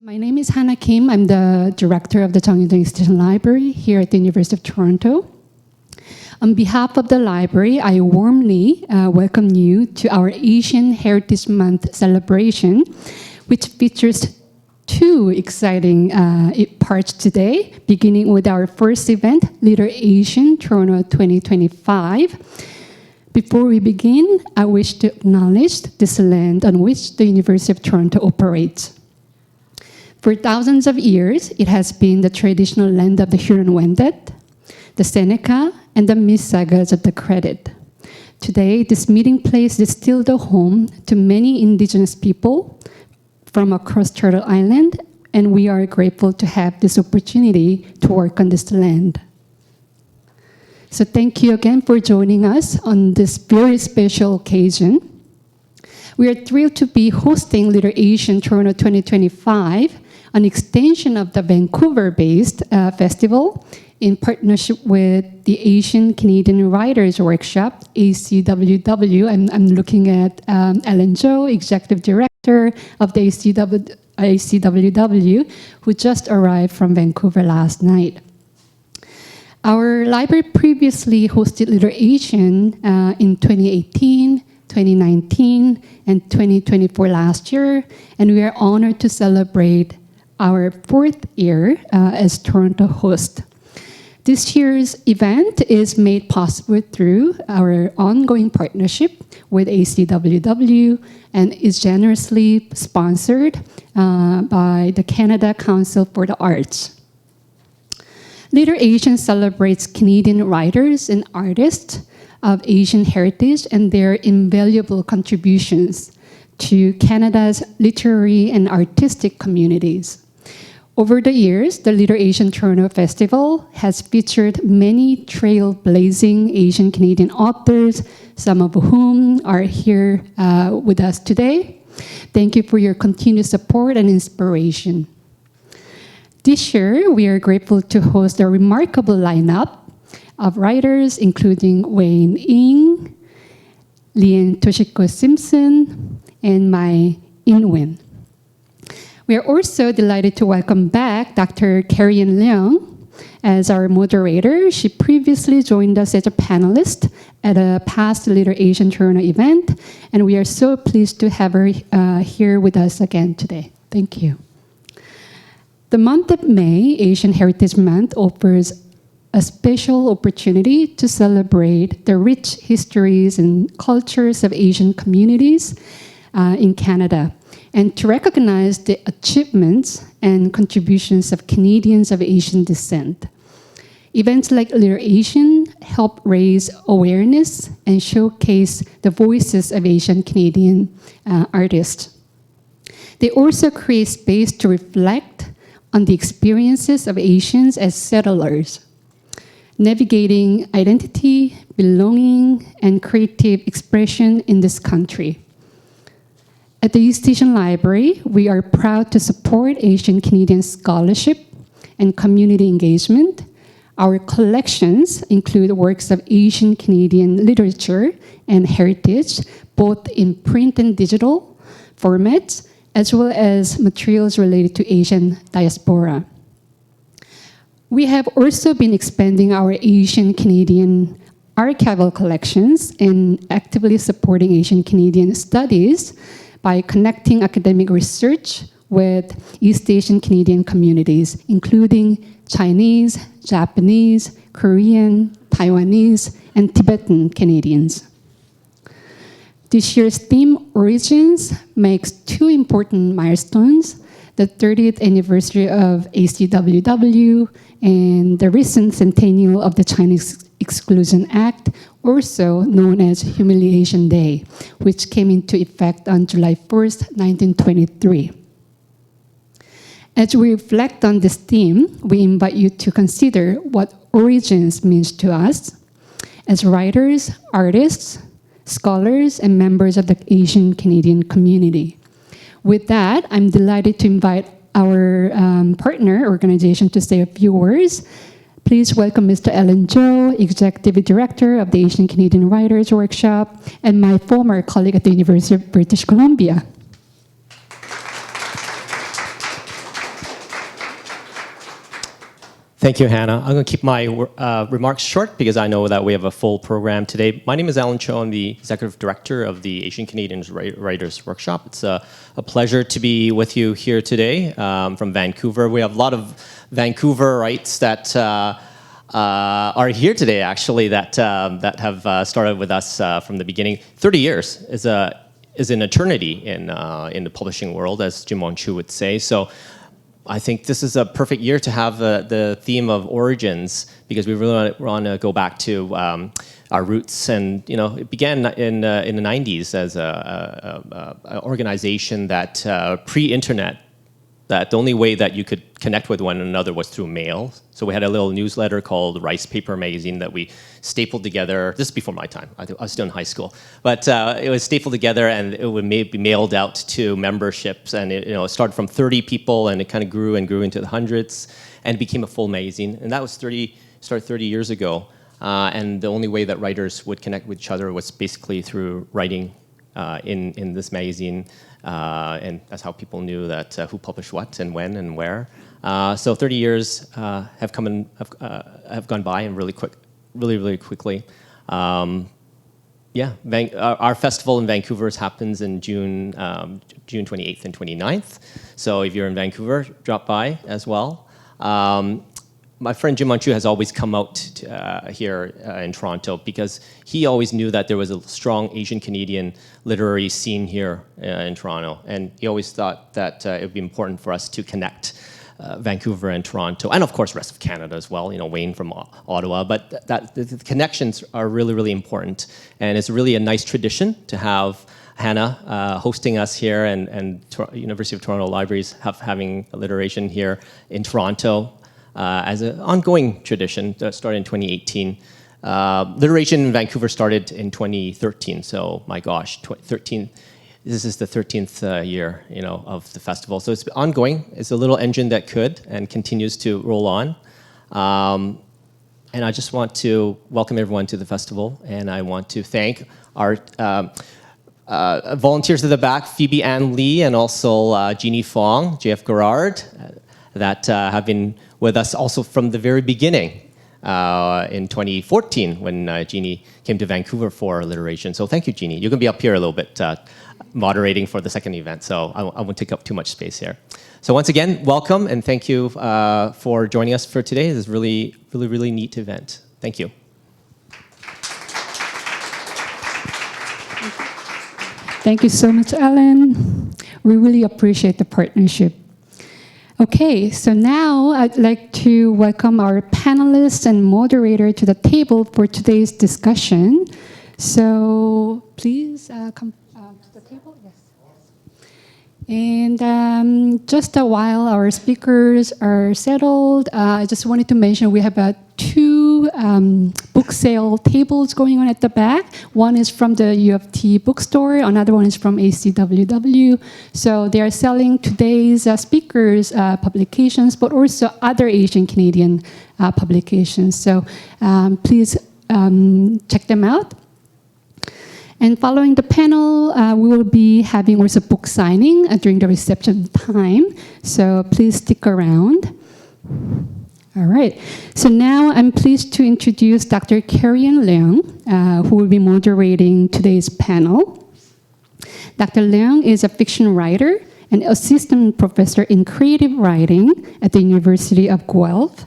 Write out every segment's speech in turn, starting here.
My name is Hannah Kim. I'm the director of the Chinese Exclusion Library here at the University of Toronto. On behalf of the library, I warmly welcome you to our Asian Heritage Month celebration, which features two exciting parts today, beginning with our first event, LiterASIAN Toronto 2025. Before we begin, I wish to acknowledge this land on which the University of Toronto operates. For thousands of years, it has been the traditional land of the Huron-Wendat, the Seneca, and the Mississaugas of the Credit. Today, this meeting place is still the home to many Indigenous people from across Turtle Island, and we are grateful to have this opportunity to work on this land. So thank you again for joining us on this very special occasion. We are thrilled to be hosting LiterASIAN Toronto 2025, an extension of the Vancouver-based festival in partnership with the Asian Canadian Writers Workshop, ACWW. I'm looking at Ellen Zhou, Executive Director of the ACWW, who just arrived from Vancouver last night. Our library previously hosted LiterASIAN in 2018, 2019, and 2024 last year, and we are honored to celebrate our fourth year as Toronto host. This year's event is made possible through our ongoing partnership with ACWW and is generously sponsored by the Canada Council for the Arts. LiterASIAN celebrates Canadian writers and artists of Asian heritage and their invaluable contributions to Canada's literary and artistic communities. Over the years, the LiterASIAN Toronto Festival has featured many trailblazing Asian Canadian authors, some of whom are here with us today. Thank you for your continued support and inspiration. This year, we are grateful to host a remarkable lineup of writers, including Wayne Ng, Lian Toshiko Simpson, and Mai Inwin. We are also delighted to welcome back Dr. Carrie-Ann Leung as our moderator. She previously joined us as a panelist at a past LiterASIAN Toronto event, and we are so pleased to have her here with us again today. Thank you. The month of May, Asian Heritage Month, offers a special opportunity to celebrate the rich histories and cultures of Asian communities in Canada, and to recognize the achievements and contributions of Canadians of Asian descent. Events like LiterASIAN help raise awareness and showcase the voices of Asian Canadian artists. They also create space to reflect on the experiences of Asians as settlers, navigating identity, belonging, and creative expression in this country. At the East Asian Library, we are proud to support Asian Canadian scholarship and community engagement. Our collections include works of Asian Canadian literature and heritage, both in print and digital formats, as well as materials related to Asian diaspora. We have also been expanding our Asian Canadian archival collections and actively supporting Asian Canadian studies by connecting academic research with East Asian Canadian communities, including Chinese, Japanese, Korean, Taiwanese, and Tibetan Canadians. This year's theme, Origins, makes two important milestones: the 30th anniversary of ACWW and the recent centennial of the Chinese Exclusion Act, also known as Humiliation Day, which came into effect on July 1st, 1923. As we reflect on this theme, we invite you to consider what origins means to us as writers, artists, scholars, and members of the Asian Canadian community. With that, I'm delighted to invite our partner organization to say a few words. Please welcome Mr. Ellen Zhou, Executive Director of the Asian Canadian Writers Workshop, and my former colleague at the University of British Columbia. Thank you, Hannah. I'm going to keep my remarks short because I know that we have a full program today. My name is Alan Cho. I'm the Executive Director of the Asian Canadians Writers Workshop. It's a pleasure to be with you here today from Vancouver. We have a lot of Vancouverites that are here today, actually, that have started with us from the beginning. 30 years is an eternity in the publishing world, as Jim Wong Chu would say. So I think this is a perfect year to have the theme of origins, because we really want to go back to our roots. And it began in the 90s as an organization that pre-internet, that the only way that you could connect with one another was through mail. So we had a little newsletter called Ricepaper magazine that we stapled together. This is before my time. I was still in high school. But it was stapled together, and it would be mailed out to memberships. And it started from 30 people, and it kind of grew and grew into the hundreds, and became a full magazine. And that was started 30 years ago. And the only way that writers would connect with each other was basically through writing in this magazine. And that's how people knew that who published what and when and where. So 30 years have gone by and really quickly. Our festival in Vancouver happens in June 28th and 29th. So if you're in Vancouver, drop by as well. My friend Jim Wong Chu has always come out here in Toronto because he always knew that there was a strong Asian Canadian literary scene here in Toronto, and he always thought that it would be important for us to connect Vancouver and Toronto, and of course rest of Canada as well. Wayne from Ottawa, but the connections are really, really important, and it's really a nice tradition to have Hannah hosting us here, and University of Toronto Libraries having alliteration here in Toronto. As an ongoing tradition that started in 2018. Literation in Vancouver started in 2013, so my gosh, 13. This is the 13th year, of the festival. So it's ongoing. It's a little engine that could and continues to roll on. And I just want to welcome everyone to the festival, and I want to thank our volunteers at the back, Phoebe Ann Lee, and also Jeannie Fong, JF Gerard, that have been with us also from the very beginning in 2014 when Jeannie came to Vancouver for alliteration. So thank you, Jeannie. You're going to be up here a little bit moderating for the second event, so I won't take up too much space here. So once again, welcome, and thank you for joining us for today. This is really, really, really neat event. Thank you. Thank you so much, Alan. We really appreciate the partnership. Okay, so now I'd like to welcome our panelists and moderator to the table for today's discussion. So please come to the table. Yes. And just while our speakers are settled, I just wanted to mention we have two book sale tables going on at the back. One is from the U of T bookstore, another one is from ACWW. So they are selling today's speakers' publications, but also other Asian Canadian publications. So please check them out. And following the panel, we will be having also book signing during the reception time. So please stick around. All right. So now I'm pleased to introduce Dr. Carrie-Ann Leung, who will be moderating today's panel. Dr. Leung is a fiction writer and assistant professor in creative writing at the University of Guelph.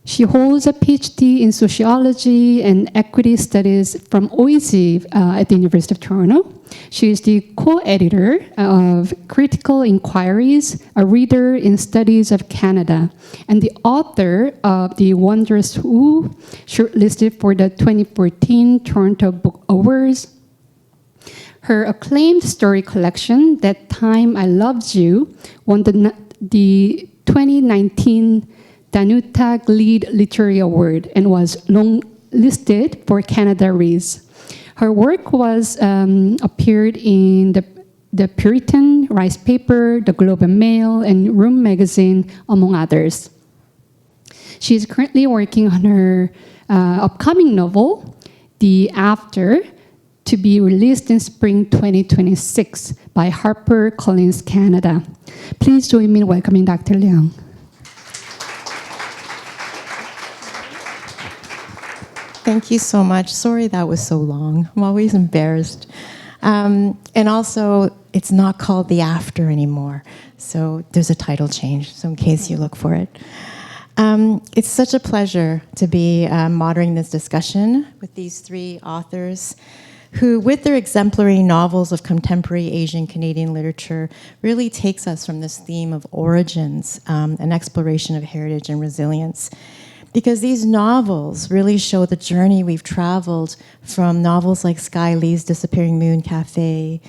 She holds a PhD in sociology and equity studies from OISE at the University of Toronto. She is the co-editor of Critical Inquiries, a reader in Studies of Canada, and the author of The Wondrous Who, shortlisted for the 2014 Toronto Book Awards. Her acclaimed story collection, That Time I Loved You, won the 2019 Danuta Gleed Literary Award and was long-listed for Canada Rees. Her work was appeared in the Puritan, Ricepaper, the Globe and Mail, and Room Magazine, among others. She is currently working on her upcoming novel, The After, to be released in spring 2026 by HarperCollins Canada. Please join me in welcoming Dr. Leung. Thank you so much. Sorry that was so long. I'm always embarrassed. And also, it's not called The After anymore. So there's a title change, so in case you look for it. It's such a pleasure to be moderating this discussion with these three authors who, with their exemplary novels of contemporary Asian Canadian literature, really takes us from this theme of origins, an exploration of heritage and resilience. Because these novels really show the journey we've traveled from novels like Sky Lee's Disappearing Moon Cafe,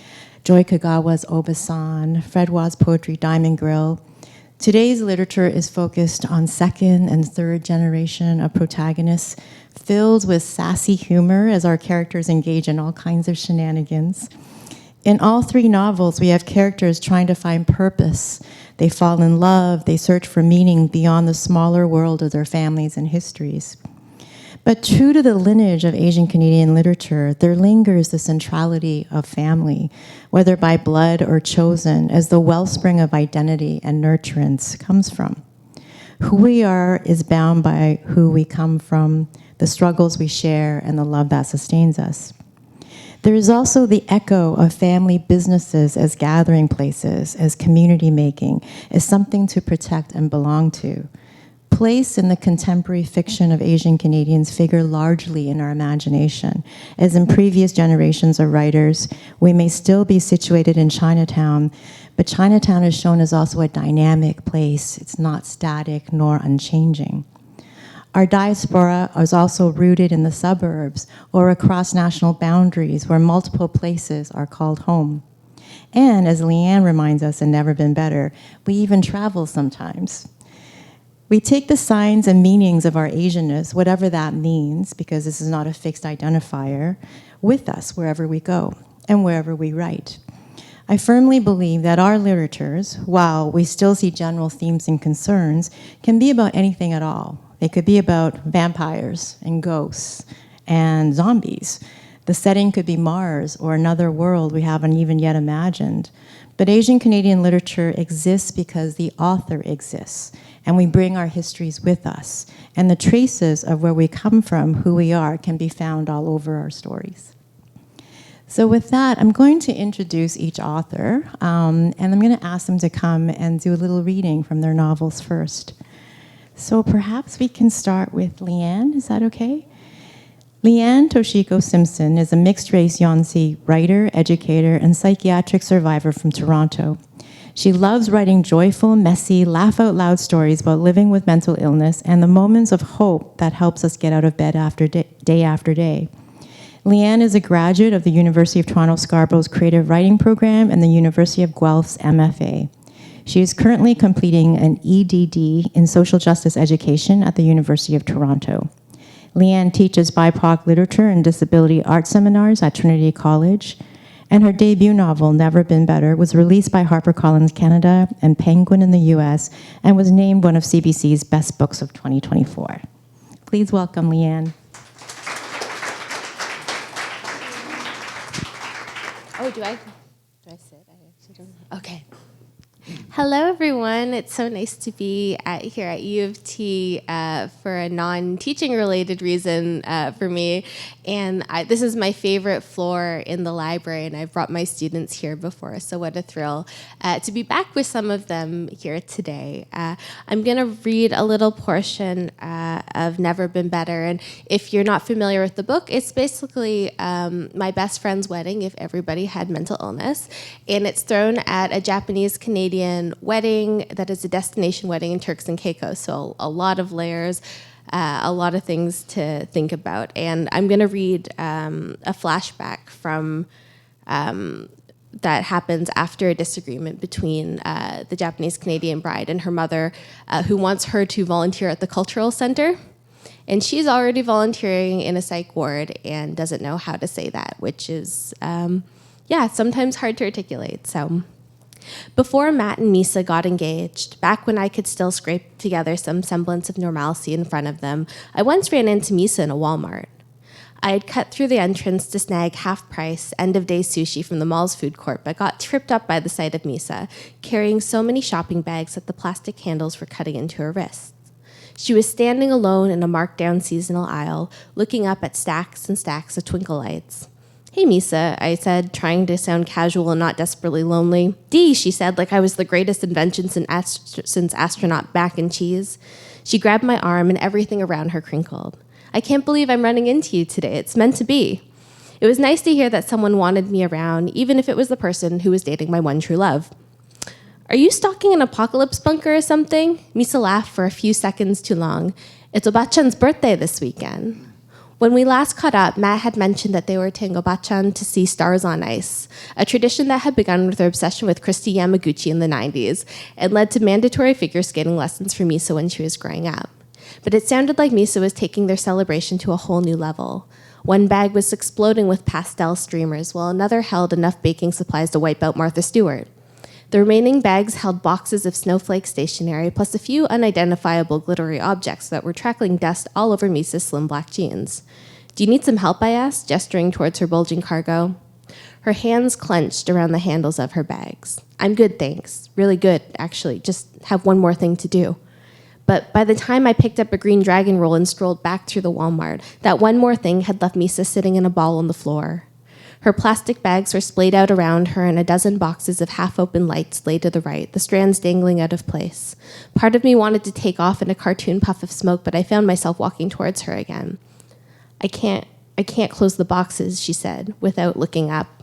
Joy Kagawa's Obasan, Fred Wa's poetry Diamond Grill. Today's literature is focused on second and third generation of protagonists, filled with sassy humor as our characters engage in all kinds of shenanigans. In all three novels, we have characters trying to find purpose. They fall in love, they search for meaning beyond the smaller world of their families and histories. But true to the lineage of Asian Canadian literature, there lingers the centrality of family, whether by blood or chosen, as the wellspring of identity and nurturance comes from. Who we are is bound by who we come from, the struggles we share, and the love that sustains us. There is also the echo of family businesses as gathering places, as community making, as something to protect and belong to. Place in the contemporary fiction of Asian Canadians figure largely in our imagination. As in previous generations of writers, we may still be situated in Chinatown, but Chinatown is shown as also a dynamic place. It's not static nor unchanging. Our diaspora is also rooted in the suburbs or across national boundaries where multiple places are called home. And as Leanne reminds us in Never Been Better, we even travel sometimes. We take the signs and meanings of our Asianness, whatever that means, because this is not a fixed identifier, with us wherever we go and wherever we write. I firmly believe that our literatures, while we still see general themes and concerns, can be about anything at all. They could be about vampires and ghosts and zombies. The setting could be Mars or another world we haven't even yet imagined. But Asian Canadian literature exists because the author exists, and we bring our histories with us. And the traces of where we come from, who we are, can be found all over our stories. So with that, I'm going to introduce each author, and I'm going to ask them to come and do a little reading from their novels first. So perhaps we can start with Leanne, is that okay? Leanne Toshiko Simpson is a mixed-race Yonsei writer, educator, and psychiatric survivor from Toronto. She loves writing joyful, messy, laugh-out-loud stories about living with mental illness and the moments of hope that helps us get out of bed day after day. Leanne is a graduate of the University of Toronto Scarborough's Creative Writing Program and the University of Guelph's MFA. She is currently completing an EDD in Social Justice Education at the University of Toronto. Leanne teaches BIPOC literature and disability art seminars at Trinity College, and her debut novel, Never Been Better, was released by HarperCollins Canada and Penguin in the US, and was named one of CBC's Best Books of 2024. Please welcome Leanne. Oh, do I sit? I actually don't know. Okay. Hello, everyone. It's so nice to be here at U of T for a non-teaching related reason for me. And this is my favorite floor in the library, and I've brought my students here before, so what a thrill to be back with some of them here today. I'm going to read a little portion of Never Been Better, and if you're not familiar with the book, it's basically my best friend's wedding if everybody had mental illness, and it's thrown at a Japanese-Canadian wedding that is a destination wedding in Turks and Caicos, so a lot of layers, a lot of things to think about. And I'm going to read a flashback from that happens after a disagreement between the Japanese-Canadian bride and her mother, who wants her to volunteer at the cultural center. And she's already volunteering in a psych ward and doesn't know how to say that, which is, sometimes hard to articulate. So before Matt and Misa got engaged, back when I could still scrape together some semblance of normalcy in front of them, I once ran into Misa in a Walmart. I had cut through the entrance to snag half-price, end-of-day sushi from the mall's food court, but got tripped up by the sight of Misa, carrying so many shopping bags that the plastic handles were cutting into her wrists. She was standing alone in a marked-down seasonal aisle, looking up at stacks and stacks of twinkle lights. "Hey, Misa," I said, trying to sound casual and not desperately lonely. "D," she said, like I was the greatest invention since astronaut mac and cheese. She grabbed my arm, and everything around her crinkled. "I can't believe I'm running into you today. It's meant to be." It was nice to hear that someone wanted me around, even if it was the person who was dating my one true love. "Are you stalking an apocalypse bunker or something?" Misa laughed for a few seconds too long. "It's Obachan's birthday this weekend." When we last caught up, Matt had mentioned that they were taking Obachan to see Stars on Ice, a tradition that had begun with her obsession with Christy Yamaguchi in the 90s and led to mandatory figure skating lessons for Misa when she was growing up. But it sounded like Misa was taking their celebration to a whole new level. One bag was exploding with pastel streamers, while another held enough baking supplies to wipe out Martha Stewart. The remaining bags held boxes of snowflake stationery, plus a few unidentifiable glittery objects that were trickling dust all over Misa's slim black jeans. "Do you need some help?" I asked, gesturing towards her bulging cargo. Her hands clenched around the handles of her bags. "I'm good, thanks. Really good, actually. Just have one more thing to do." But by the time I picked up a green dragon roll and strolled back through the Walmart, that one more thing had left Misa sitting in a ball on the floor. Her plastic bags were splayed out around her, and a dozen boxes of half-open lights lay to the right, the strands dangling out of place. Part of me wanted to take off in a cartoon puff of smoke, but I found myself walking towards her again. I can't close the boxes," she said, without looking up.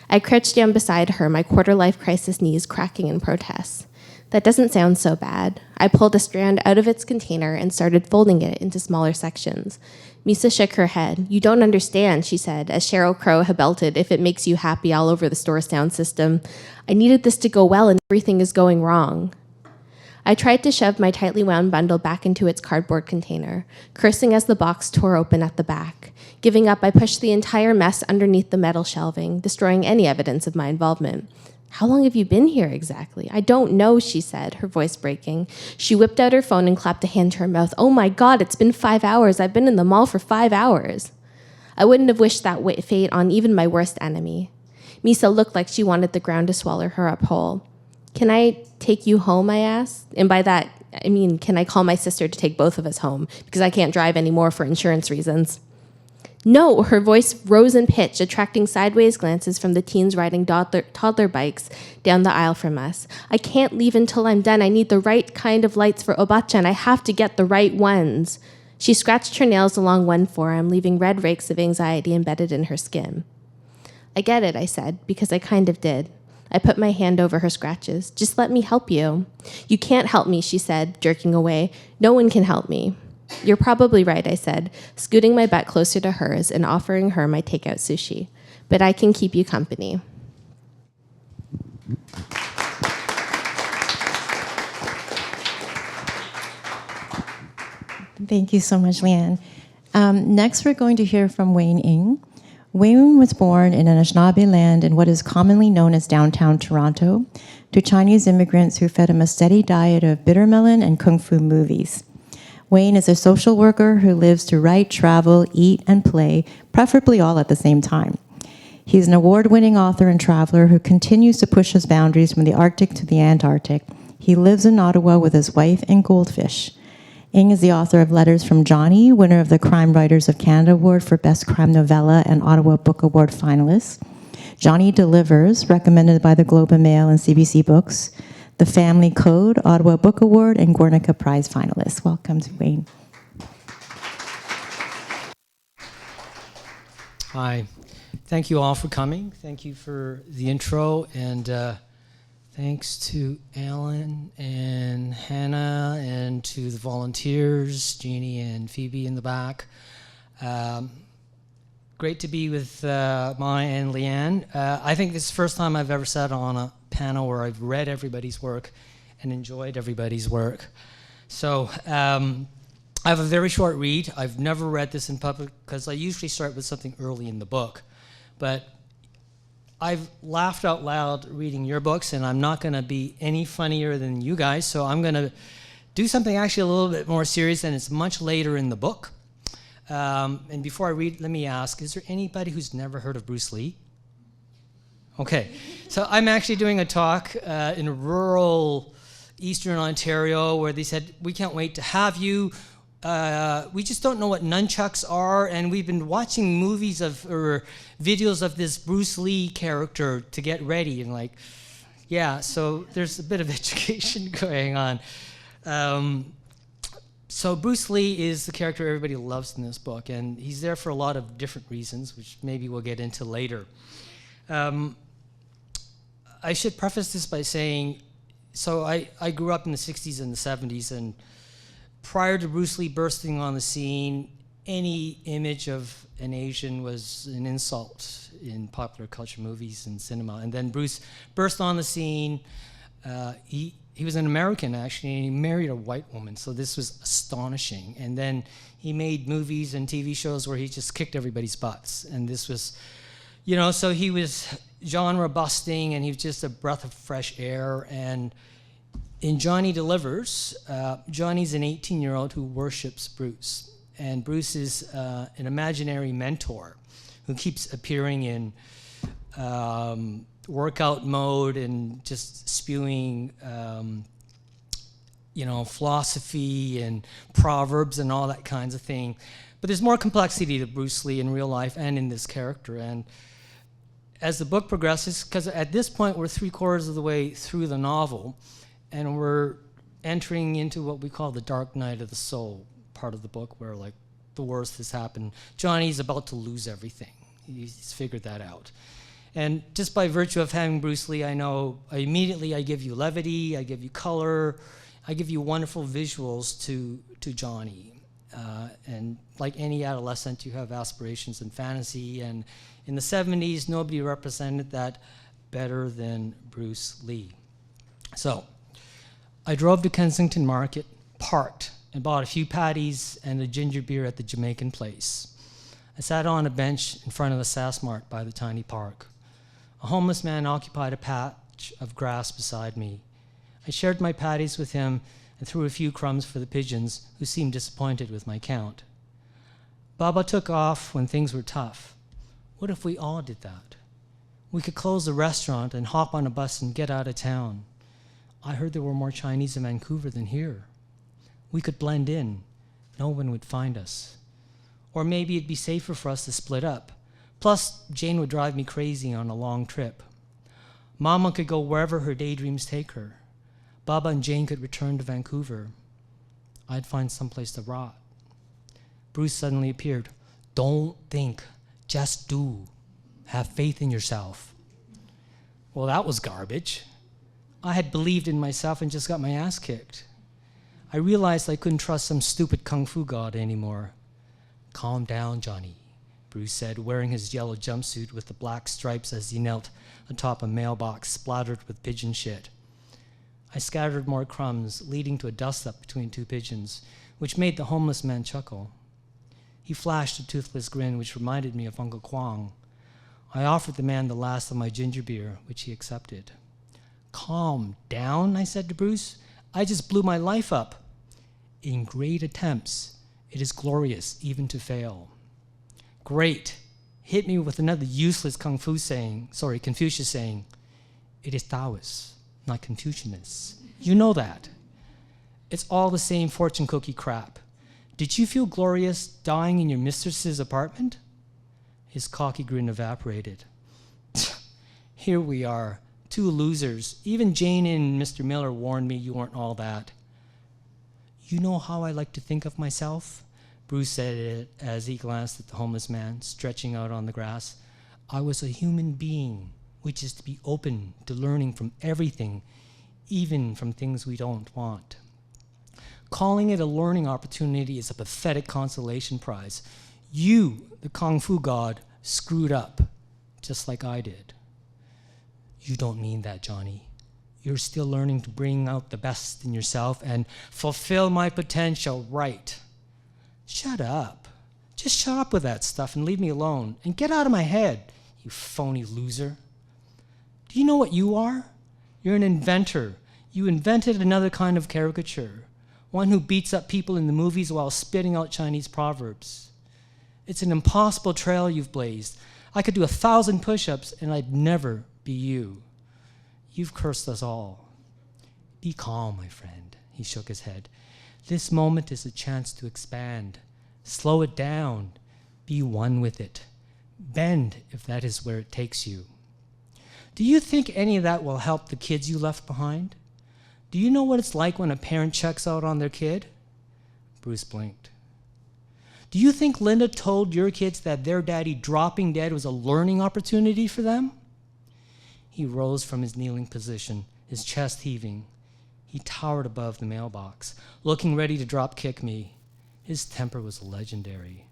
I crouched down beside her, my quarter-life crisis knees cracking in protest. "That doesn't sound so bad." I pulled a strand out of its container and started folding it into smaller sections. Misa shook her head. "You don't understand," she said, as Sheryl Crow had belted, "If it makes you happy," all over the store sound system. "I needed this to go well, and everything is going wrong." I tried to shove my tightly wound bundle back into its cardboard container, cursing as the box tore open at the back. Giving up, I pushed the entire mess underneath the metal shelving, destroying any evidence of my involvement. "How long have you been here exactly?" "I don't know," she said, her voice breaking. She whipped out her phone and clapped a hand to her mouth. "Oh my God, it's been 5 hours. I've been in the mall for 5 hours. I wouldn't have wished that fate on even my worst enemy. Misa looked like she wanted the ground to swallow her up whole. "Can I take you home?" I asked. And by that, I mean, can I call my sister to take both of us home? Because I can't drive anymore for insurance reasons. "No," her voice rose in pitch, attracting sideways glances from the teens riding toddler bikes down the aisle from us. "I can't leave until I'm done. I need the right kind of lights for Obachan. I have to get the right ones." She scratched her nails along one forearm, leaving red rakes of anxiety embedded in her skin. "I get it," I said, because I kind of did. I put my hand over her scratches. "Just let me help you." "You can't help me," she said, jerking away. "No one can help me." "You're probably right," I said, scooting my butt closer to hers and offering her my takeout sushi. "But I can keep you company." Thank you so much, Leanne. Next, we're going to hear from Wayne Ng. Wayne was born in Anishinaabe land in what is commonly known as downtown Toronto to Chinese immigrants who fed him a steady diet of bittermelon and kung fu movies. Wayne is a social worker who lives to write, travel, eat, and play, preferably all at the same time. He's an award-winning author and traveler who continues to push his boundaries from the Arctic to the Antarctic. He lives in Ottawa with his wife and goldfish. Ng is the author of Letters from Johnny, winner of the Crime Writers of Canada Award for Best Crime Novella and Ottawa Book Award finalist. Johnny Delivers, recommended by the Globe and Mail and CBC Books. The Family Code, Ottawa Book Award, and Guernica Prize finalist. Welcome to Wayne. Hi. Thank you all for coming. Thank you for the intro, and thanks to Alan and Hannah and to the volunteers, Jeannie and Phoebe in the back. Great to be with Maya and Leanne. I think this is the first time I've ever sat on a panel where I've read everybody's work and enjoyed everybody's work. So I have a very short read. I've never read this in public because I usually start with something early in the book. But I've laughed out loud reading your books, and I'm not going to be any funnier than you guys, so I'm going to do something actually a little bit more serious, and it's much later in the book. And before I read, let me ask, is there anybody who's never heard of Bruce Lee? Okay, so I'm actually doing a talk in rural Eastern Ontario where they said, "We can't wait to have you. we just don't know what nunchucks are, and we've been watching movies or videos of this Bruce Lee character to get ready, and like, yeah, so there's a bit of education going on. So Bruce Lee is the character everybody loves in this book, and he's there for a lot of different reasons, which maybe we'll get into later. I should preface this by saying, so I grew up in the 60s and the 70s, and prior to Bruce Lee bursting on the scene, any image of an Asian was an insult in popular culture, movies and cinema. And then Bruce burst on the scene. He was an American, actually, and he married a white woman, so this was astonishing. And then he made movies and TV shows where he just kicked everybody's butts. And this was, you know, so he was genre busting, and he was just a breath of fresh air. And in Johnny Delivers, Johnny's an 18-year-old who worships Bruce. And Bruce is an imaginary mentor who keeps appearing in workout mode and just spewing, you know, philosophy and proverbs and all that kinds of thing. But there's more complexity to Bruce Lee in real life and in this character. And as the book progresses, because at this point we're 3/4 of the way through the novel, and we're entering into what we call the dark night of the soul part of the book, where like the worst has happened. Johnny's about to lose everything. He's figured that out. And just by virtue of having Bruce Lee, I know immediately I give you levity, I give you color, I give you wonderful visuals to Johnny. And like any adolescent, you have aspirations and fantasy. And in the 70s, nobody represented that better than Bruce Lee. So I drove to Kensington Market, parked, and bought a few patties and a ginger beer at the Jamaican place. I sat on a bench in front of the Sassmart by the tiny park. A homeless man occupied a patch of grass beside me. I shared my patties with him and threw a few crumbs for the pigeons, who seemed disappointed with my count. Baba took off when things were tough. What if we all did that? We could close the restaurant and hop on a bus and get out of town. I heard there were more Chinese in Vancouver than here. We could blend in. No one would find us. Or maybe it'd be safer for us to split up. Plus, Jane would drive me crazy on a long trip. Mama could go wherever her daydreams take her. Baba and Jane could return to Vancouver. I'd find someplace to rot. Bruce suddenly appeared. Don't think, just do. Have faith in yourself. Well, that was garbage. I had believed in myself and just got my ass kicked. I realized I couldn't trust some stupid kung fu god anymore. Calm down, Johnny, Bruce said, wearing his yellow jumpsuit with the black stripes as he knelt atop a mailbox splattered with pigeon shit. I scattered more crumbs, leading to a dust-up between two pigeons, which made the homeless man chuckle. He flashed a toothless grin which reminded me of Uncle Kwong. I offered the man the last of my ginger beer, which he accepted. Calm down, I said to Bruce. I just blew my life up. In great attempts, it is glorious even to fail. Great. Hit me with another useless Confucius saying. It is Taoist, not Confucianist. You know that. It's all the same fortune cookie crap. Did you feel glorious dying in your mistress's apartment? His cocky grin evaporated. Here we are, two losers. Even Jane and Mr. Miller warned me you weren't all that. You know how I like to think of myself? Bruce said it as he glanced at the homeless man, stretching out on the grass. I was a human being, which is to be open to learning from everything, even from things we don't want. Calling it a learning opportunity is a pathetic consolation prize. You, the Kung Fu god, screwed up, just like I did. You don't mean that, Johnny. You're still learning to bring out the best in yourself and fulfill my potential, right? Shut up. Just shut up with that stuff and leave me alone. And get out of my head, you phony loser. Do you know what you are? You're an inventor. You invented another kind of caricature, one who beats up people in the movies while spitting out Chinese proverbs. It's an impossible trail you've blazed. I could do 1,000 push-ups and I'd never be you. You've cursed us all. Be calm, my friend. He shook his head. This moment is a chance to expand. Slow it down. Be one with it. Bend if that is where it takes you. Do you think any of that will help the kids you left behind? Do you know what it's like when a parent checks out on their kid? Bruce blinked. Do you think Linda told your kids that their daddy dropping dead was a learning opportunity for them? He rose from his kneeling position, his chest heaving. He towered above the mailbox, looking ready to drop kick me. His temper was legendary.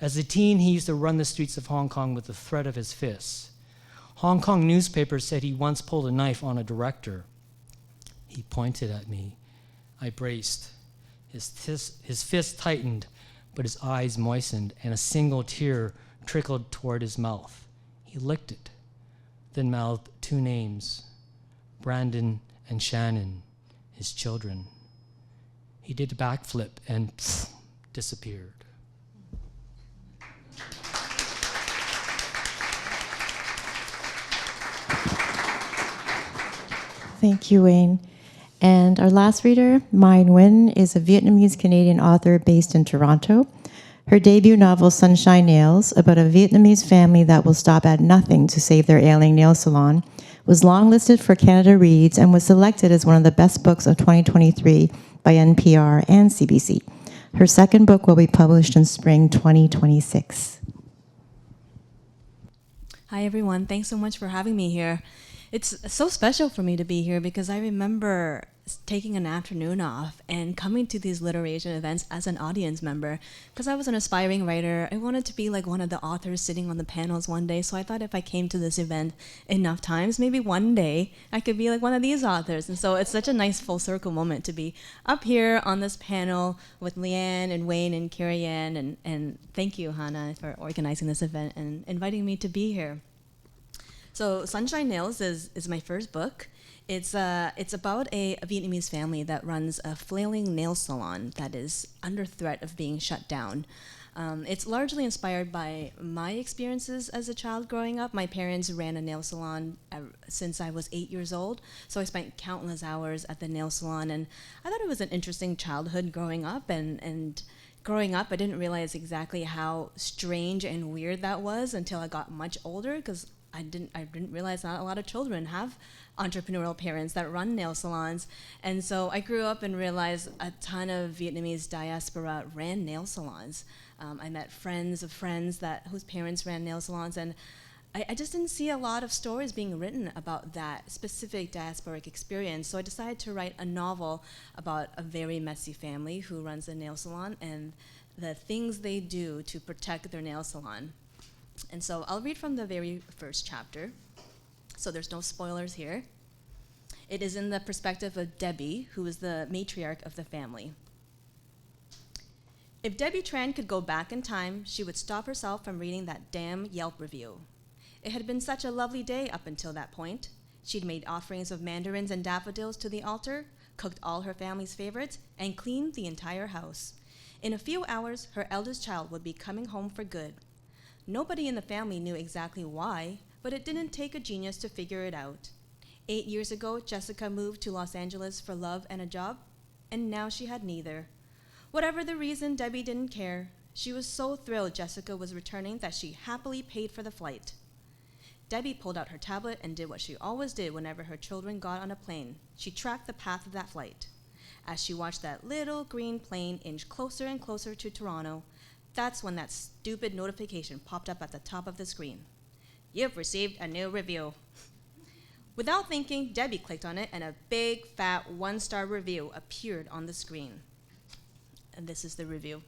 As a teen, he used to run the streets of Hong Kong with the threat of his fists. Hong Kong newspapers said he once pulled a knife on a director. He pointed at me. I braced. His fist tightened, but his eyes moistened, and a single tear trickled toward his mouth. He licked it, then mouthed two names, Brandon and Shannon, his children. He did a backflip and disappeared. Thank you, Wayne. And our last reader, Mai Nguyen, is a Vietnamese-Canadian author based in Toronto. Her debut novel, Sunshine Nails, about a Vietnamese family that will stop at nothing to save their ailing nail salon, was longlisted for Canada Reads and was selected as one of the best books of 2023 by NPR and CBC. Her second book will be published in spring 2026. Hi, everyone. Thanks so much for having me here. It's so special for me to be here because I remember taking an afternoon off and coming to these LiterASIAN events as an audience member. Because I was an aspiring writer, I wanted to be like one of the authors sitting on the panels one day. So I thought if I came to this event enough times, maybe one day I could be like one of these authors. And so it's such a nice full circle moment to be up here on this panel with Leanne and Wayne and Carrie Ann. And thank you, Hannah, for organizing this event and inviting me to be here. So Sunshine Nails is my first book. It's about a Vietnamese family that runs a flailing nail salon that is under threat of being shut down. It's largely inspired by my experiences as a child growing up. My parents ran a nail salon since I was 8 years old, so I spent countless hours at the nail salon, and I thought it was an interesting childhood growing up, and growing up, I didn't realize exactly how strange and weird that was until I got much older, because I didn't realize not a lot of children have entrepreneurial parents that run nail salons. And so I grew up and realized a ton of Vietnamese diaspora ran nail salons. I met friends of friends whose parents ran nail salons, and I just didn't see a lot of stories being written about that specific diasporic experience. So I decided to write a novel about a very messy family who runs a nail salon and the things they do to protect their nail salon. And so I'll read from the very first chapter. So there's no spoilers here. It is in the perspective of Debbie, who is the matriarch of the family. If Debbie Tran could go back in time, she would stop herself from reading that damn Yelp review. It had been such a lovely day up until that point. She'd made offerings of mandarins and daffodils to the altar, cooked all her family's favorites, and cleaned the entire house. In a few hours, her eldest child would be coming home for good. Nobody in the family knew exactly why, but it didn't take a genius to figure it out. 8 years ago, Jessica moved to Los Angeles for love and a job, and now she had neither. Whatever the reason, Debbie didn't care. She was so thrilled Jessica was returning that she happily paid for the flight. Debbie pulled out her tablet and did what she always did whenever her children got on a plane. She tracked the path of that flight. As she watched that little green plane inch closer and closer to Toronto, that's when that stupid notification popped up at the top of the screen. You've received a new review. Without thinking, Debbie clicked on it, and a big, fat, 1-star review appeared on the screen. And this is the review.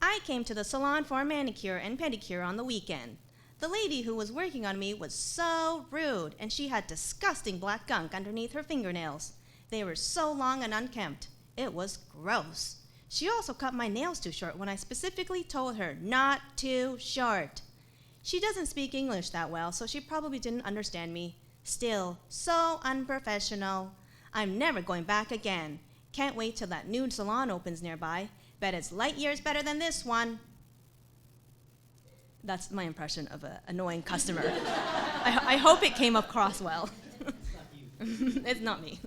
I came to the salon for a manicure and pedicure on the weekend. The lady who was working on me was so rude, and she had disgusting black gunk underneath her fingernails. They were so long and unkempt. It was gross. She also cut my nails too short when I specifically told her not too short. She doesn't speak English that well, so she probably didn't understand me. Still, so unprofessional. I'm never going back again. Can't wait till that new salon opens nearby. Bet it's light years better than this one. That's my impression of an annoying customer. I hope it came across well. It's not me.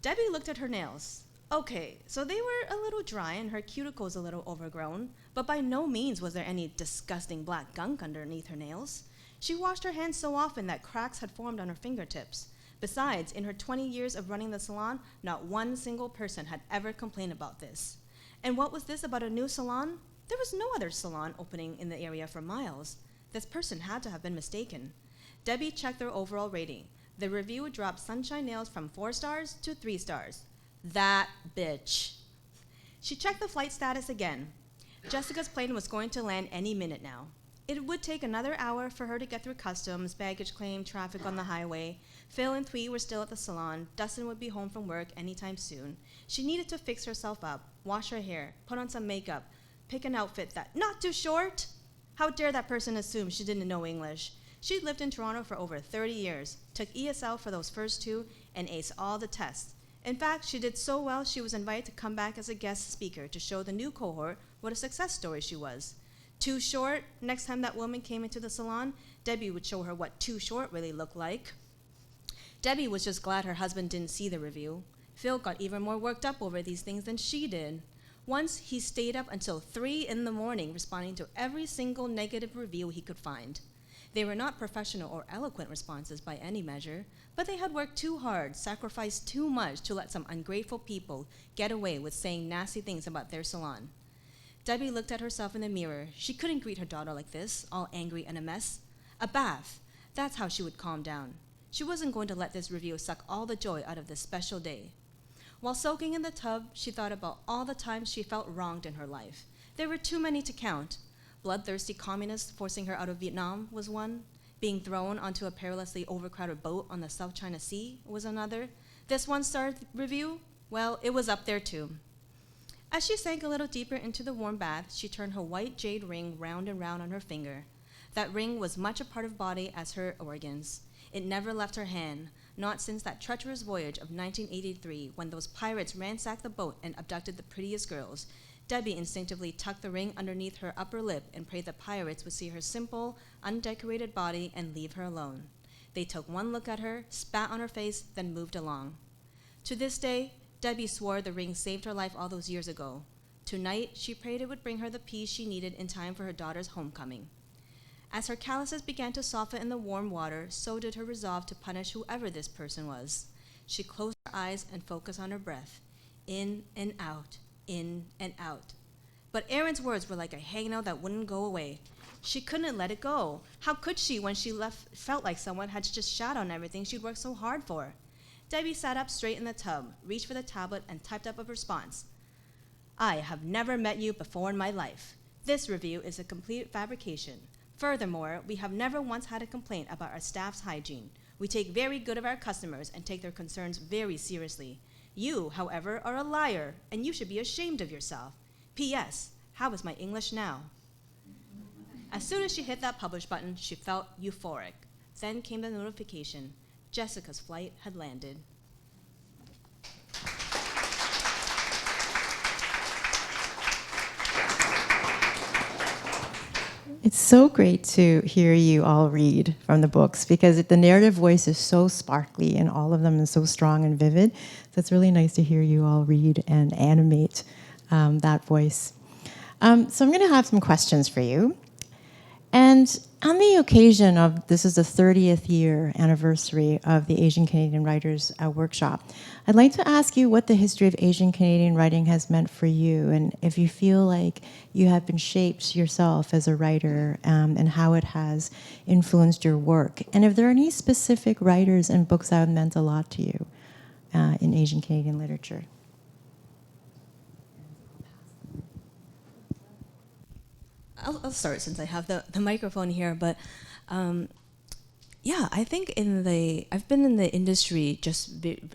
Debbie looked at her nails. Okay, so they were a little dry and her cuticles a little overgrown, but by no means was there any disgusting black gunk underneath her nails. She washed her hands so often that cracks had formed on her fingertips. Besides, in her 20 years of running the salon, not one single person had ever complained about this. And what was this about a new salon? There was no other salon opening in the area for miles. This person had to have been mistaken. Debbie checked their overall rating. The review dropped Sunshine Nails from 4 stars to 3 stars. That bitch. She checked the flight status again. Jessica's plane was going to land any minute now. It would take another hour for her to get through customs, baggage claim, traffic on the highway. Phil and Thuy were still at the salon. Dustin would be home from work anytime soon. She needed to fix herself up, wash her hair, put on some makeup, pick an outfit that not too short. How dare that person assume she didn't know English? She'd lived in Toronto for over 30 years, took ESL for those first 2, and aced all the tests. In fact, she did so well she was invited to come back as a guest speaker to show the new cohort what a success story she was. Too short? Next time that woman came into the salon, Debbie would show her what too short really looked like. Debbie was just glad her husband didn't see the review. Phil got even more worked up over these things than she did. Once, he stayed up until 3 in the morning responding to every single negative review he could find. They were not professional or eloquent responses by any measure, but they had worked too hard, sacrificed too much to let some ungrateful people get away with saying nasty things about their salon. Debbie looked at herself in the mirror. She couldn't greet her daughter like this, all angry and a mess. A bath. That's how she would calm down. She wasn't going to let this review suck all the joy out of this special day. While soaking in the tub, she thought about all the times she felt wronged in her life. There were too many to count. Bloodthirsty communists forcing her out of Vietnam was one. Being thrown onto a perilously overcrowded boat on the South China Sea was another. This 1-star review, well, it was up there too. As she sank a little deeper into the warm bath, she turned her white jade ring round and round on her finger. That ring was much a part of body as her organs. It never left her hand, not since that treacherous voyage of 1983 when those pirates ransacked the boat and abducted the prettiest girls. Debbie instinctively tucked the ring underneath her upper lip and prayed the pirates would see her simple, undecorated body and leave her alone. They took one look at her, spat on her face, then moved along. To this day, Debbie swore the ring saved her life all those years ago. Tonight, she prayed it would bring her the peace she needed in time for her daughter's homecoming. As her calluses began to soften in the warm water, so did her resolve to punish whoever this person was. She closed her eyes and focused on her breath. In and out, in and out. But Erin's words were like a hangnail that wouldn't go away. She couldn't let it go. How could she when she felt like someone had just shat on everything she'd worked so hard for? Debbie sat up straight in the tub, reached for the tablet, and typed up a response. I have never met you before in my life. This review is a complete fabrication. Furthermore, we have never once had a complaint about our staff's hygiene. We take very good of our customers and take their concerns very seriously. You, however, are a liar, and you should be ashamed of yourself. P.S. How is my English now? As soon as she hit that publish button, she felt euphoric. Then came the notification. Jessica's flight had landed. It's so great to hear you all read from the books because the narrative voice is so sparkly in all of them and so strong and vivid. So it's really nice to hear you all read and animate that voice. So I'm going to have some questions for you. And on the occasion of, this is the 30th year anniversary of the Asian Canadian Writers Workshop, I'd like to ask you what the history of Asian Canadian writing has meant for you, and if you feel like you have been shaped yourself as a writer, and how it has influenced your work, and if there are any specific writers and books that have meant a lot to you in Asian Canadian literature. I'll start since I have the microphone here, but yeah, I think I've been in the industry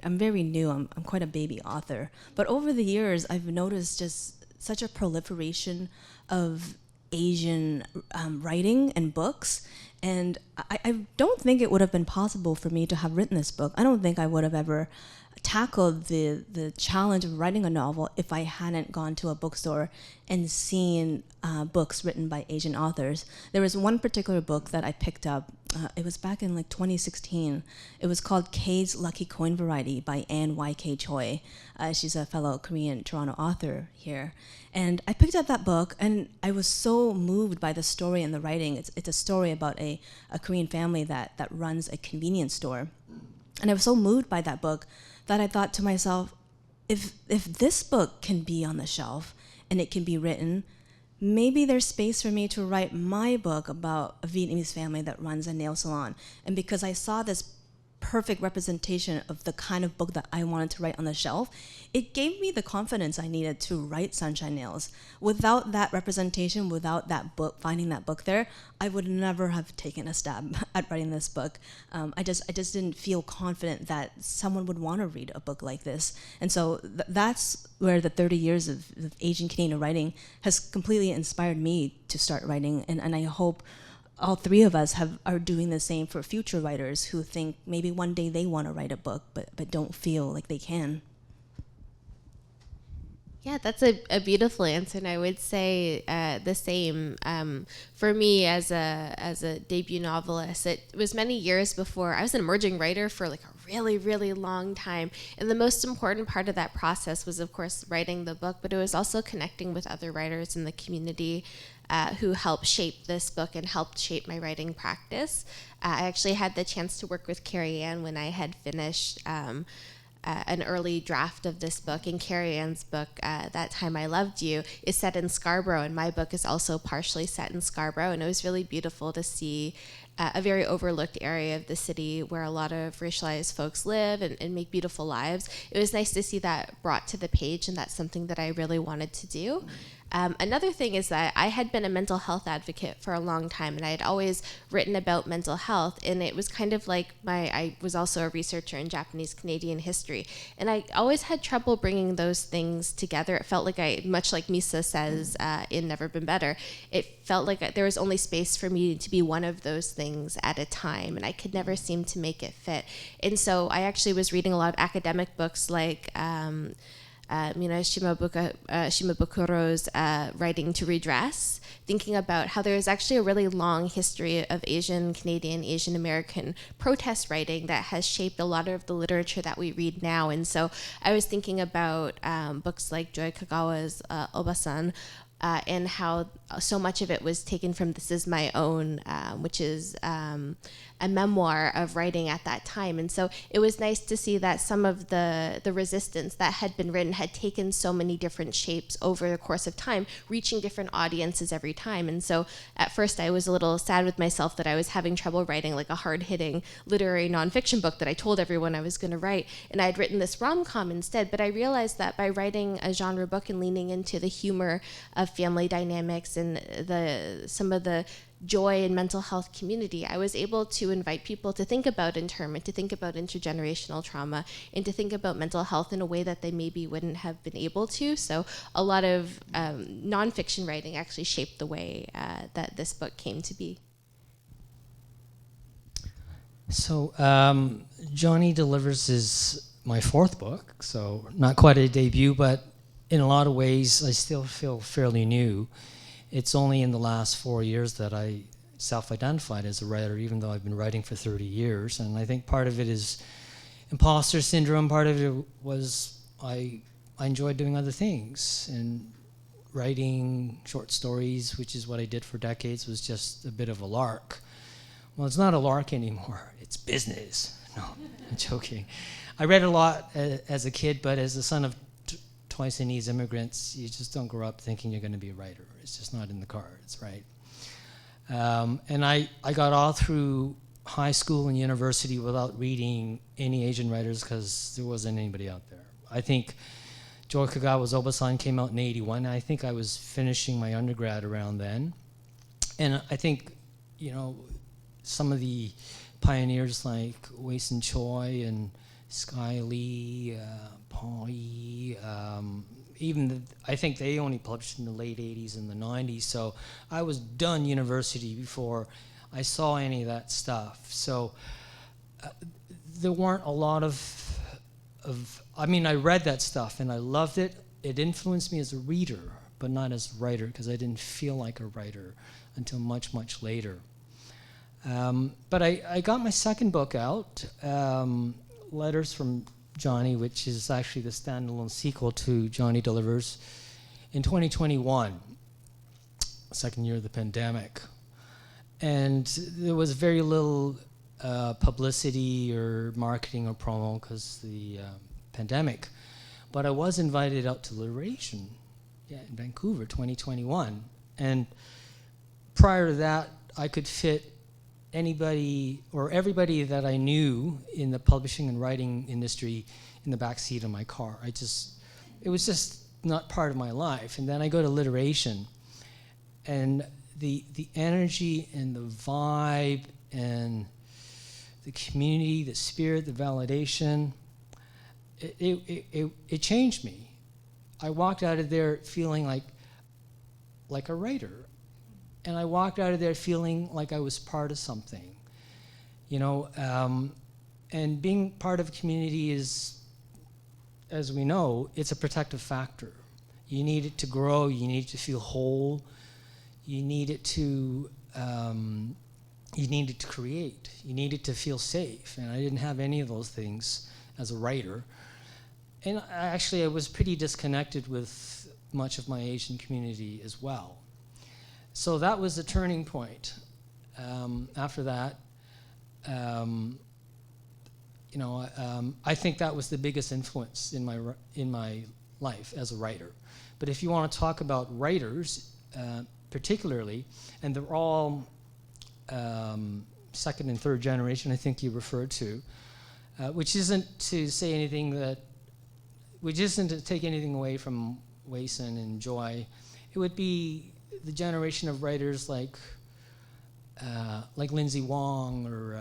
I'm very new, I'm quite a baby author, but over the years I've noticed just such a proliferation of Asian writing and books, and I don't think it would have been possible for me to have written this book. I don't think I would have ever tackled the challenge of writing a novel if I hadn't gone to a bookstore and seen books written by Asian authors. There was one particular book that I picked up. It was back in like 2016. It was called K's Lucky Coin Variety by Anne Y.K. Choi. She's a fellow Korean Toronto author here. And I picked up that book, and I was so moved by the story and the writing. It's a story about a Korean family that runs a convenience store. And I was so moved by that book that I thought to myself, if this book can be on the shelf and it can be written, maybe there's space for me to write my book about a Vietnamese family that runs a nail salon. And because I saw this perfect representation of the kind of book that I wanted to write on the shelf, it gave me the confidence I needed to write Sunshine Nails. Without that representation, without that book, finding that book there, I would never have taken a stab at writing this book. I just didn't feel confident that someone would want to read a book like this. And so that's where the 30 years of Asian Canadian writing has completely inspired me to start writing, and I hope all three of us are doing the same for future writers who think maybe one day they want to write a book but don't feel like they can. Yeah, that's a beautiful answer, and I would say the same. For me, as a debut novelist, it was many years before. I was an emerging writer for like a really, really long time, and the most important part of that process was, of course, writing the book, but it was also connecting with other writers in the community who helped shape this book and helped shape my writing practice. I actually had the chance to work with Carrie Ann when I had finished an early draft of this book, and Carrie Ann's book, That Time I Loved You, is set in Scarborough, and my book is also partially set in Scarborough, and it was really beautiful to see a very overlooked area of the city where a lot of racialized folks live and make beautiful lives. It was nice to see that brought to the page, and that's something that I really wanted to do. Another thing is that I had been a mental health advocate for a long time, and I had always written about mental health, and it was kind of like I was also a researcher in Japanese Canadian history, and I always had trouble bringing those things together. It felt like much like Misa says in Never Been Better, it felt like there was only space for me to be one of those things at a time, and I could never seem to make it fit. And so I actually was reading a lot of academic books like Shimabukuro's Writing to Redress, thinking about how there is actually a really long history of Asian Canadian, Asian American protest writing that has shaped a lot of the literature that we read now. And so I was thinking about books like Joy Kagawa's Obasan, and how so much of it was taken from This Is My Own, which is a memoir of writing at that time. And so it was nice to see that some of the resistance that had been written had taken so many different shapes over the course of time, reaching different audiences every time. And so at first I was a little sad with myself that I was having trouble writing like a hard-hitting literary nonfiction book that I told everyone I was going to write. And I had written this rom-com instead, but I realized that by writing a genre book and leaning into the humor of family dynamics and some of the joy and mental health community, I was able to invite people to think about internment, to think about intergenerational trauma, and to think about mental health in a way that they maybe wouldn't have been able to. So a lot of nonfiction writing actually shaped the way that this book came to be. So Johnny Delivers is my fourth book, so not quite a debut, but in a lot of ways I still feel fairly new. It's only in the last 4 years that I self-identified as a writer, even though I've been writing for 30 years. And I think part of it is imposter syndrome. Part of it was I enjoyed doing other things. And writing short stories, which is what I did for decades, was just a bit of a lark. Well, it's not a lark anymore. It's business. No, I'm joking. I read a lot as a kid, but as the son of twice Chinese immigrants, you just don't grow up thinking you're going to be a writer. It's just not in the cards, right? And I got all through high school and university without reading any Asian writers because there wasn't anybody out there. I think Joy Kagawa's Obasan came out in '81. I think I was finishing my undergrad around then. And I think, you know, some of the pioneers like Wei Sin Choi and Sky Lee, Paul Yee, I think they only published in the late 80s and the 90s, so I was done university before I saw any of that stuff. So there weren't a lot of I read that stuff and I loved it. It influenced me as a reader, but not as a writer, because I didn't feel like a writer until much, much later. But I got my second book out, Letters from Johnny, which is actually the standalone sequel to Johnny Delivers, in 2021, second year of the pandemic. And there was very little publicity or marketing or promo because the pandemic. But I was invited out to LiterASIAN in Vancouver, 2021. And prior to that, I could fit anybody or everybody that I knew in the publishing and writing industry in the back seat of my car. It was just not part of my life. And then I go to LiterASIAN, and the energy and the vibe and the community, the spirit, the validation, it changed me. I walked out of there feeling like a writer. And I walked out of there feeling like I was part of something, and being part of a community is, as we know, it's a protective factor. You need it to grow, you need it to feel whole, you need it to create, you need it to feel safe. And I didn't have any of those things as a writer. And I was pretty disconnected with much of my Asian community as well. So that was a turning point. After that, I think that was the biggest influence in my life as a writer. But if you want to talk about writers, particularly, and they're all second and third generation, I think you referred to, which isn't to say anything which isn't to take anything away from Wei-Sun and Joy. It would be the generation of writers like Lindsay Wong or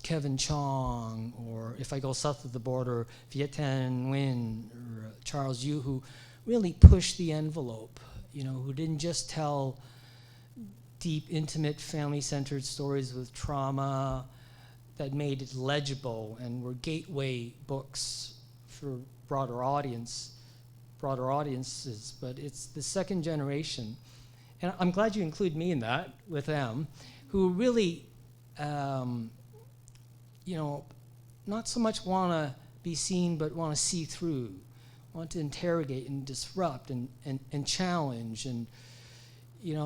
Kevin Chong, or if I go south of the border, Viet Thanh Nguyen or Charles Yu, who really pushed the envelope, who didn't just tell deep, intimate, family-centered stories with trauma that made it legible and were gateway books for broader audiences, but it's the second generation. And I'm glad you include me in that with them, who really, not so much want to be seen, but want to see through, want to interrogate and disrupt and challenge. And,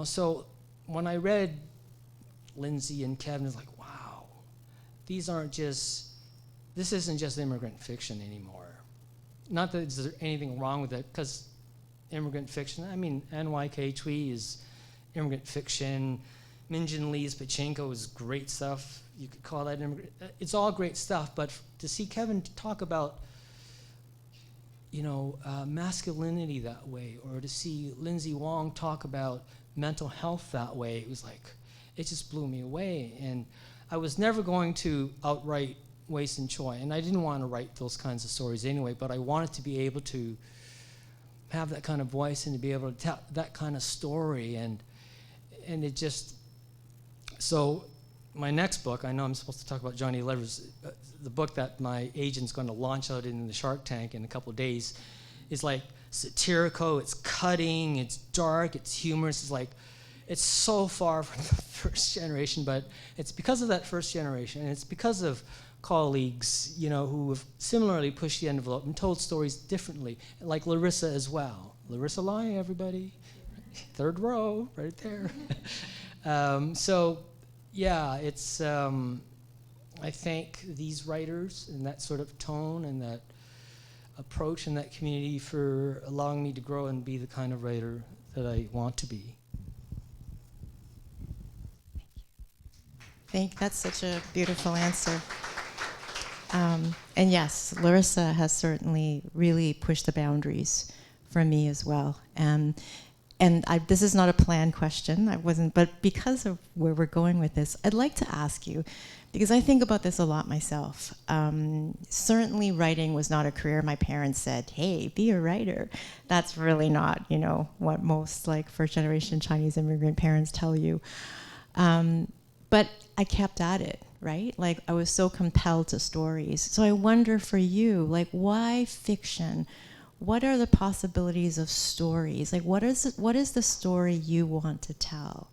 so when I read Lindsay and Kevin, it's like, wow, this isn't just immigrant fiction anymore. Not that there's anything wrong with it, because immigrant fiction, N.Y.K. Chui is immigrant fiction. Min-Jin Lee's Pachinko is great stuff. You could call that immigrant. It's all great stuff, but to see Kevin talk about, masculinity that way, or to see Lindsay Wong talk about mental health that way, it just blew me away. And I was never going to outright Wei-Sun Choi, and I didn't want to write those kinds of stories anyway, but I wanted to be able to have that kind of voice and to be able to tell that kind of story. And it just, so my next book, I know I'm supposed to talk about Johnny Delivers, the book that my agent's going to launch out in the Shark Tank in a couple of days, is satirical, it's cutting, it's dark, it's humorous, it's so far from the first generation, but it's because of that first generation, and it's because of colleagues, who have similarly pushed the envelope and told stories differently, like Larissa as well. Larissa Lai, everybody, third row, right there. So, yeah, it's, I thank these writers and that sort of tone and that approach and that community for allowing me to grow and be the kind of writer that I want to be. That's such a beautiful answer. And yes, Larissa has certainly really pushed the boundaries for me as well. And this is not a planned question, but because of where we're going with this, I'd like to ask you, because I think about this a lot myself. Certainly writing was not a career. My parents said, hey, be a writer. That's really not, what most first generation Chinese immigrant parents tell you. But I kept at it, right? Like I was so compelled to stories. So I wonder for you, like why fiction? What are the possibilities of stories? Like what is the story you want to tell?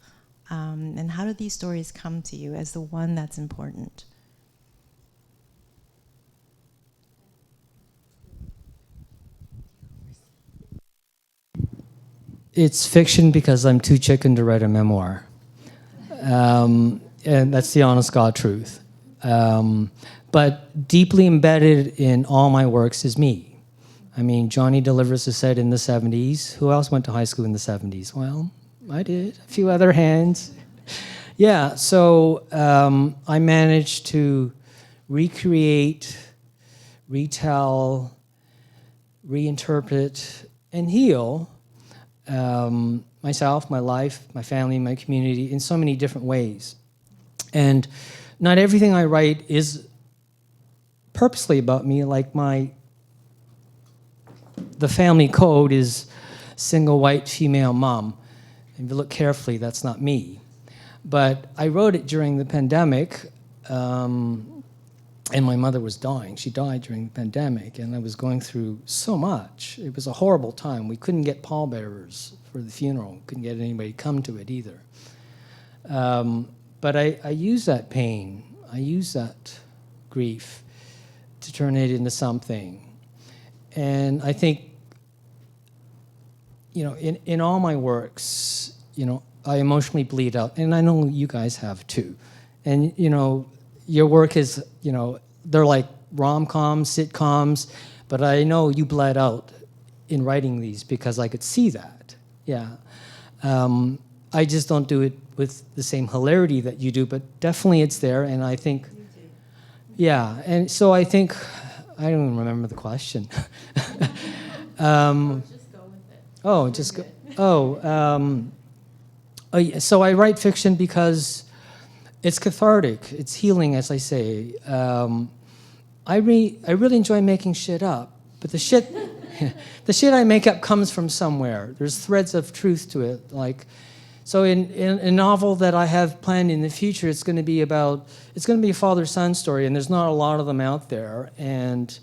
And how do these stories come to you as the one that's important? It's fiction because I'm too chicken to write a memoir. And that's the honest God truth. But deeply embedded in all my works is me. I mean, Johnny Delivers is said in the 70s. Who else went to high school in the 70s? Well, I did. A few other hands. Yeah, so I managed to recreate, retell, reinterpret, and heal myself, my life, my family, my community in so many different ways. And not everything I write is purposely about me, like the family code is single white female mom. And if you look carefully, that's not me. But I wrote it during the pandemic, and my mother was dying. She died during the pandemic, and I was going through so much. It was a horrible time. We couldn't get pallbearers for the funeral. Couldn't get anybody to come to it either. But I use that pain, I use that grief to turn it into something. And I think, you know, in all my works, you know, I emotionally bleed out, and I know you guys have too. And, you know, your work is, you know, they're like rom-coms, sitcoms, but I know you bled out in writing these because I could see that, yeah. I just don't do it with the same hilarity that you do, but definitely it's there, and I think, yeah, and so I think, I don't even remember the question. Just go with it. Oh, just go, so I write fiction because it's cathartic, it's healing, as I say. I really enjoy making shit up, but the shit I make up comes from somewhere. There's threads of truth to it. Like, so in a novel that I have planned in the future, it's going to be a father-son story, and there's not a lot of them out there. And,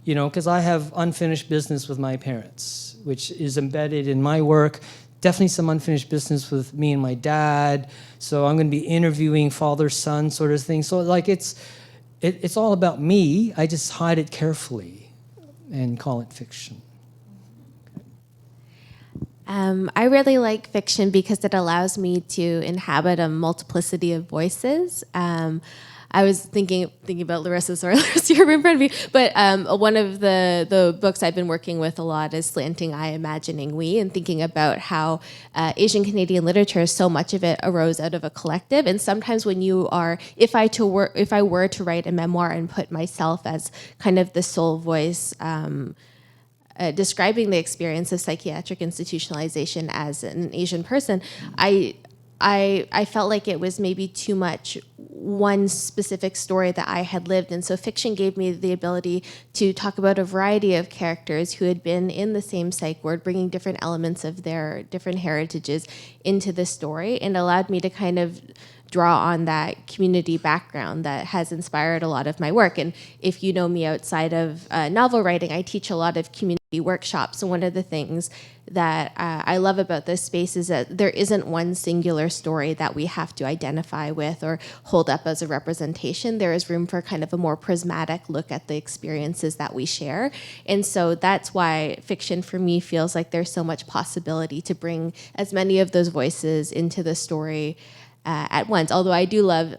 you know, because I have unfinished business with my parents, which is embedded in my work. Definitely some unfinished business with me and my dad. So I'm going to be interviewing father-son sort of thing. So like it's all about me. I just hide it carefully and call it fiction. I really like fiction because it allows me to inhabit a multiplicity of voices. I was thinking about Larissa, sorry, Larissa, you're in front of me. But one of the books I've been working with a lot is Slanting Eye, Imagining We, and thinking about how Asian Canadian literature, so much of it arose out of a collective. And sometimes when you are, if I were to write a memoir and put myself as kind of the sole voice, describing the experience of psychiatric institutionalization as an Asian person, I felt like it was maybe too much one specific story that I had lived. And so fiction gave me the ability to talk about a variety of characters who had been in the same psych ward, bringing different elements of their different heritages into the story, and allowed me to kind of draw on that community background that has inspired a lot of my work. And if you know me outside of novel writing, I teach a lot of community workshops. And one of the things that I love about this space is that there isn't one singular story that we have to identify with or hold up as a representation. There is room for kind of a more prismatic look at the experiences that we share. And so that's why fiction for me feels like there's so much possibility to bring as many of those voices into the story at once. Although I do love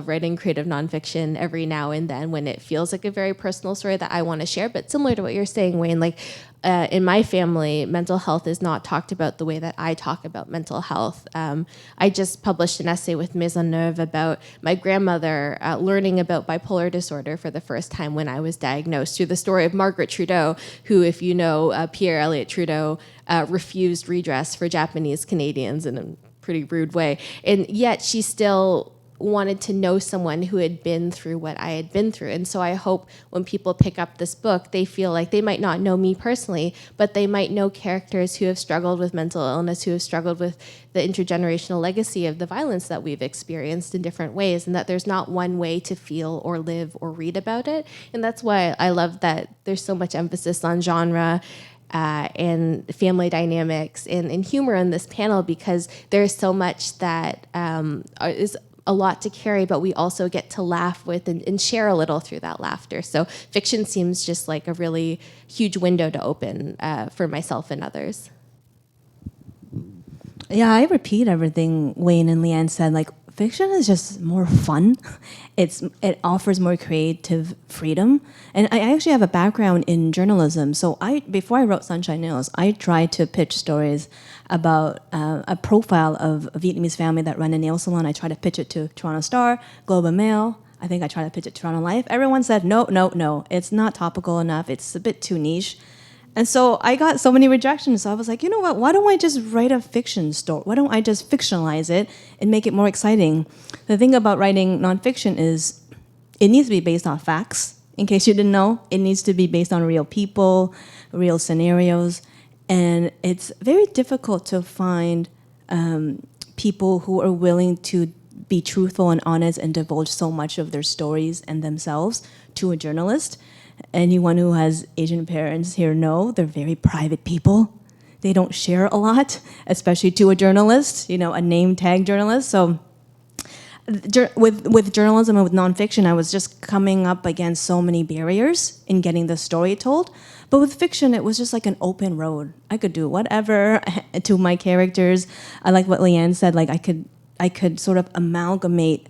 writing creative nonfiction every now and then when it feels like a very personal story that I want to share. But similar to what you're saying, Wayne, like in my family, mental health is not talked about the way that I talk about mental health. I just published an essay with Maisonneuve about my grandmother learning about bipolar disorder for the first time when I was diagnosed, through the story of Margaret Trudeau, who, if you know, Pierre Elliott Trudeau refused redress for Japanese Canadians in a pretty rude way, and yet she still wanted to know someone who had been through what I had been through. And so I hope when people pick up this book, they feel like they might not know me personally, but they might know characters who have struggled with mental illness, who have struggled with the intergenerational legacy of the violence that we've experienced in different ways, and that there's not one way to feel or live or read about it. And that's why I love that there's so much emphasis on genre and family dynamics and humor in this panel, because there's so much that is a lot to carry, but we also get to laugh with and share a little through that laughter. So fiction seems just like a really huge window to open for myself and others. Yeah, I repeat everything Wayne and Leanne said. Like, fiction is just more fun. It offers more creative freedom. And I actually have a background in journalism. So before I wrote Sunshine Nails, I tried to pitch stories about a profile of a Vietnamese family that run a nail salon. I tried to pitch it to Toronto Star, Globe and Mail. I think I tried to pitch it to Toronto Life. Everyone said, no, it's not topical enough. It's a bit too niche. And so I got so many rejections. So I was like, you know what? Why don't I just write a fiction story? Why don't I just fictionalize it and make it more exciting? The thing about writing nonfiction is it needs to be based on facts. In case you didn't know, it needs to be based on real people, real scenarios. And it's very difficult to find people who are willing to be truthful and honest and divulge so much of their stories and themselves to a journalist. Anyone who has Asian parents here know they're very private people. They don't share a lot, especially to a journalist, a name tag journalist. So with journalism and with nonfiction, I was just coming up against so many barriers in getting the story told. But with fiction, it was just like an open road. I could do whatever to my characters. I like what Leanne said, like I could sort of amalgamate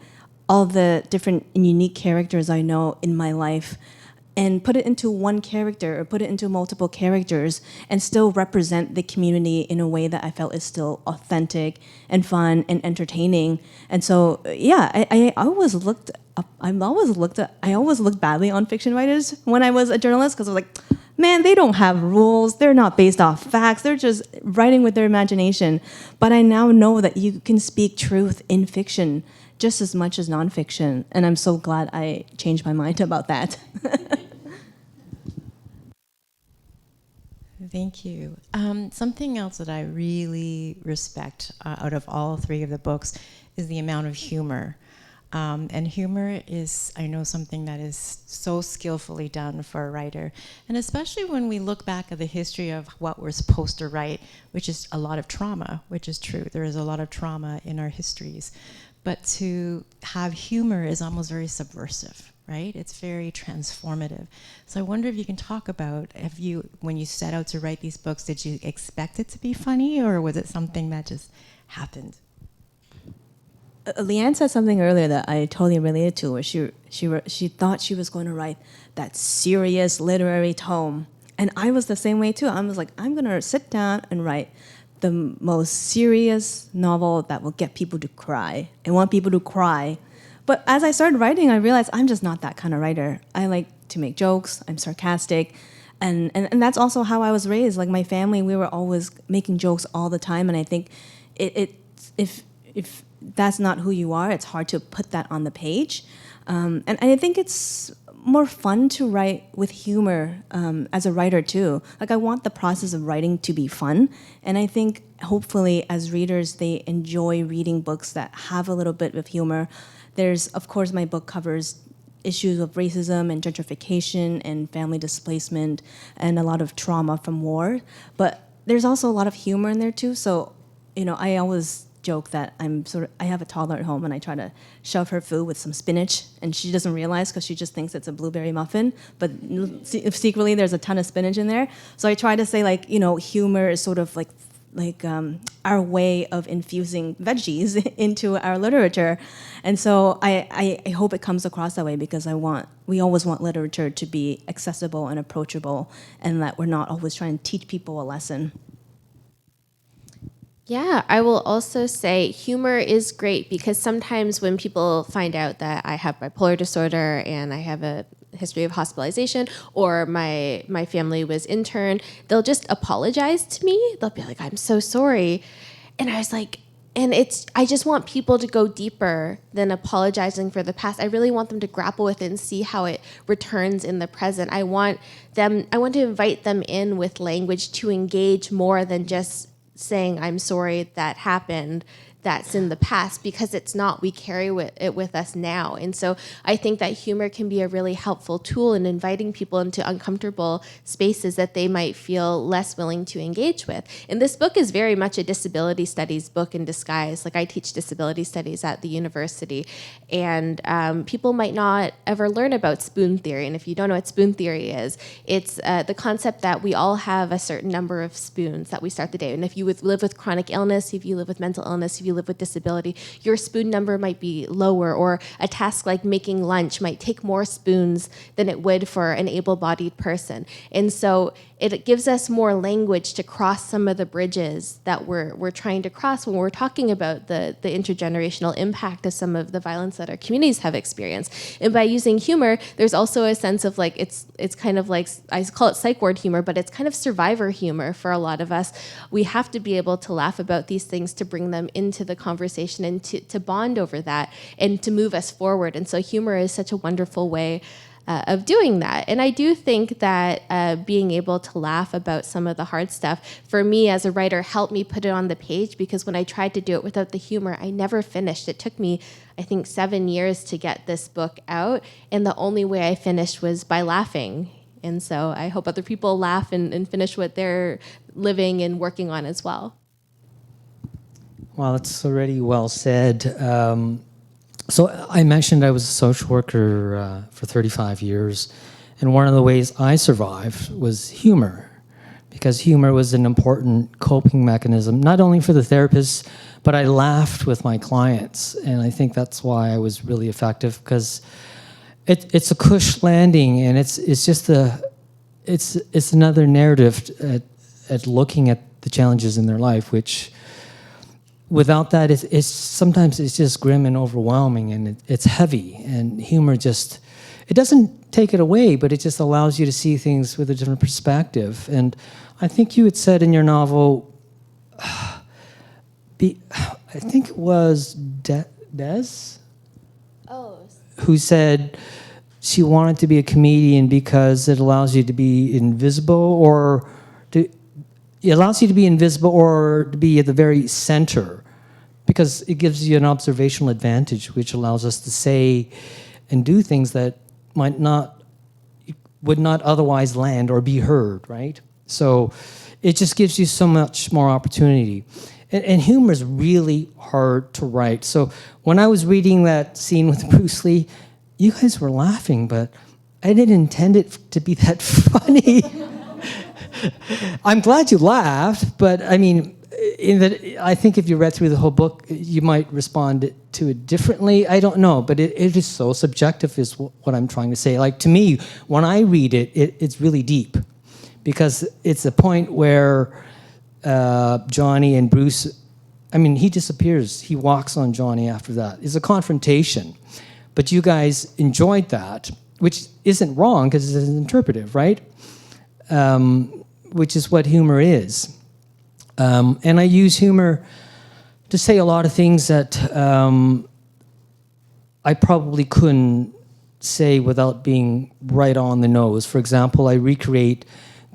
all the different and unique characters I know in my life and put it into one character or put it into multiple characters and still represent the community in a way that I felt is still authentic and fun and entertaining. And so, yeah, I always looked badly on fiction writers when I was a journalist, because I was like, man, they don't have rules. They're not based off facts. They're just writing with their imagination. But I now know that you can speak truth in fiction just as much as nonfiction. And I'm so glad I changed my mind about that. Thank you. Something else that I really respect out of all three of the books is the amount of humor. And humor is, I know, something that is so skillfully done for a writer. And especially when we look back at the history of what we're supposed to write, which is a lot of trauma, which is true. There is a lot of trauma in our histories. But to have humor is almost very subversive, right? It's very transformative. So I wonder if you can talk about, when you set out to write these books, did you expect it to be funny, or was it something that just happened? Leanne said something earlier that I totally related to, where she thought she was going to write that serious literary tome. And I was the same way too. I was like, I'm going to sit down and write the most serious novel that will get people to cry. I want people to cry. But as I started writing, I realized I'm just not that kind of writer. I like to make jokes. I'm sarcastic. And that's also how I was raised. Like, my family, we were always making jokes all the time. And I think if that's not who you are, it's hard to put that on the page. And I think it's more fun to write with humor as a writer too. Like, I want the process of writing to be fun. And I think hopefully as readers, they enjoy reading books that have a little bit of humor. There's, of course, my book covers issues of racism and gentrification and family displacement and a lot of trauma from war. But there's also a lot of humor in there too. So, I always joke that I have a toddler at home and I try to shove her food with some spinach, and she doesn't realize because she just thinks it's a blueberry muffin, but secretly there's a ton of spinach in there. So I try to say, like, humor is sort of like our way of infusing veggies into our literature. And so I hope it comes across that way, because we always want literature to be accessible and approachable, and that we're not always trying to teach people a lesson. Yeah, I will also say humor is great, because sometimes when people find out that I have bipolar disorder and I have a history of hospitalization, or my family was interned, they'll just apologize to me. They'll be like, I'm so sorry. And I was like, I just want people to go deeper than apologizing for the past. I really want them to grapple with it and see how it returns in the present. I want to invite them in with language to engage more than just saying, I'm sorry that happened. That's in the past, because it's not. We carry it with us now. And so I think that humor can be a really helpful tool in inviting people into uncomfortable spaces that they might feel less willing to engage with. And this book is very much a disability studies book in disguise. Like, I teach disability studies at the university, and people might not ever learn about spoon theory. And if you don't know what spoon theory is, it's the concept that we all have a certain number of spoons that we start the day. And if you live with chronic illness, if you live with mental illness, if you live with disability, your spoon number might be lower, or a task like making lunch might take more spoons than it would for an able-bodied person. And so it gives us more language to cross some of the bridges that we're trying to cross when we're talking about the intergenerational impact of some of the violence that our communities have experienced. And by using humor, there's also a sense of like, it's kind of like, I call it psych ward humor, but it's kind of survivor humor for a lot of us. We have to be able to laugh about these things to bring them into the conversation and to bond over that and to move us forward. And so humor is such a wonderful way of doing that. And I do think that being able to laugh about some of the hard stuff, for me as a writer, helped me put it on the page, because when I tried to do it without the humor, I never finished. It took me, I think, 7 years to get this book out, and the only way I finished was by laughing. And so I hope other people laugh and finish what they're living and working on as well. Well, it's already well said. So I mentioned I was a social worker for 35 years, and one of the ways I survived was humor, because humor was an important coping mechanism, not only for the therapists, but I laughed with my clients, and I think that's why I was really effective, because it's a cush landing, and it's just it's another narrative at looking at the challenges in their life, which without that, it's sometimes it's just grim and overwhelming, and it's heavy. And humor it doesn't take it away, but it just allows you to see things with a different perspective. And I think you had said in your novel, I think it was Des, who said she wanted to be a comedian because it allows you to be invisible, or it allows you to be invisible or to be at the very center, because it gives you an observational advantage, which allows us to say and do things that would not otherwise land or be heard, right? So it just gives you so much more opportunity. And humor is really hard to write. So when I was reading that scene with Bruce Lee, you guys were laughing, but I didn't intend it to be that funny. I'm glad you laughed, but I mean, I think if you read through the whole book, you might respond to it differently. I don't know, but it is so subjective is what I'm trying to say. Like, to me, when I read it's really deep, because it's a point where Johnny and Bruce, I mean, he disappears. He walks on Johnny after that. It's a confrontation. But you guys enjoyed that, which isn't wrong because it's interpretive, right? Which is what humor is. And I use humor to say a lot of things that I probably couldn't say without being right on the nose. For example, I recreate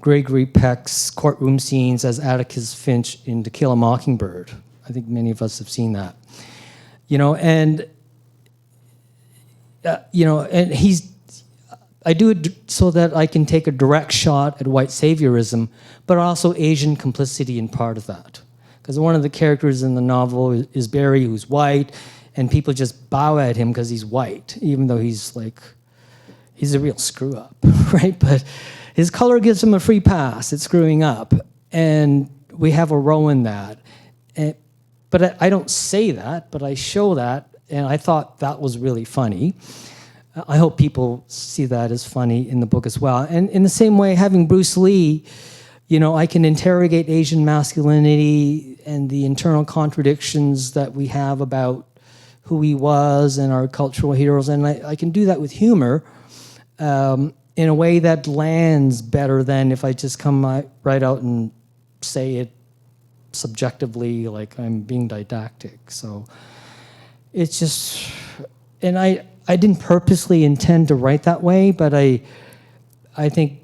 Gregory Peck's courtroom scenes as Atticus Finch in To Kill a Mockingbird. I think many of us have seen that. And I do it so that I can take a direct shot at white saviorism, but also Asian complicity in part of that. Because one of the characters in the novel is Barry, who's white, and people just bow at him because he's white, even though he's a real screw-up, right? But his color gives him a free pass at screwing up, and we have a row in that. But I don't say that, but I show that, and I thought that was really funny. I hope people see that as funny in the book as well. And in the same way, having Bruce Lee, I can interrogate Asian masculinity and the internal contradictions that we have about who he was and our cultural heroes. And I can do that with humor in a way that lands better than if I just come right out and say it subjectively like I'm being didactic. So it's just, and I didn't purposely intend to write that way, but I think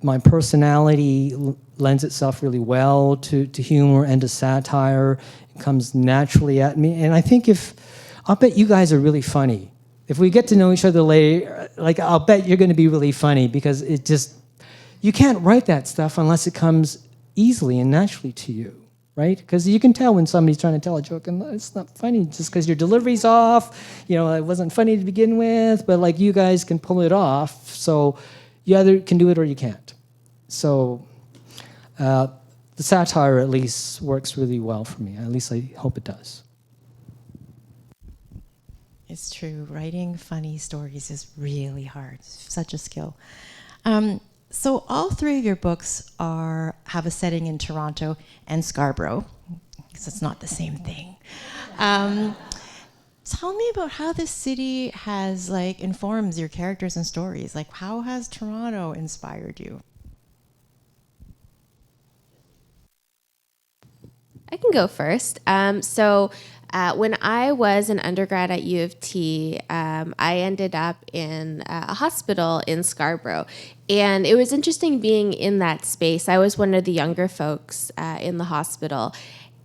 my personality lends itself really well to humor and to satire. It comes naturally at me. And I think I'll bet you guys are really funny. If we get to know each other later, like I'll bet you're going to be really funny because it just, you can't write that stuff unless it comes easily and naturally to you, right? Because you can tell when somebody's trying to tell a joke and it's not funny just because your delivery's off. You know, it wasn't funny to begin with, but like you guys can pull it off. So you either can do it or you can't. So the satire at least works really well for me. At least I hope it does. It's true. Writing funny stories is really hard. It's such a skill. So all three of your books have a setting in Toronto and Scarborough, because it's not the same thing. Tell me about how this city has informs your characters and stories. Like, how has Toronto inspired you? I can go first. When I was an undergrad at U of T, I ended up in a hospital in Scarborough. And it was interesting being in that space. I was one of the younger folks in the hospital.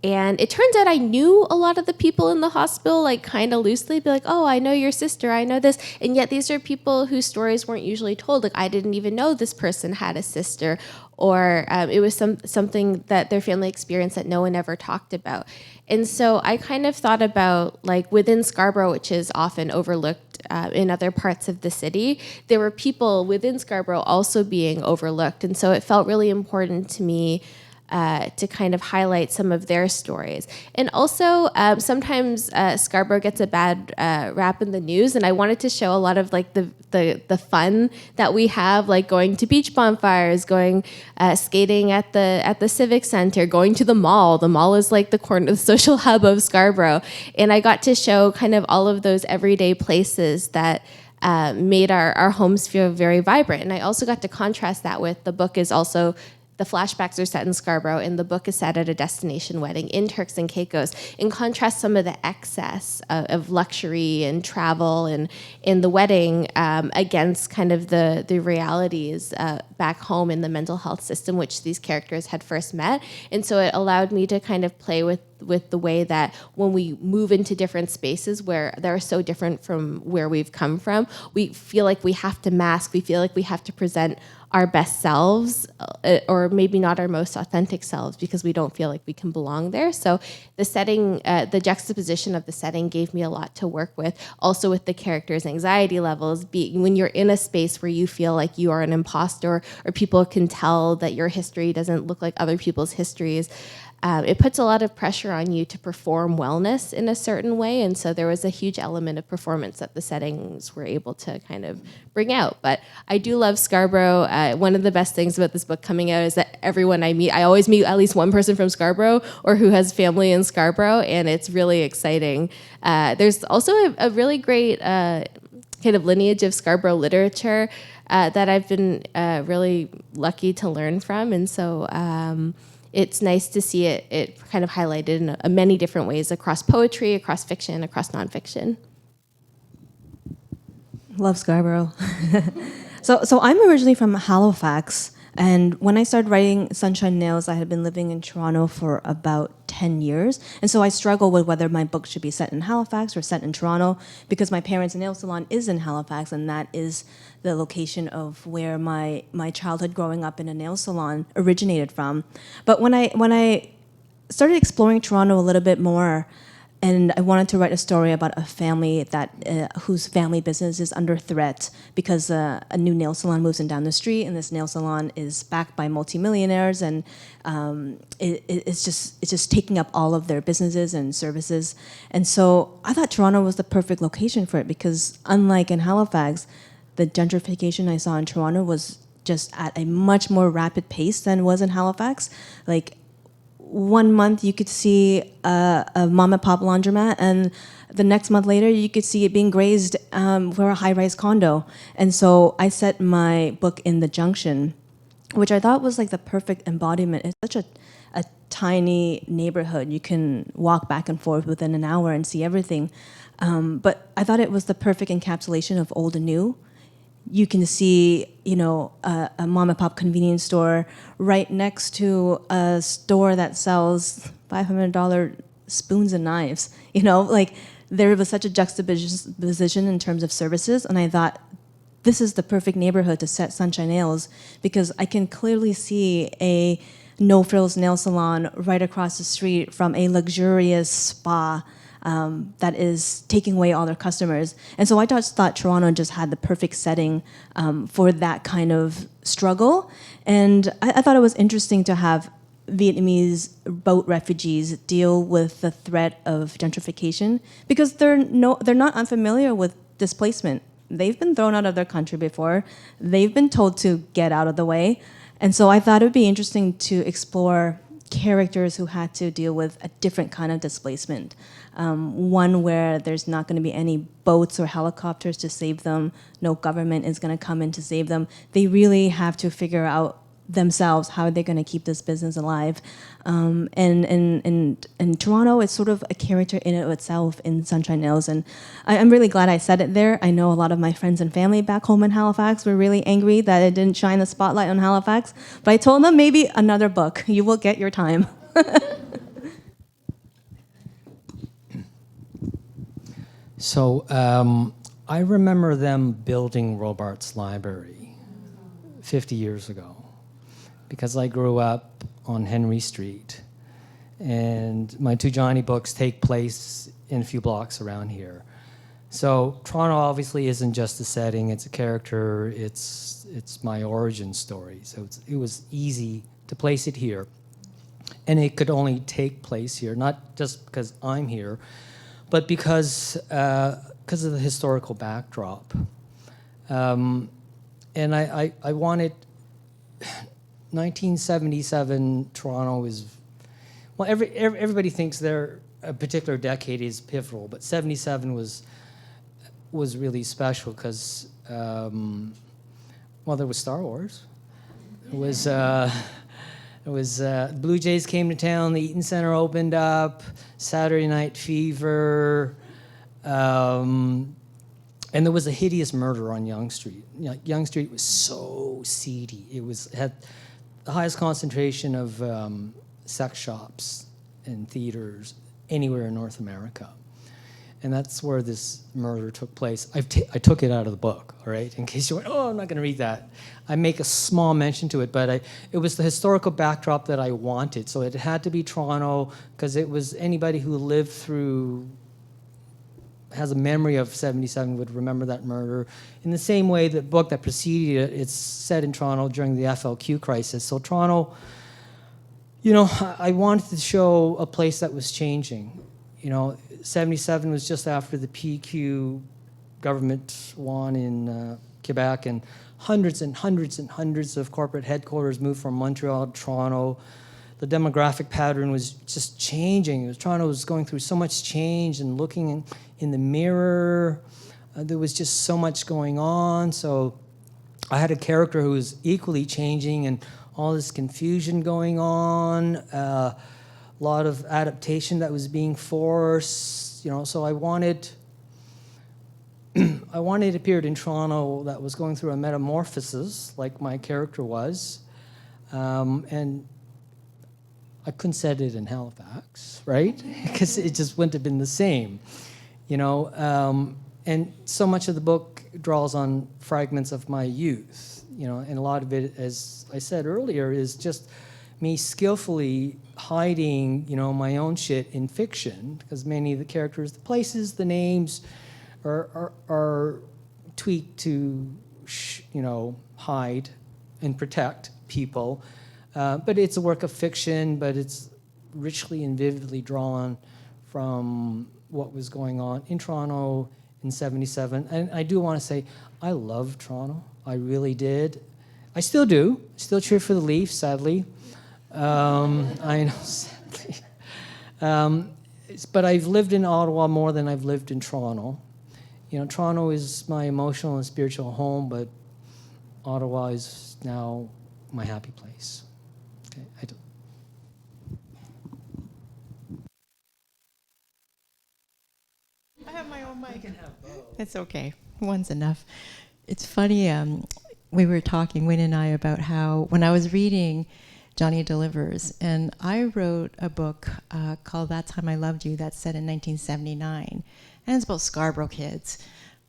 And it turns out I knew a lot of the people in the hospital, like kind of loosely, be like, oh, I know your sister, I know this. And yet these are people whose stories weren't usually told. Like I didn't even know this person had a sister, or it was something that their family experienced that no one ever talked about. And so I kind of thought about, like, within Scarborough, which is often overlooked in other parts of the city, there were people within Scarborough also being overlooked. And so it felt really important to me to kind of highlight some of their stories. And also, sometimes Scarborough gets a bad rap in the news, and I wanted to show a lot of like the fun that we have, like going to beach bonfires, going skating at the Civic Center, going to the mall. The mall is like the social hub of Scarborough. And I got to show kind of all of those everyday places that made our homes feel very vibrant. And I also got to contrast that with the book is also, the flashbacks are set in Scarborough, and the book is set at a destination wedding in Turks and Caicos. In contrast, some of the excess of luxury and travel and in the wedding against kind of the realities back home in the mental health system, which these characters had first met. And so it allowed me to kind of play with the way that when we move into different spaces where they're so different from where we've come from, we feel like we have to mask, we feel like we have to present our best selves, or maybe not our most authentic selves, because we don't feel like we can belong there. So the setting, the juxtaposition of the setting gave me a lot to work with. Also with the characters' anxiety levels, when you're in a space where you feel like you are an imposter, or people can tell that your history doesn't look like other people's histories, it puts a lot of pressure on you to perform wellness in a certain way. And so there was a huge element of performance that the settings were able to kind of bring out. But I do love Scarborough. One of the best things about this book coming out is that everyone I meet, I always meet at least one person from Scarborough or who has family in Scarborough, and it's really exciting. There's also a really great kind of lineage of Scarborough literature that I've been really lucky to learn from. And so it's nice to see it kind of highlighted in many different ways across poetry, across fiction, across nonfiction. Love Scarborough. So I'm originally from Halifax, and when I started writing Sunshine Nails, I had been living in Toronto for about 10 years. And so I struggled with whether my book should be set in Halifax or set in Toronto, because my parents' nail salon is in Halifax, and that is the location of where my childhood growing up in a nail salon originated from. But when I started exploring Toronto a little bit more, and I wanted to write a story about a family that whose family business is under threat because a new nail salon moves in down the street, and this nail salon is backed by multimillionaires, and it's just taking up all of their businesses and services. And so I thought Toronto was the perfect location for it, because unlike in Halifax, the gentrification I saw in Toronto was just at a much more rapid pace than was in Halifax. Like, 1 month you could see a mom and pop laundromat, and the next month later you could see it being grazed for a high-rise condo. And so I set my book in the Junction, which I thought was like the perfect embodiment. It's such a tiny neighborhood. You can walk back and forth within an hour and see everything. But I thought it was the perfect encapsulation of old and new. You can see, a mom and pop convenience store right next to a store that sells $500 spoons and knives. There was such a juxtaposition in terms of services, and I thought this is the perfect neighborhood to set sunshine nails, because I can clearly see a no-frills nail salon right across the street from a luxurious spa that is taking away all their customers. And so I just thought Toronto just had the perfect setting for that kind of struggle. And I thought it was interesting to have Vietnamese boat refugees deal with the threat of gentrification, because they're not unfamiliar with displacement. They've been thrown out of their country before. They've been told to get out of the way. And so I thought it would be interesting to explore characters who had to deal with a different kind of displacement. One where there's not going to be any boats or helicopters to save them. No government is going to come in to save them. They really have to figure out themselves how they're going to keep this business alive. And Toronto is sort of a character in and of itself in Sunshine Nails. And I'm really glad I said it there. I know a lot of my friends and family back home in Halifax were really angry that it didn't shine the spotlight on Halifax. But I told them, maybe another book. You will get your time. So I remember them building Robarts Library 50 years ago, because I grew up on Henry Street, and my two Johnny books take place in a few blocks around here. So Toronto obviously isn't just a setting, it's a character, it's my origin story. So it was easy to place it here. And it could only take place here, not just because I'm here, but because of the historical backdrop. And I wanted 1977 Toronto is, well, everybody thinks a particular decade is pivotal, but 77 was really special because, there was Star Wars. It was Blue Jays came to town, the Eaton Center opened up, Saturday Night Fever, and there was a hideous murder on Yonge Street. Yonge Street was so seedy. It had the highest concentration of sex shops and theaters anywhere in North America. And that's where this murder took place. I took it out of the book, all right? In case you went, I'm not going to read that. I make a small mention to it, but it was the historical backdrop that I wanted. So it had to be Toronto, because it was anybody who lived through, has a memory of 77 would remember that murder. In the same way, the book that preceded it, it's set in Toronto during the FLQ crisis. So Toronto, I wanted to show a place that was changing. 77 was just after the PQ government won in Quebec, and hundreds and hundreds and hundreds of corporate headquarters moved from Montreal to Toronto. The demographic pattern was just changing. Toronto was going through so much change, and looking in the mirror, there was just so much going on. So I had a character who was equally changing, and all this confusion going on. A lot of adaptation that was being forced, so I wanted a period in Toronto that was going through a metamorphosis, like my character was, and I couldn't set it in Halifax, right? Because it just wouldn't have been the same, and so much of the book draws on fragments of my youth, and a lot of it, as I said earlier, is just me skillfully hiding, my own shit in fiction, because many of the characters, the places, the names are tweaked to, hide and protect people. But it's a work of fiction, but it's richly and vividly drawn from what was going on in Toronto in 77. And I do want to say, I love Toronto. I really did. I still do. Still cheer for the Leafs, sadly. I know, sadly. But I've lived in Ottawa more than I've lived in Toronto. Toronto is my emotional and spiritual home, but Ottawa is now my happy place. Okay, I have my own mic. It's okay. One's enough. It's funny, we were talking, Wayne and I, about how when I was reading Johnny Delivers, and I wrote a book called That Time I Loved You that's set in 1979, and it's about Scarborough kids.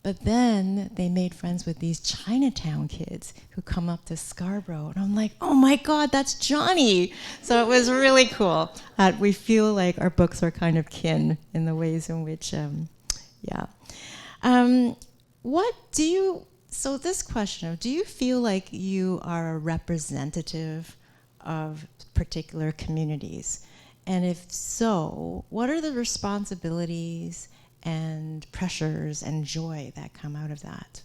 But then they made friends with these Chinatown kids who come up to Scarborough. And I'm like, oh my God, that's Johnny. So it was really cool. We feel like our books are kind of kin in the ways in which, so this question of, do you feel like you are a representative of particular communities? And if so, what are the responsibilities and pressures and joy that come out of that?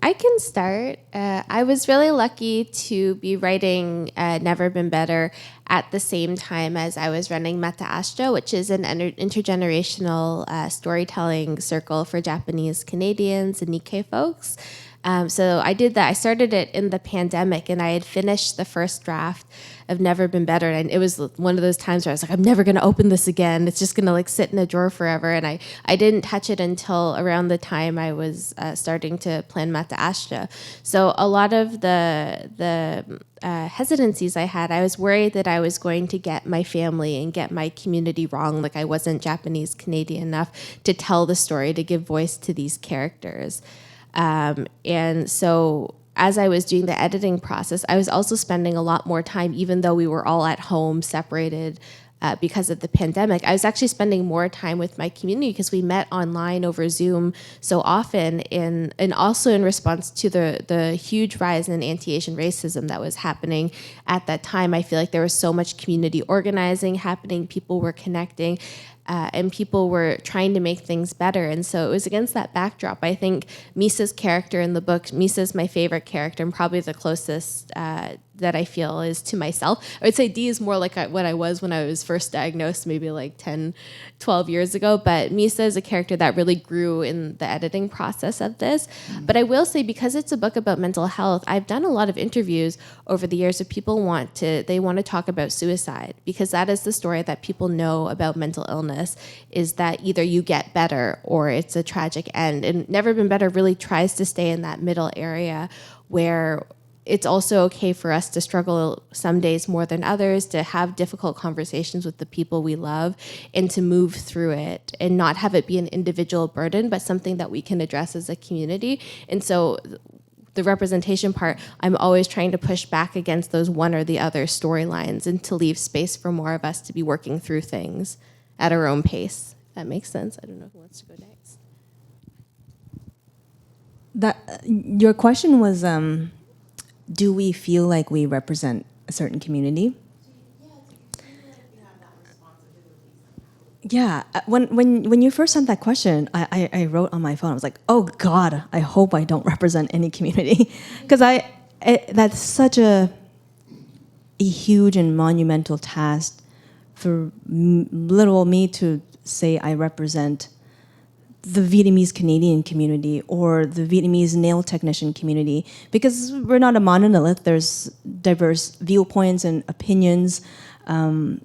I can start. I was really lucky to be writing Never Been Better at the same time as I was running LiterASIAN, which is an intergenerational storytelling circle for Japanese Canadians and Nikkei folks. So I did that. I started it in the pandemic, and I had finished the first draft of Never Been Better. And it was one of those times where I was like, I'm never going to open this again. It's just going to like sit in a drawer forever. And I didn't touch it until around the time I was starting to plan LiterASIAN. So a lot of the hesitancies I had, I was worried that I was going to get my family and get my community wrong. Like I wasn't Japanese Canadian enough to tell the story, to give voice to these characters. And so as I was doing the editing process, I was also spending a lot more time, even though we were all at home, separated because of the pandemic. I was actually spending more time with my community because we met online over Zoom so often, and also in response to the huge rise in anti-Asian racism that was happening at that time. I feel like there was so much community organizing happening, people were connecting, and people were trying to make things better. And so it was against that backdrop. I think Misa's character in the book, Misa's my favorite character and probably the closest that I feel is to myself. I would say Dee is more like what I was when I was first diagnosed, maybe like 10, 12 years ago. But Misa is a character that really grew in the editing process of this. But I will say, because it's a book about mental health, I've done a lot of interviews over the years of people want to talk about suicide, because that is the story that people know about mental illness, is that either you get better or it's a tragic end. And Never Been Better really tries to stay in that middle area where it's also okay for us to struggle some days more than others, to have difficult conversations with the people we love, and to move through it and not have it be an individual burden, but something that we can address as a community. And so the representation part, I'm always trying to push back against those one or the other storylines and to leave space for more of us to be working through things at our own pace. If that makes sense. I don't know who wants to go next. Your question was, do we feel like we represent a certain community? Yeah, when you first sent that question, I wrote on my phone, I was like, oh God, I hope I don't represent any community. Because that's such a huge and monumental task for little old me to say I represent the Vietnamese Canadian community or the Vietnamese nail technician community, because we're not a monolith. There's diverse viewpoints and opinions. I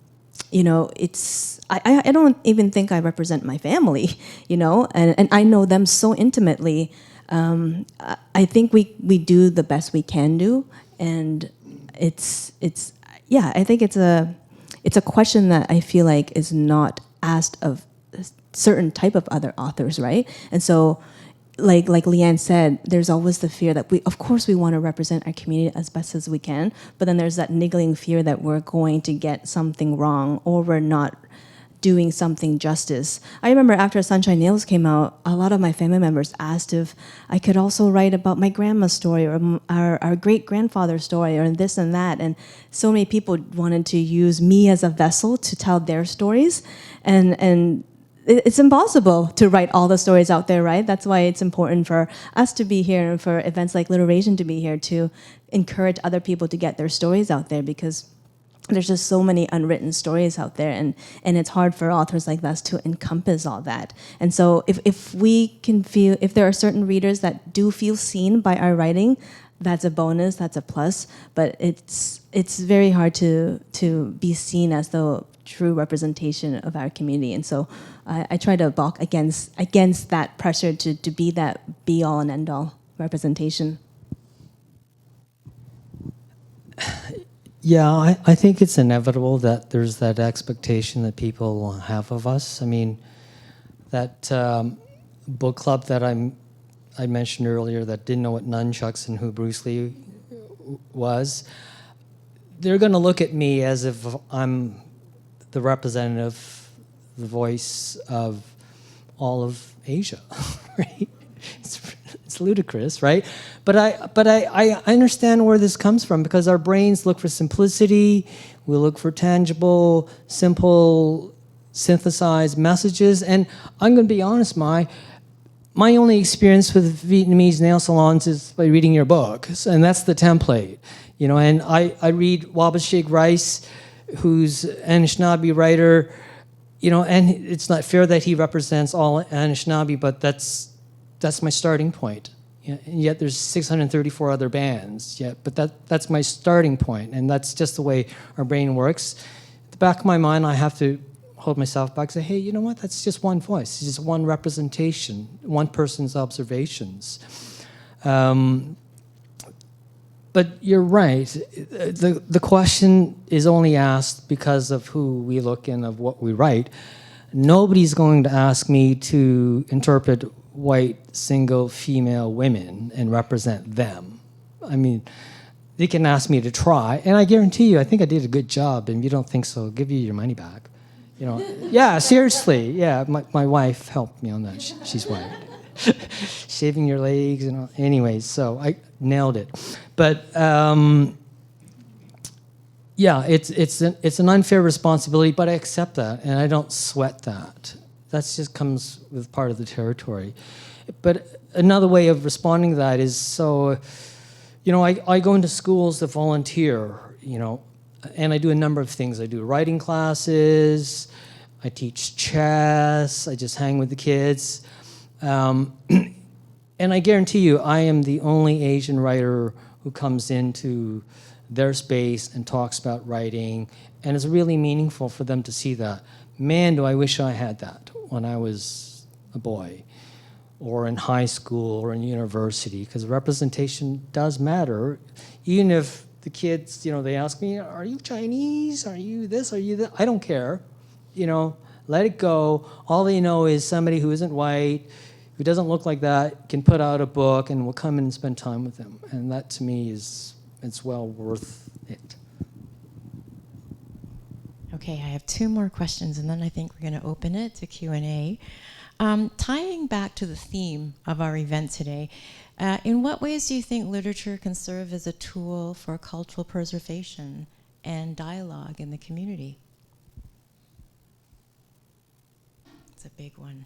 don't even think I represent my family, and I know them so intimately. I think we do the best we can do, and I think it's a question that I feel like is not asked of certain type of other authors, right? And so, like Leanne said, there's always the fear that of course we want to represent our community as best as we can, but then there's that niggling fear that we're going to get something wrong or we're not doing something justice. I remember after Sunshine Nails came out, a lot of my family members asked if I could also write about my grandma's story or our great-grandfather's story or this and that, and so many people wanted to use me as a vessel to tell their stories, and it's impossible to write all the stories out there, right? That's why it's important for us to be here and for events like LiterASIAN to be here to encourage other people to get their stories out there, because there's just so many unwritten stories out there, and it's hard for authors like us to encompass all that. And so if we can feel, if there are certain readers that do feel seen by our writing, that's a bonus, that's a plus, but it's very hard to be seen as the true representation of our community. And so I try to balk against that pressure to be that be all and end all representation. Yeah, I think it's inevitable that there's that expectation that people have of us. I mean, that book club that I mentioned earlier that didn't know what nunchucks and who Bruce Lee was, they're going to look at me as if I'm the representative, the voice of all of Asia, right? It's ludicrous, right? But I understand where this comes from, because our brains look for simplicity, we look for tangible, simple, synthesized messages. And I'm going to be honest, my only experience with Vietnamese nail salons is by reading your book, and that's the template, you know. And I read Wabashig Rice, who's an Anishinaabe writer, you know, and it's not fair that he represents all Anishinaabe, but that's my starting point. You know, and yet there's 634 other bands, but that's my starting point, and that's just the way our brain works. At the back of my mind, I have to hold myself back and say, hey, you know what, that's just one voice, it's just one representation, one person's observations. But you're right, the question is only asked because of who we look and of what we write. Nobody's going to ask me to interpret white, single, female women and represent them. I mean, they can ask me to try, and I guarantee you, I think I did a good job, and if you don't think so, I'll give you your money back. You know, yeah, seriously, yeah, my wife helped me on that, she's white. Shaving your legs and all. Anyways, so I nailed it. But yeah, it's an unfair responsibility, but I accept that, and I don't sweat that. That just comes with part of the territory. But another way of responding to that is, so, you know, I go into schools to volunteer, you know, and I do a number of things. I do writing classes, I teach chess, I just hang with the kids. And I guarantee you, I am the only Asian writer who comes into their space and talks about writing, and it's really meaningful for them to see that. Man, do I wish I had that when I was a boy, or in high school, or in university, because representation does matter. Even if the kids, you know, they ask me, are you Chinese? Are you this? Are you that? I don't care. You know, let it go. All they know is somebody who isn't white, who doesn't look like that, can put out a book and will come in and spend time with them. And that, to me, it's well worth it. Okay, I have two more questions, and then I think we're going to open it to Q&A. Tying back to the theme of our event today, in what ways do you think literature can serve as a tool for cultural preservation and dialogue in the community? It's a big one.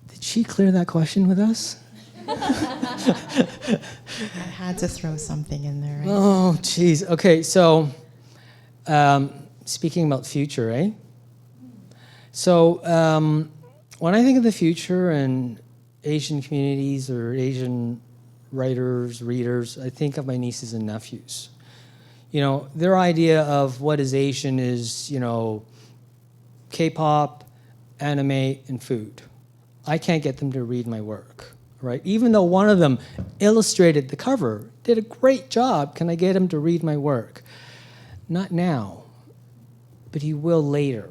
Did she clear that question with us? I had to throw something in there. Right? Oh, geez. Okay, so speaking about future, eh? So when I think of the future and Asian communities or Asian writers, readers, I think of my nieces and nephews. You know, their idea of what is Asian is, you know, K-pop, anime, and food. I can't get them to read my work, right? Even though one of them illustrated the cover, did a great job, can I get him to read my work? Not now, but he will later.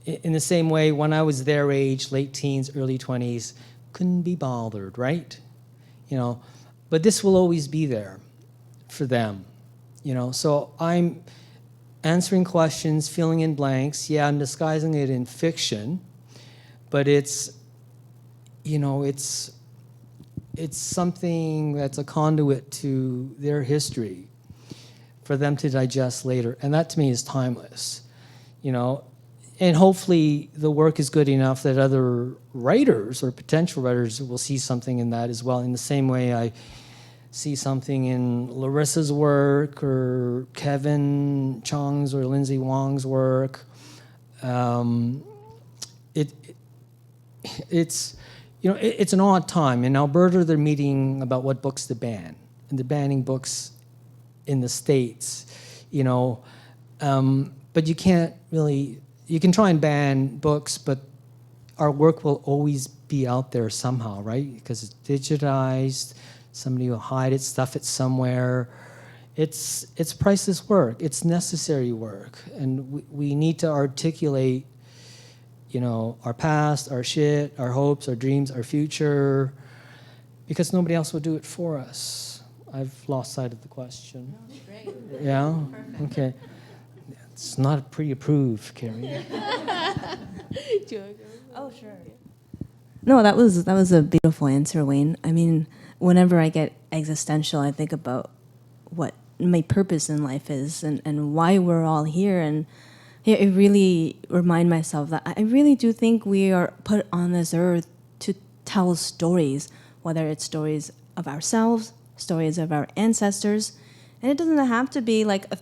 In the same way, when I was their age, late teens, early 20s, couldn't be bothered, right? You know, but this will always be there for them, you know? So I'm answering questions, filling in blanks. Yeah, I'm disguising it in fiction, but it's, you know, it's something that's a conduit to their history for them to digest later. And that, to me, is timeless, you know? And hopefully the work is good enough that other writers or potential writers will see something in that as well, in the same way I see something in Larissa's work or Kevin Chong's or Lindsay Wong's work. It's, it's an odd time. In Alberta, they're meeting about what books to ban, and they're banning books in the States, but you can't really, you can try and ban books, but our work will always be out there somehow, right? Because it's digitized, somebody will hide it, stuff it somewhere. It's priceless work, it's necessary work, and we need to articulate our past, our shit, our hopes, our dreams, our future, because nobody else will do it for us. I've lost sight of the question. No, great. Yeah? Perfect. Okay. It's not pre-approved, Carrie. Do you want to go? Oh, sure. No, that was a beautiful answer, Wayne. I mean, whenever I get existential, I think about what my purpose in life is and why we're all here. And it really remind myself that I really do think we are put on this earth to tell stories, whether it's stories of ourselves, stories of our ancestors. And it doesn't have to be like a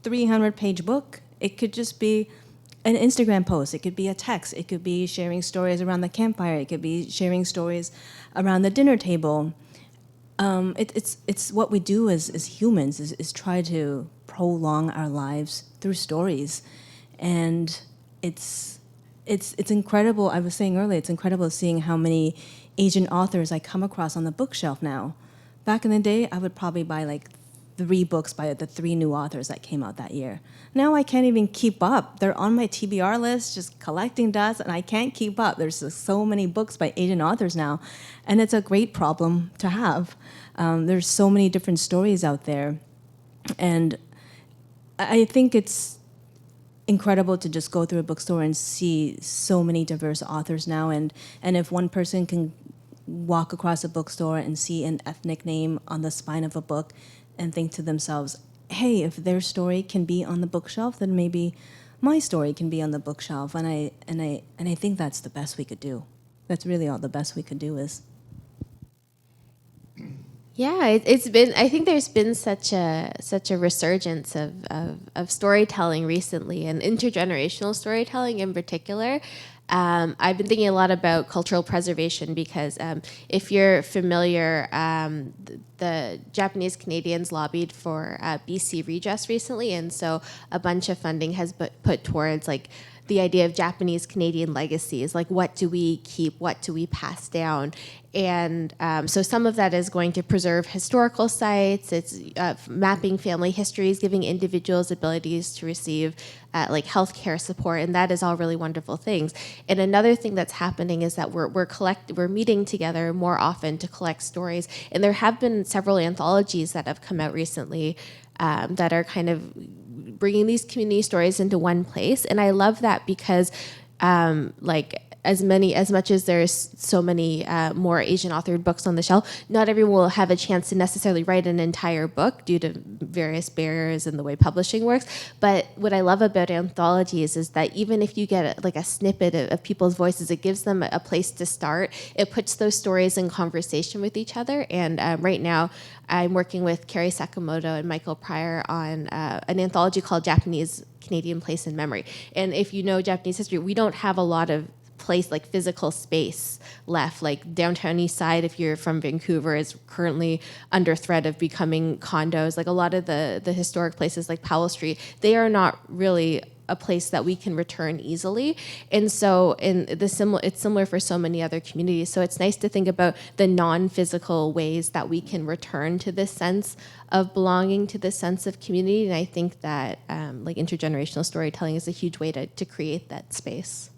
300-page book. It could just be an Instagram post. It could be a text. It could be sharing stories around the campfire. It could be sharing stories around the dinner table. It's what we do as humans is try to prolong our lives through stories. And it's incredible. I was saying earlier, it's incredible seeing how many Asian authors I come across on the bookshelf now. Back in the day, I would probably buy like 3 books by the 3 new authors that came out that year. Now I can't even keep up. They're on my TBR list, just collecting dust, and I can't keep up. There's just so many books by Asian authors now, and it's a great problem to have. There's so many different stories out there, and I think it's incredible to just go through a bookstore and see so many diverse authors now, and if one person can walk across a bookstore and see an ethnic name on the spine of a book and think to themselves, hey, if their story can be on the bookshelf, then maybe my story can be on the bookshelf. And I think that's the best we could do. That's really all the best we could do is. Yeah, it's been. I think there's been such a resurgence of storytelling recently, and intergenerational storytelling in particular. I've been thinking a lot about cultural preservation because if you're familiar, the Japanese Canadians lobbied for BC redress recently, and so a bunch of funding has put towards like the idea of Japanese Canadian legacies, like what do we keep, what do we pass down, and so some of that is going to preserve historical sites. It's mapping family histories, giving individuals abilities to receive like healthcare support, and that is all really wonderful things. And another thing that's happening is that we're meeting together more often to collect stories, and there have been several anthologies that have come out recently that are kind of bringing these community stories into one place, and I love that because like as much as there's so many more Asian authored books on the shelf, not everyone will have a chance to necessarily write an entire book due to various barriers in the way publishing works. But what I love about anthologies is that even if you get like a snippet of people's voices, it gives them a place to start. It puts those stories in conversation with each other. And right now, I'm working with Carrie Sakamoto and Michael Pryor on an anthology called Japanese Canadian Place in Memory. And if you know Japanese history, we don't have a lot of place, like physical space left. Like downtown East Side, if you're from Vancouver, is currently under threat of becoming condos. Like a lot of the historic places like Powell Street, they are not really a place that we can return easily. And so it's similar for so many other communities. So it's nice to think about the non-physical ways that we can return to this sense of belonging, to this sense of community. And I think that like intergenerational storytelling is a huge way to create that space.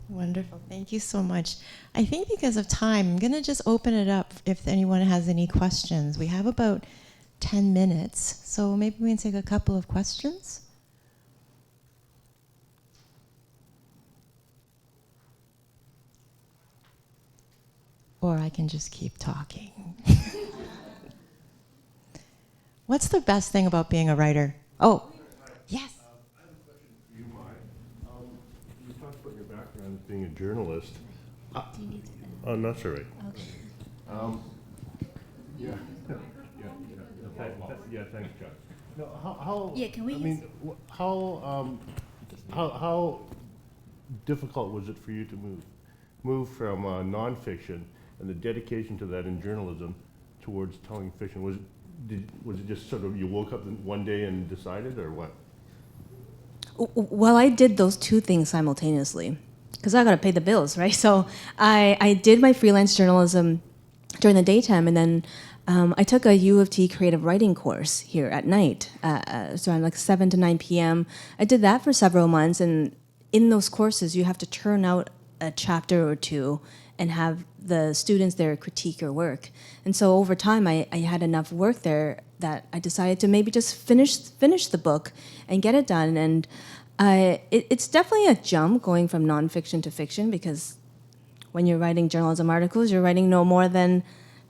Wonderful. Thank you so much. I think because of time, I'm going to just open it up if anyone has any questions. We have about 10 minutes, so maybe we can take a couple of questions. Or I can just keep talking. What's the best thing about being a writer? Oh, yes. I have a question for you, Mai. You talked about your background as being a journalist. Do you need to? Oh, not sure. Right. Okay. Yeah. Thanks, Chuck. No, how? Yeah, can we I use- mean, how difficult was it for you to move? move from nonfiction and the dedication to that in journalism towards telling fiction? Was it just sort of you woke up one day and decided, or what? Well, I did those two things simultaneously because I got to pay the bills, right? So I did my freelance journalism during the daytime, and then I took a U of T creative writing course here at night, so around like 7 to 9 p.m. I did that for several months, and in those courses, you have to turn out a chapter or two and have the students there critique your work. And so over time, I had enough work there that I decided to maybe just finish the book and get it done. And it's definitely a jump going from nonfiction to fiction, because when you're writing journalism articles, you're writing no more than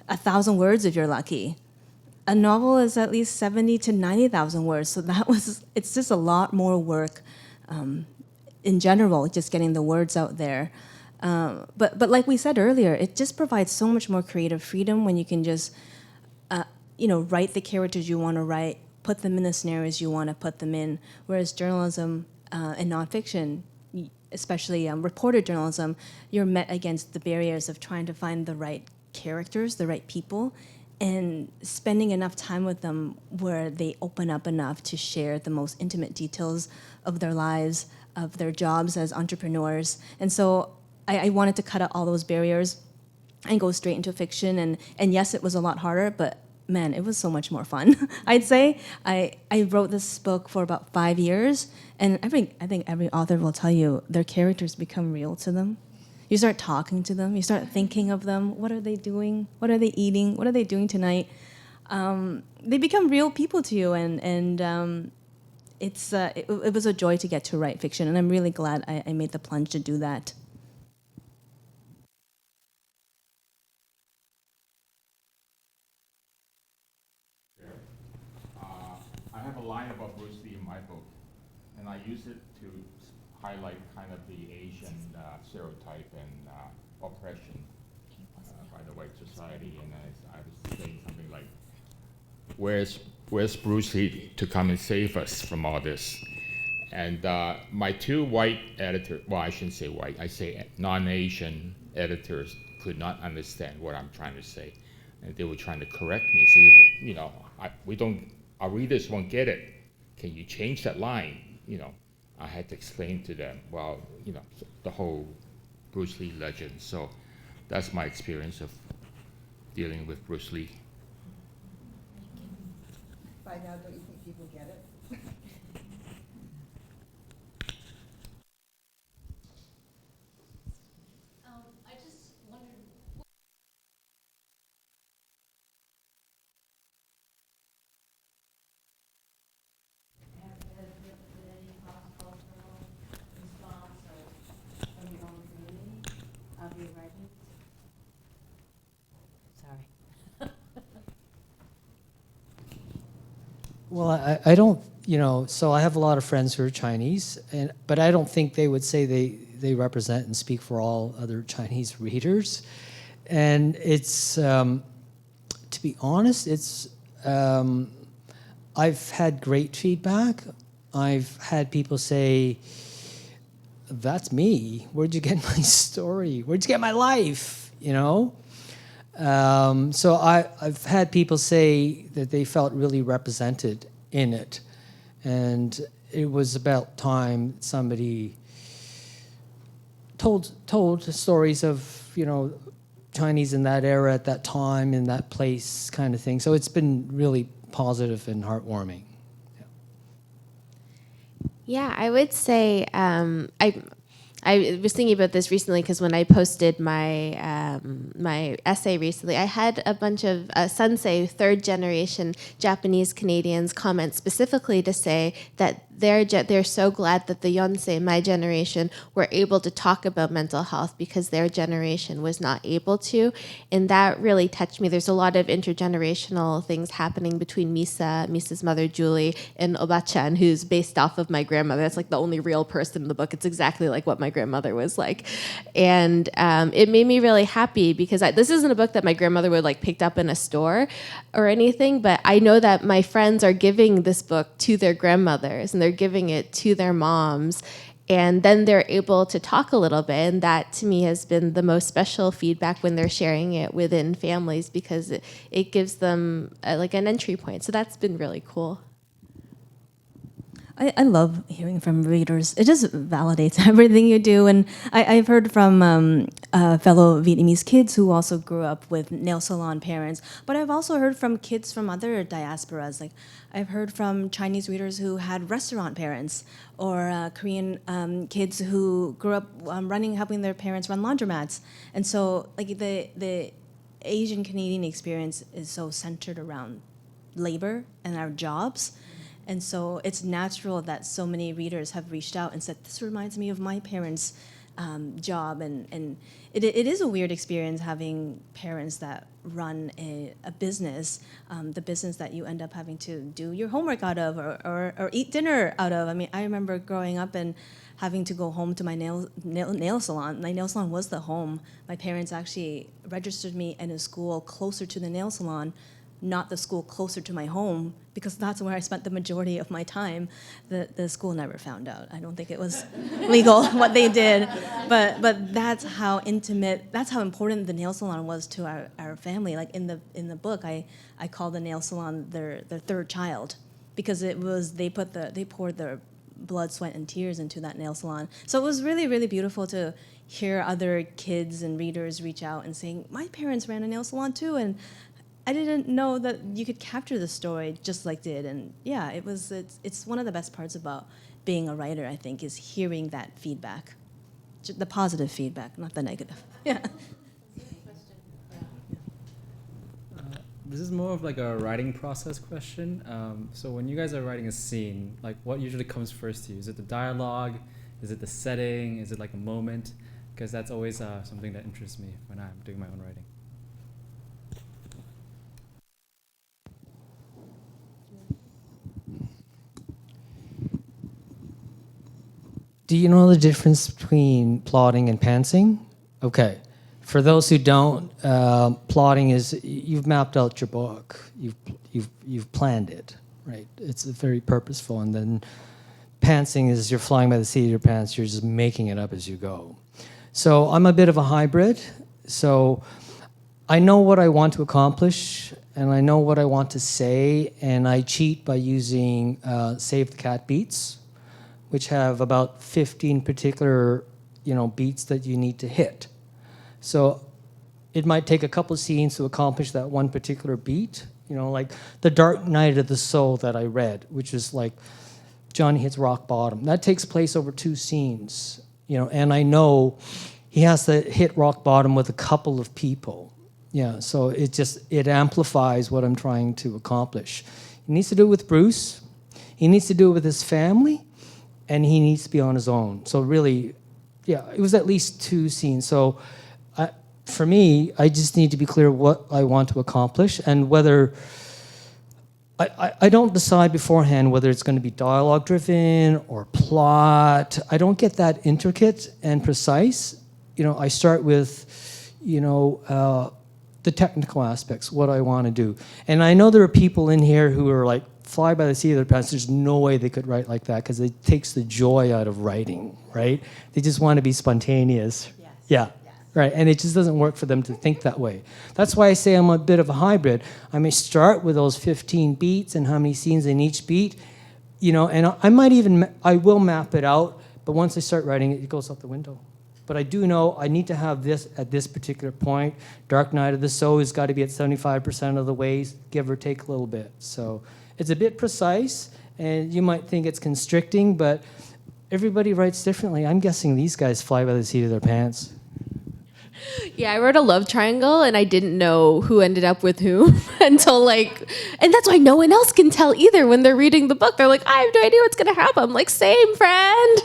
1,000 words if you're lucky. A novel is at least 70 to 90,000 words, so it's just a lot more work in general, just getting the words out there. But like we said earlier, it just provides so much more creative freedom when you can just write the characters you want to write, put them in the scenarios you want to put them in. Whereas journalism and nonfiction, especially reported journalism, you're met against the barriers of trying to find the right characters, the right people, and spending enough time with them where they open up enough to share the most intimate details of their lives, of their jobs as entrepreneurs. And so I wanted to cut out all those barriers and go straight into fiction. And yes, it was a lot harder, but man, it was so much more fun. I'd say I wrote this book for about 5 years, and I think every author will tell you their characters become real to them. You start talking to them, you start thinking of them. What are they doing? What are they eating? What are they doing tonight? They become real people to you, and it was a joy to get to write fiction, and I'm really glad I made the plunge to do that. I have a line about Bruce Lee in my book, and I use it to highlight kind of the Asian stereotype and oppression by the white society. And I was saying something like, where's Bruce Lee to come and save us from all this? And my two white editors, well, I shouldn't say white, I say non-Asian editors could not understand what I'm trying to say. And they were trying to correct me, say, our readers won't get it. Can you change that line? I had to explain to them, well, the whole Bruce Lee legend. So that's my experience of dealing with Bruce Lee. By now, don't you think people get it? I just wondered. Has there been any cross-cultural response or from your own community of your writings? Sorry. Well, I don't, so I have a lot of friends who are Chinese, but I don't think they would say they represent and speak for all other Chinese readers. And it's, to be honest, I've had great feedback. I've had people say, that's me. Where'd you get my story? Where'd you get my life? So I've had people say that they felt really represented in it. And it was about time somebody told stories of, Chinese in that era, at that time, in that place kind of thing. So it's been really positive and heartwarming. Yeah, I would say I was thinking about this recently because when I posted my my essay recently, I had a bunch of Sansei third generation Japanese Canadians comment specifically to say that they're so glad that the Yonsei, my generation, were able to talk about mental health because their generation was not able to, and that really touched me. There's a lot of intergenerational things happening between Misa's mother Julie, and Obachan, who's based off of my grandmother. That's like the only real person in the book. It's exactly like what my grandmother was like, and it made me really happy because this isn't a book that my grandmother would like picked up in a store or anything, but I know that my friends are giving this book to their grandmothers and they're giving it to their moms, and then they're able to talk a little bit, and that to me has been the most special feedback when they're sharing it within families, because it gives them like an entry point. So that's been really cool. I love hearing from readers. It just validates everything you do. And I've heard from fellow Vietnamese kids who also grew up with nail salon parents. But I've also heard from kids from other diasporas. Like I've heard from Chinese readers who had restaurant parents, or Korean kids who grew up helping their parents run laundromats. And so like the Asian Canadian experience is so centered around labor and our jobs. And so it's natural that so many readers have reached out and said, this reminds me of my parents' job. And it is a weird experience having parents that run a business, the business that you end up having to do your homework out of, or eat dinner out of. I mean, I remember growing up and having to go home to my nail salon. My nail salon was the home. My parents actually registered me in a school closer to the nail salon, not the school closer to my home, because that's where I spent the majority of my time. The school never found out. I don't think it was legal what they did, but that's how intimate, that's how important the nail salon was to our family. Like in the book, I call the nail salon their third child, because it was they poured their blood, sweat, and tears into that nail salon. So it was really, really beautiful to hear other kids and readers reach out and saying, my parents ran a nail salon too, and I didn't know that you could capture the story just like did. And yeah, it's one of the best parts about being a writer, I think, is hearing that feedback, the positive feedback, not the negative. Yeah. This is more of like a writing process question. So when you guys are writing a scene, like what usually comes first to you? Is it the dialogue? Is it the setting? Is it like a moment? Because that's always something that interests me when I'm doing my own writing. Do you know the difference between plotting and pantsing? Okay. For those who don't, plotting is you've mapped out your book, you've planned it, right? It's very purposeful, and then pantsing is you're flying by the seat of your pants. You're just making it up as you go. So I'm a bit of a hybrid. So I know what I want to accomplish, and I know what I want to say, and I cheat by using Save the Cat beats, which have about 15 particular, beats that you need to hit. So it might take a couple of scenes to accomplish that one particular beat. Like The Dark Night of the Soul that I read, which is like Johnny hits rock bottom. That takes place over 2 scenes, and I know he has to hit rock bottom with a couple of people. Yeah, so it amplifies what I'm trying to accomplish. He needs to do it with Bruce. He needs to do it with his family. And he needs to be on his own. So really, yeah, it was at least 2 scenes. So for me, I just need to be clear what I want to accomplish, and whether I don't decide beforehand whether it's going to be dialogue-driven or plot. I don't get that intricate and precise. I start with, the technical aspects, what I want to do. And I know there are people in here who are like, fly by the seat of their pants. There's no way they could write like that, because it takes the joy out of writing, right? They just want to be spontaneous. Yes. Yeah, yes. Right. And it just doesn't work for them to think that way. That's why I say I'm a bit of a hybrid. I may start with those 15 beats and how many scenes in each beat, and I will map it out, but once I start writing it, it goes out the window. But I do know I need to have this at this particular point. Dark Night of the Soul has got to be at 75% of the way, give or take a little bit. So it's a bit precise, and you might think it's constricting, but everybody writes differently. I'm guessing these guys fly by the seat of their pants. Yeah, I wrote a love triangle, and I didn't know who ended up with who until and that's why no one else can tell either when they're reading the book. They're like, I have no idea what's going to happen. I'm like, same, friend.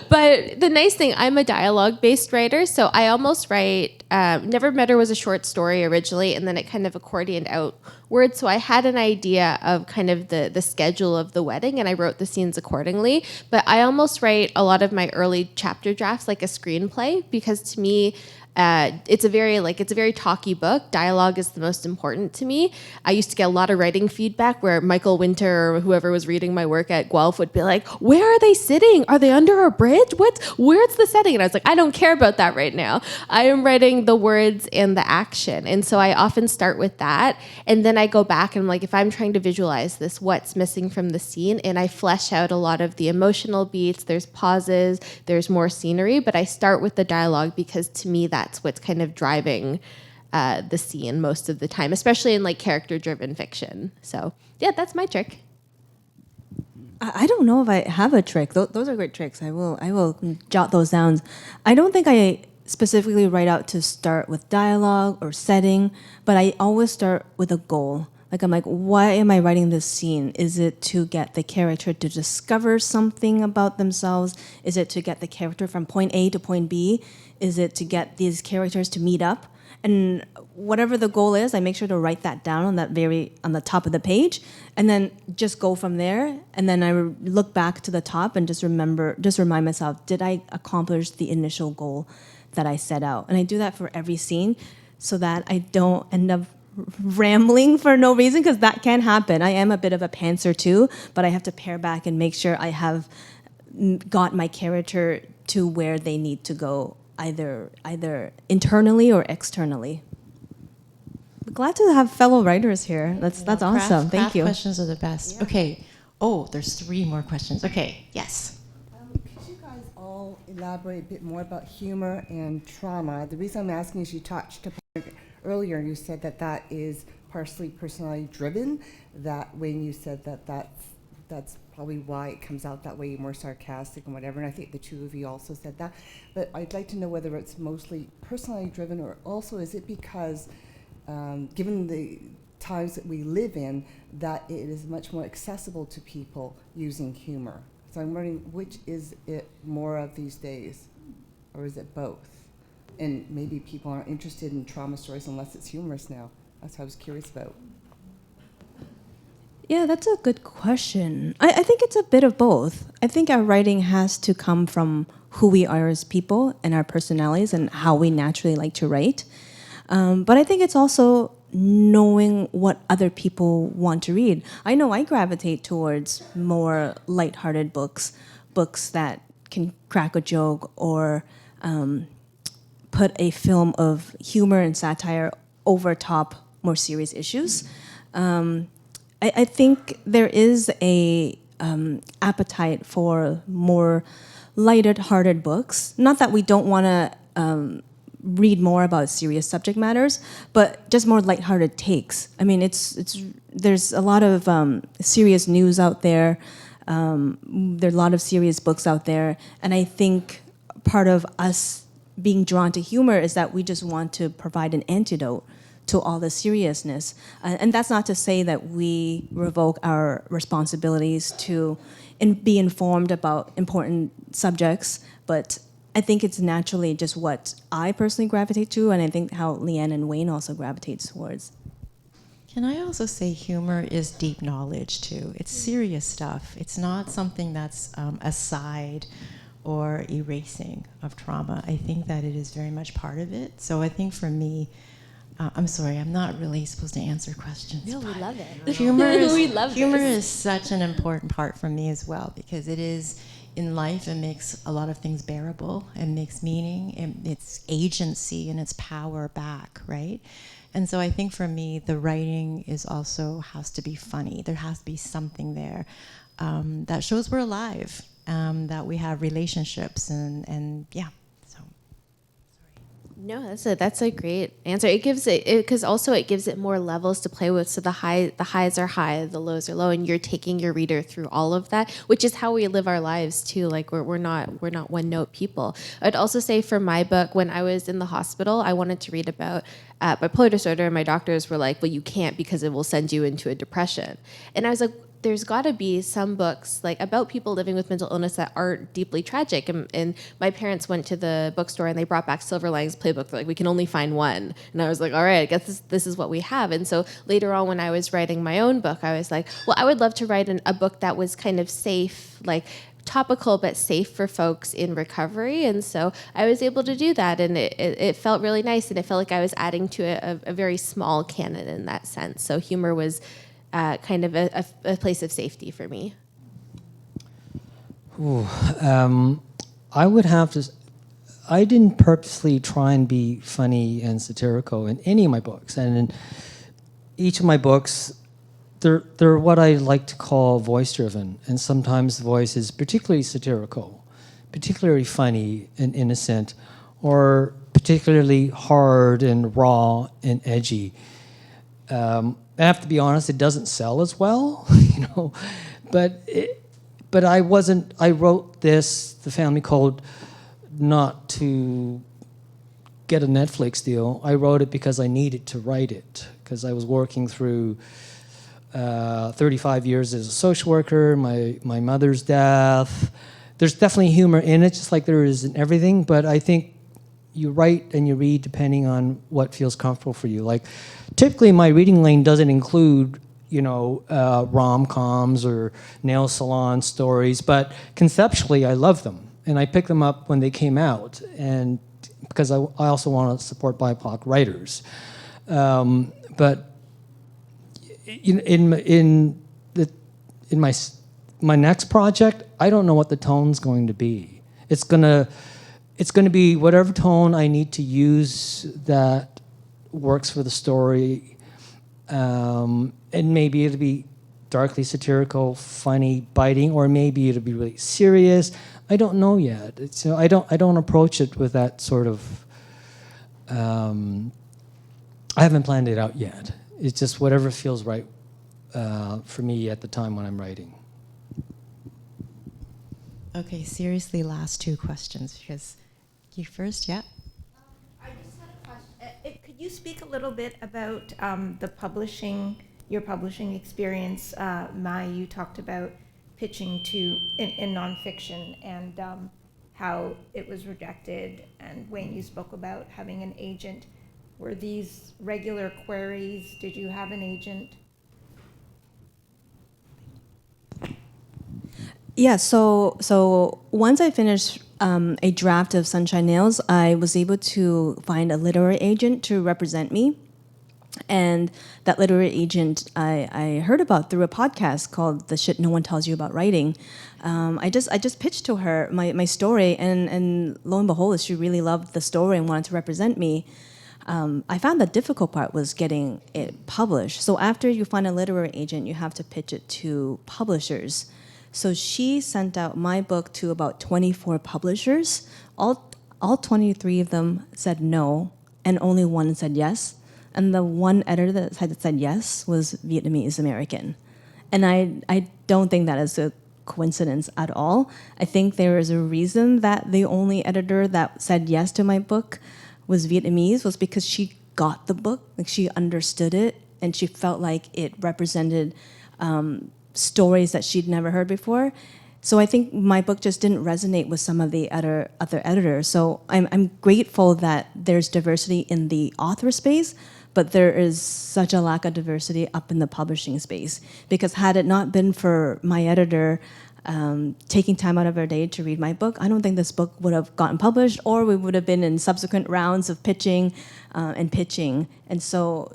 But the nice thing, I'm a dialogue-based writer, so I almost write, Never Met Her was a short story originally, and then it kind of accordioned out words. So I had an idea of kind of the schedule of the wedding, and I wrote the scenes accordingly. But I almost write a lot of my early chapter drafts like a screenplay, because to me, it's a very talky book. Dialogue is the most important to me. I used to get a lot of writing feedback where Michael Winter or whoever was reading my work at Guelph would be like, where are they sitting? Are they on under a bridge? Where's the setting? And I was like, I don't care about that right now. I am writing the words and the action. And so I often start with that. And then I go back and I'm like, if I'm trying to visualize this, what's missing from the scene? And I flesh out a lot of the emotional beats. There's pauses, there's more scenery, but I start with the dialogue because to me, that's what's kind of driving the scene most of the time, especially in like character-driven fiction. So yeah, that's my trick. I don't know if I have a trick. Those are great tricks. I will jot those down. I don't think I specifically write out to start with dialogue or setting, but I always start with a goal. Like I'm like, why am I writing this scene? Is it to get the character to discover something about themselves? Is it to get the character from point A to point B? Is it to get these characters to meet up? And whatever the goal is, I make sure to write that down on the top of the page, and then just go from there. And then I look back to the top and just remind myself, did I accomplish the initial goal that I set out? And I do that for every scene so that I don't end up rambling for no reason, because that can happen. I am a bit of a pantser too, but I have to pare back and make sure I have got my character to where they need to go, either internally or externally. Glad to have fellow writers here. That's awesome. Thank you. Questions are the best. Yeah. Okay. Oh, there's 3 more questions. Okay. Yes. Could you guys all elaborate a bit more about humor and trauma? The reason I'm asking is you touched upon it earlier. You said that is partially personality driven. That when you said that's probably why it comes out that way, more sarcastic and whatever. And I think the two of you also said that. But I'd like to know whether it's mostly personality driven, or also is it because given the times that we live in, that it is much more accessible to people using humor. So I'm wondering, which is it more of these days, or is it both? And maybe people aren't interested in trauma stories unless it's humorous now. That's what I was curious about. Yeah, that's a good question. I think it's a bit of both. I think our writing has to come from who we are as people and our personalities and how we naturally like to write. But I think it's also knowing what other people want to read. I know I gravitate towards more lighthearted books that can crack a joke or put a film of humor and satire over top more serious issues. I think there is a appetite for more lighted-hearted books. Not that we don't want to read more about serious subject matters, but just more lighthearted takes. I mean, there's a lot of serious news out there. There are a lot of serious books out there, and I think part of us being drawn to humor is that we just want to provide an antidote to all the seriousness. And that's not to say that we revoke our responsibilities to be informed about important subjects, but I think it's naturally just what I personally gravitate to, and I think how Leanne and Wayne also gravitate towards. Can I also say humor is deep knowledge too? It's serious stuff. It's not something that's aside or erasing of trauma. I think that it is very much part of it. So I think for me, I'm sorry, I'm not really supposed to answer questions. No, we love it. Humor humor is such an important part for me as well, because it is, in life, it makes a lot of things bearable. It makes meaning, it's agency and its power back, right? And so I think for me, the writing has to be funny. There has to be something there that shows we're alive, that we have relationships, and yeah. No, that's a great answer. It gives it because also it gives it more levels to play with. So the highs are high, the lows are low, and you're taking your reader through all of that, which is how we live our lives too. Like we're not one note people. I'd also say for my book, when I was in the hospital, I wanted to read about bipolar disorder, and my doctors were like, "Well, you can't because it will send you into a depression." And I was like, there's got to be some books like about people living with mental illness that aren't deeply tragic. And my parents went to the bookstore and they brought back Silver Linings Playbook. They're like, we can only find one. And I was like, all right, I guess this is what we have. And so later on when I was writing my own book, I was like, well, I would love to write a book that was kind of safe, like topical but safe for folks in recovery. And so I was able to do that, and it felt really nice, and it felt like I was adding to a very small canon in that sense. So humor was kind of a place of safety for me. Ooh, I would have to. I didn't purposely try and be funny and satirical in any of my books, and in each of my books, they're what I like to call voice-driven, and sometimes the voice is particularly satirical, particularly funny and innocent, or particularly hard and raw and edgy. I have to be honest; it doesn't sell as well, But I wasn't. I wrote this, The Family Code, not to get a Netflix deal. I wrote it because I needed to write it, because I was working through 35 years as a social worker, my mother's death. There's definitely humor in it, just like there is in everything, but I think you write and you read depending on what feels comfortable for you. Like, typically my reading lane doesn't include rom-coms or nail salon stories, but conceptually I love them. And I picked them up when they came out, and because I also want to support BIPOC writers. But in my next project, I don't know what the tone's going to be. It's gonna be whatever tone I need to use that works for the story. And maybe it'll be darkly satirical, funny, biting, or maybe it'll be really serious. I don't know yet. I don't approach it with that sort of. I haven't planned it out yet. It's just whatever feels right for me at the time when I'm writing. Okay, seriously, last two questions, because you first, yeah? I just had a question. Could you speak a little bit about your publishing experience? Mai, you talked about pitching in nonfiction and how it was rejected, and Wayne, you spoke about having an agent. Were these regular queries? Did you have an agent? Yeah, so once I finished a draft of Sunshine Nails, I was able to find a literary agent to represent me. And that literary agent I heard about through a podcast called The Shit No One Tells You About Writing. I just pitched to her my story, and lo and behold, she really loved the story and wanted to represent me. I found the difficult part was getting it published. So after you find a literary agent, you have to pitch it to publishers. So she sent out my book to about 24 publishers. All 23 of them said no, and only one said yes. And the one editor that said yes was Vietnamese American. And I don't think that is a coincidence at all. I think there is a reason that the only editor that said yes to my book was Vietnamese, was because she got the book, like she understood it, and she felt like it represented stories that she'd never heard before. So I think my book just didn't resonate with some of the other editors. So I'm grateful that there's diversity in the author space, but there is such a lack of diversity up in the publishing space. Because had it not been for my editor taking time out of her day to read my book, I don't think this book would have gotten published, or we would have been in subsequent rounds of pitching and pitching. And so,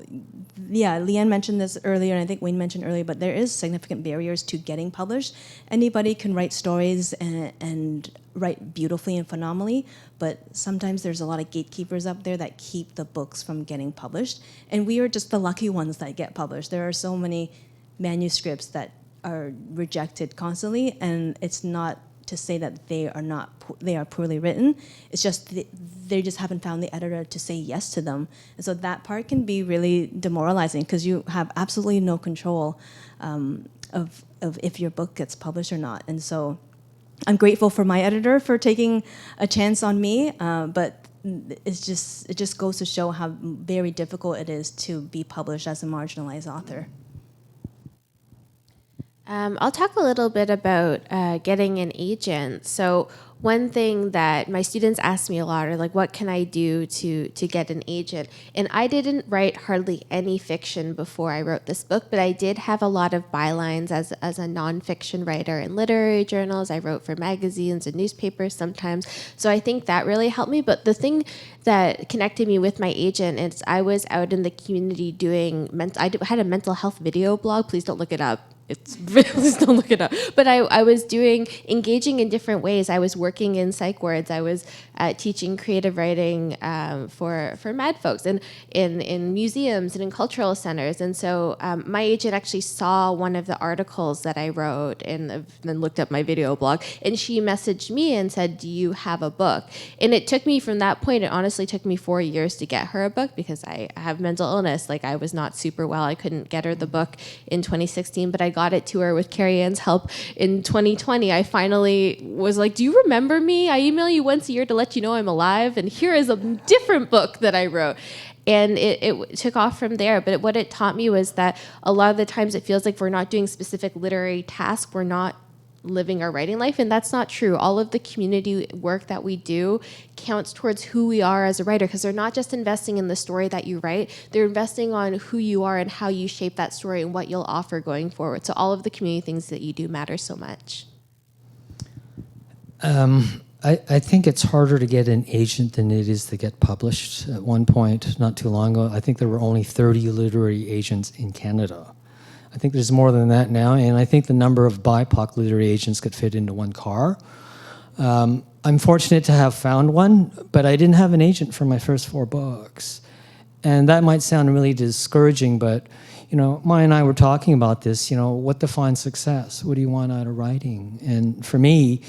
yeah, Leanne mentioned this earlier, and I think Wayne mentioned earlier, but there is significant barriers to getting published. Anybody can write stories and write beautifully and phenomenally, but sometimes there's a lot of gatekeepers up there that keep the books from getting published. And we are just the lucky ones that get published. There are so many manuscripts that are rejected constantly, and it's not to say that they are poorly written. It's just they just haven't found the editor to say yes to them, and so that part can be really demoralizing because you have absolutely no control of if your book gets published or not. And so I'm grateful for my editor for taking a chance on me, but it just goes to show how very difficult it is to be published as a marginalized author. I'll talk a little bit about getting an agent. So one thing that my students ask me a lot are like, what can I do to get an agent? And I didn't write hardly any fiction before I wrote this book, but I did have a lot of bylines as a nonfiction writer in literary journals. I wrote for magazines and newspapers sometimes. So I think that really helped me. But the thing that connected me with my agent is I was out in the community doing, I had a mental health video blog. Please don't look it up. It's please don't look it up. But I was engaging in different ways. I was working in psych wards. I was teaching creative writing for mad folks and in museums and in cultural centers. And so my agent actually saw one of the articles that I wrote and then looked up my video blog. And she messaged me and said, "Do you have a book?" And it took me from that point, it honestly took me 4 years to get her a book because I have mental illness. Like I was not super well. I couldn't get her the book in 2016, but I got it to her with Carrie Ann's help in 2020. I finally was like, "Do you remember me? I email you once a year to let you know I'm alive, and here is a different book that I wrote." And it took off from there. But what it taught me was that a lot of the times it feels like we're not doing specific literary tasks, we're not living our writing life, and that's not true. All of the community work that we do counts towards who we are as a writer, because they're not just investing in the story that you write, they're investing on who you are and how you shape that story and what you'll offer going forward. So all of the community things that you do matter so much. I think it's harder to get an agent than it is to get published. At one point, not too long ago, I think there were only 30 literary agents in Canada. I think there's more than that now, and I think the number of BIPOC literary agents could fit into one car. I'm fortunate to have found one, but I didn't have an agent for my first 4 books. And that might sound really discouraging, but Maya and I were talking about this, what defines success? What do you want out of writing? And for me,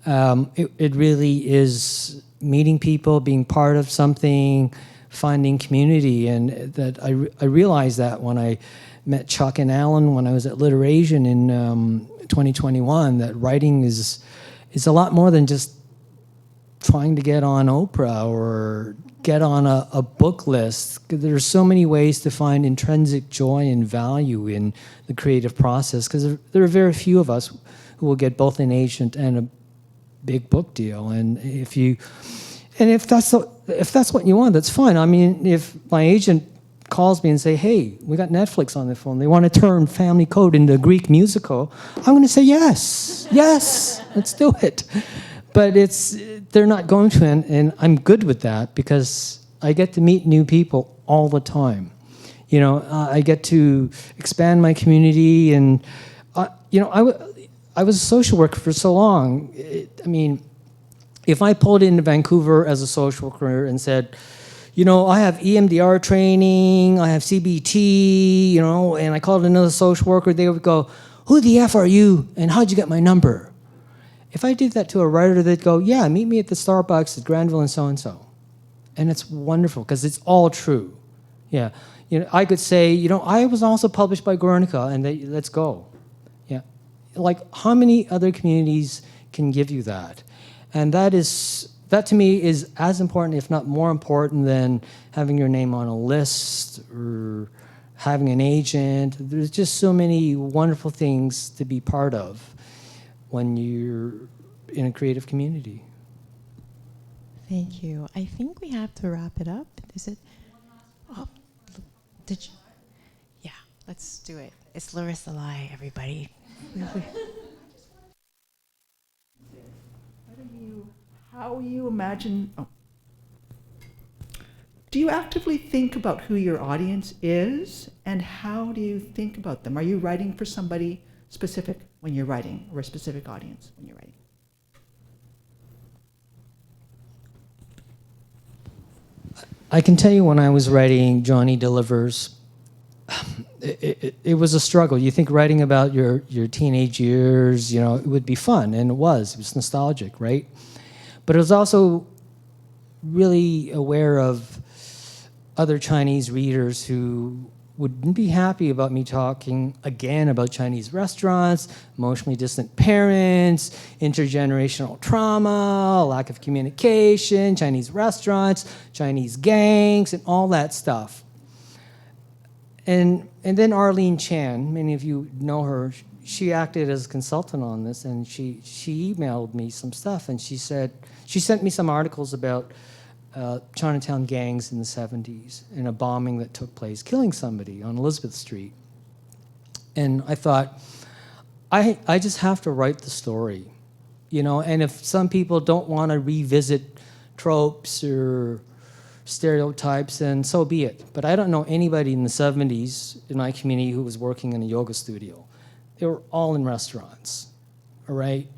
it really is meeting people, being part of something, finding community. And that I realized that when I met Chuck and Alan when I was at LiterASIAN in 2021, that writing is a lot more than just trying to get on Oprah or get on a book list. There's so many ways to find intrinsic joy and value in the creative process, because there are very few of us who will get both an agent and a big book deal. And if that's what you want, that's fine. I mean, if my agent calls me and say, "Hey, we got Netflix on the phone. They want to turn Family Code into a Greek musical," I'm going to say yes, let's do it. But they're not going to, and I'm good with that because I get to meet new people all the time. I get to expand my community, and I was a social worker for so long. If I pulled into Vancouver as a social worker and said, I have EMDR training, I have CBT, and I called another social worker, they would go, "Who the F are you, and how'd you get my number?" If I did that to a writer, they'd go, "Yeah, meet me at the Starbucks at Granville and so-and-so." And it's wonderful, because it's all true. Yeah, I could say, I was also published by Guernica, and let's go. Yeah, like how many other communities can give you that? And that to me is as important, if not more important, than having your name on a list or having an agent. There's just so many wonderful things to be part of when you're in a creative community. Thank you. I think we have to wrap it up. Is it? Oh, did you? Yeah, let's do it. It's Larissa Lai, everybody. How you imagine, do you actively think about who your audience is, and how do you think about them? Are you writing for somebody specific when you're writing, or a specific audience when you're writing? I can tell you when I was writing Johnny Delivers, it was a struggle. You think writing about your teenage years, it would be fun, and it was nostalgic, right? But it was also really aware of other Chinese readers who wouldn't be happy about me talking again about Chinese restaurants, emotionally distant parents, intergenerational trauma, lack of communication, Chinese restaurants, Chinese gangs, and all that stuff. And then Arlene Chan, many of you know her, she acted as a consultant on this, and she emailed me some stuff, and she sent me some articles about Chinatown gangs in the 70s and a bombing that took place, killing somebody on Elizabeth Street. And I thought, I just have to write the story, and if some people don't want to revisit tropes or stereotypes, then so be it. But I don't know anybody in the 70s in my community who was working in a yoga studio. they were all in restaurants, all right?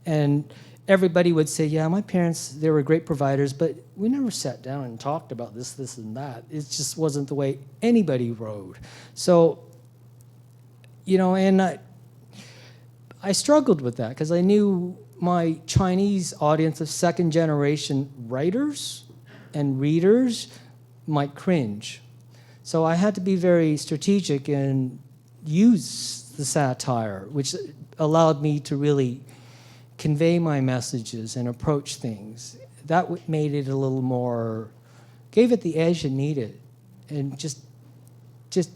And everybody would say, yeah, my parents, they were great providers, but we never sat down and talked about this, and that. It just wasn't the way anybody rode. So, you know, and I struggled with that because I knew my Chinese audience of second-generation writers and readers might cringe. So I had to be very strategic and use the satire, which allowed me to really convey my messages and approach things. That made it a little more, gave it the edge it needed, and just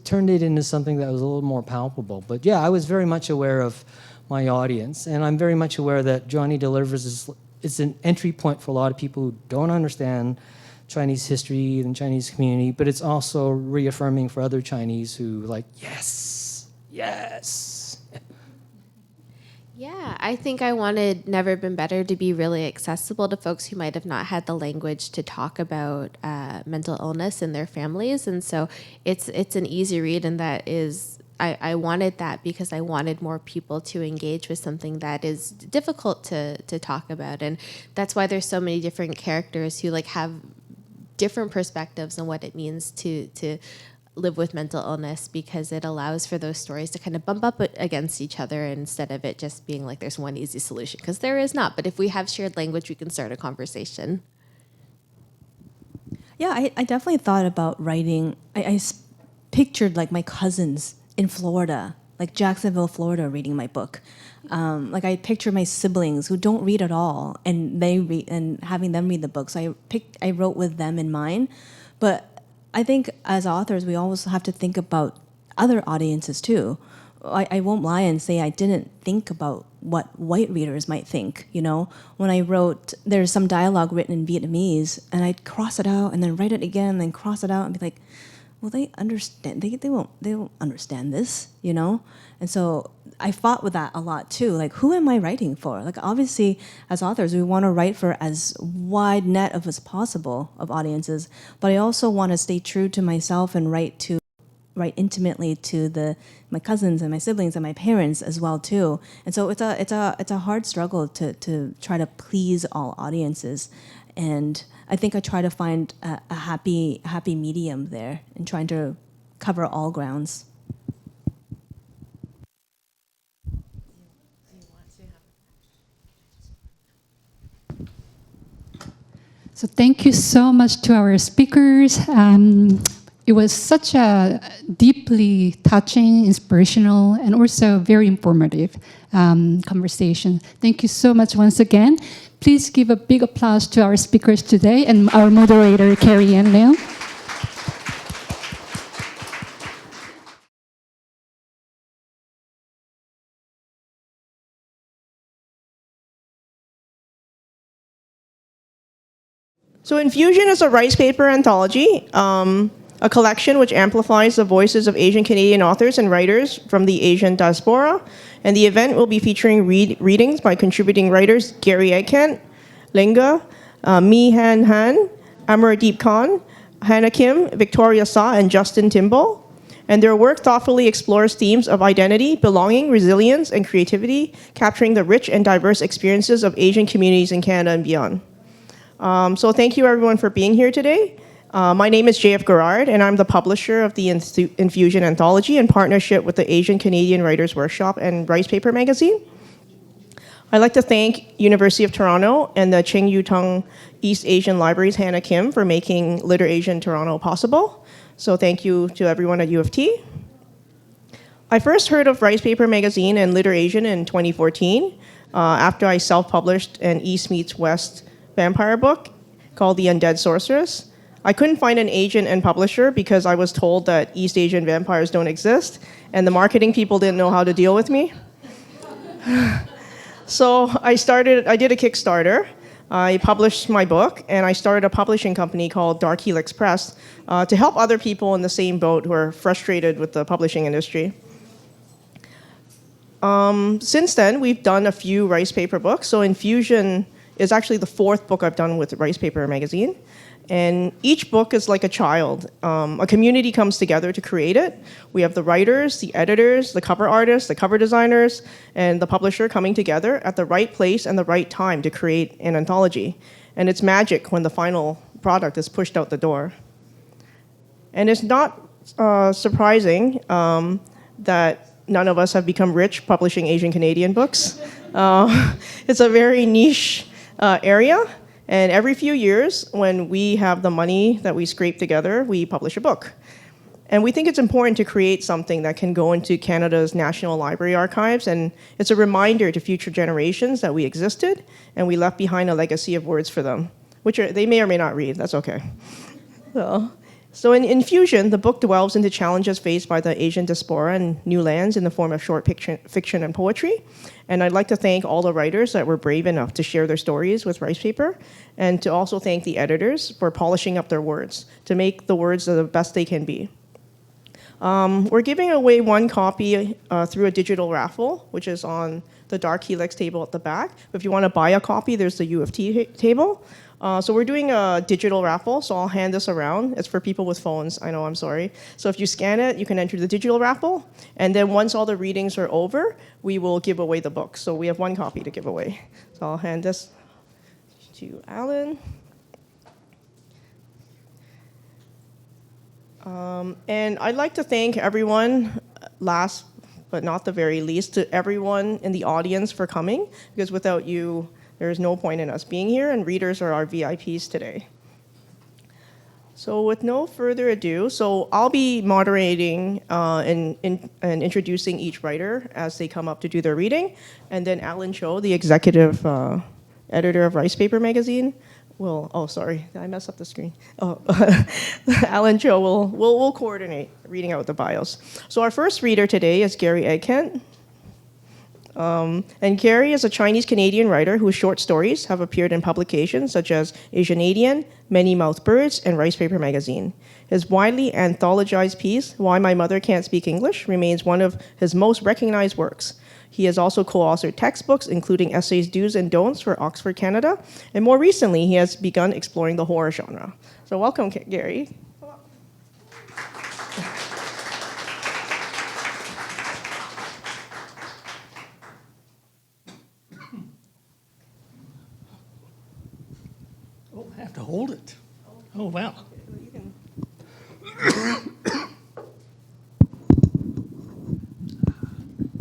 turned it into something that was a little more palpable. But yeah, I was very much aware of my audience, and I'm very much aware that Johnny Delivers is an entry point for a lot of people who don't understand Chinese history and Chinese community, but it's also reaffirming for other Chinese who like, yes, yes. Yeah, I think I wanted Never Been Better to be really accessible to folks who might have not had the language to talk about mental illness in their families. And so it's an easy read, and that is, I wanted that because I wanted more people to engage with something that is difficult to talk about. And that's why there's so many different characters who like have different perspectives on what it means to live with mental illness, because it allows for those stories to kind of bump up against each other instead of it just being like there's one easy solution, because there is not. But if we have shared language, we can start a conversation. Yeah, I definitely thought about writing. I pictured like my cousins in Florida, like Jacksonville, Florida, reading my book. Like I picture my siblings who don't read at all, and they read, and having them read the book. So I wrote with them in mind. But I think as authors, we always have to think about other audiences too. I won't lie and say I didn't think about what white readers might think. You know, when I wrote, there's some dialogue written in Vietnamese, and I'd cross it out and then write it again, and then cross it out and be like, will they understand? They won't understand this, you know? And so I fought with that a lot too. Like, who am I writing for? Like, obviously, as authors, we want to write for as wide net of as possible of audiences, but I also want to stay true to myself and write intimately to my cousins and my siblings and my parents as well too. And so it's a hard struggle to try to please all audiences. And I think I try to find a happy medium there in trying to cover all grounds. So thank you so much to our speakers. It was such a deeply touching, inspirational, and also very informative conversation. Thank you so much once again. Please give a big applause to our speakers today and our moderator, Carrie Ann Leung. So Infusion is a Ricepaper Anthology, a collection which amplifies the voices of Asian Canadian authors and writers from the Asian diaspora. And the event will be featuring readings by contributing writers Gary Eggkent, Linga, Mi Han Han, Amardeep Khan, Hannah Kim, Victoria Sa, and Justin Timbo. And their work thoughtfully explores themes of identity, belonging, resilience, and creativity, capturing the rich and diverse experiences of Asian communities in Canada and beyond. So thank you everyone for being here today. My name is J.F. Garrard, and I'm the publisher of the Infusion Anthology in partnership with the Asian Canadian Writers Workshop and Ricepaper magazine. I'd like to thank University of Toronto and the Cheng Yu Tung East Asian Library's Hannah Kim for making LiterASIAN Toronto possible. So thank you to everyone at U of T. I first heard of Ricepaper magazine and LiterASIAN in 2014 after I self-published an East meets West vampire book called The Undead Sorceress. I couldn't find an agent and publisher because I was told that East Asian vampires don't exist, and the marketing people didn't know how to deal with me. So I did a Kickstarter. I published my book, and I started a publishing company called Dark Helix Press to help other people in the same boat who are frustrated with the publishing industry. Since then, we've done a few Ricepaper books. So Infusion is actually the 4th book I've done with Ricepaper magazine. And each book is like a child. A community comes together to create it. We have the writers, the editors, the cover artists, the cover designers, and the publisher coming together at the right place and the right time to create an anthology. And it's magic when the final product is pushed out the door. And it's not surprising that none of us have become rich publishing Asian Canadian books. It's a very niche area. And every few years, when we have the money that we scrape together, we publish a book. And we think it's important to create something that can go into Canada's National Library archives, and it's a reminder to future generations that we existed, and we left behind a legacy of words for them, which they may or may not read. That's okay. So in Infusion, the book delves into challenges faced by the Asian diaspora in new lands in the form of short fiction and poetry. And I'd like to thank all the writers that were brave enough to share their stories with Ricepaper, and to also thank the editors for polishing up their words to make the words the best they can be. We're giving away one copy through a digital raffle, which is on the dark helix table at the back. If you want to buy a copy, there's the U of T table. So we're doing a digital raffle, so I'll hand this around. It's for people with phones. I know, I'm sorry. So if you scan it, you can enter the digital raffle, and then once all the readings are over, we will give away the book. So we have one copy to give away. So I'll hand this to Alan. And I'd like to thank everyone, last but not the very least, to everyone in the audience for coming, because without you, there is no point in us being here, and readers are our VIPs today. So with no further ado, so I'll be moderating and introducing each writer as they come up to do their reading, and then Alan Cho, the executive editor of Ricepaper magazine, will, oh sorry, did I mess up the screen? Oh, Alan Cho will coordinate reading out the bios. So our first reader today is Gary Eggkent. And Gary is a Chinese-Canadian writer whose short stories have appeared in publications such as Asianadian, Many Mouthed Birds, and Ricepaper magazine. His widely anthologized piece, Why My Mother Can't Speak English, remains one of his most recognized works. He has also co-authored textbooks, including essays Do's and Don'ts for Oxford, Canada, and more recently, he has begun exploring the horror genre. So welcome, Gary. I have to hold it. Oh, wow.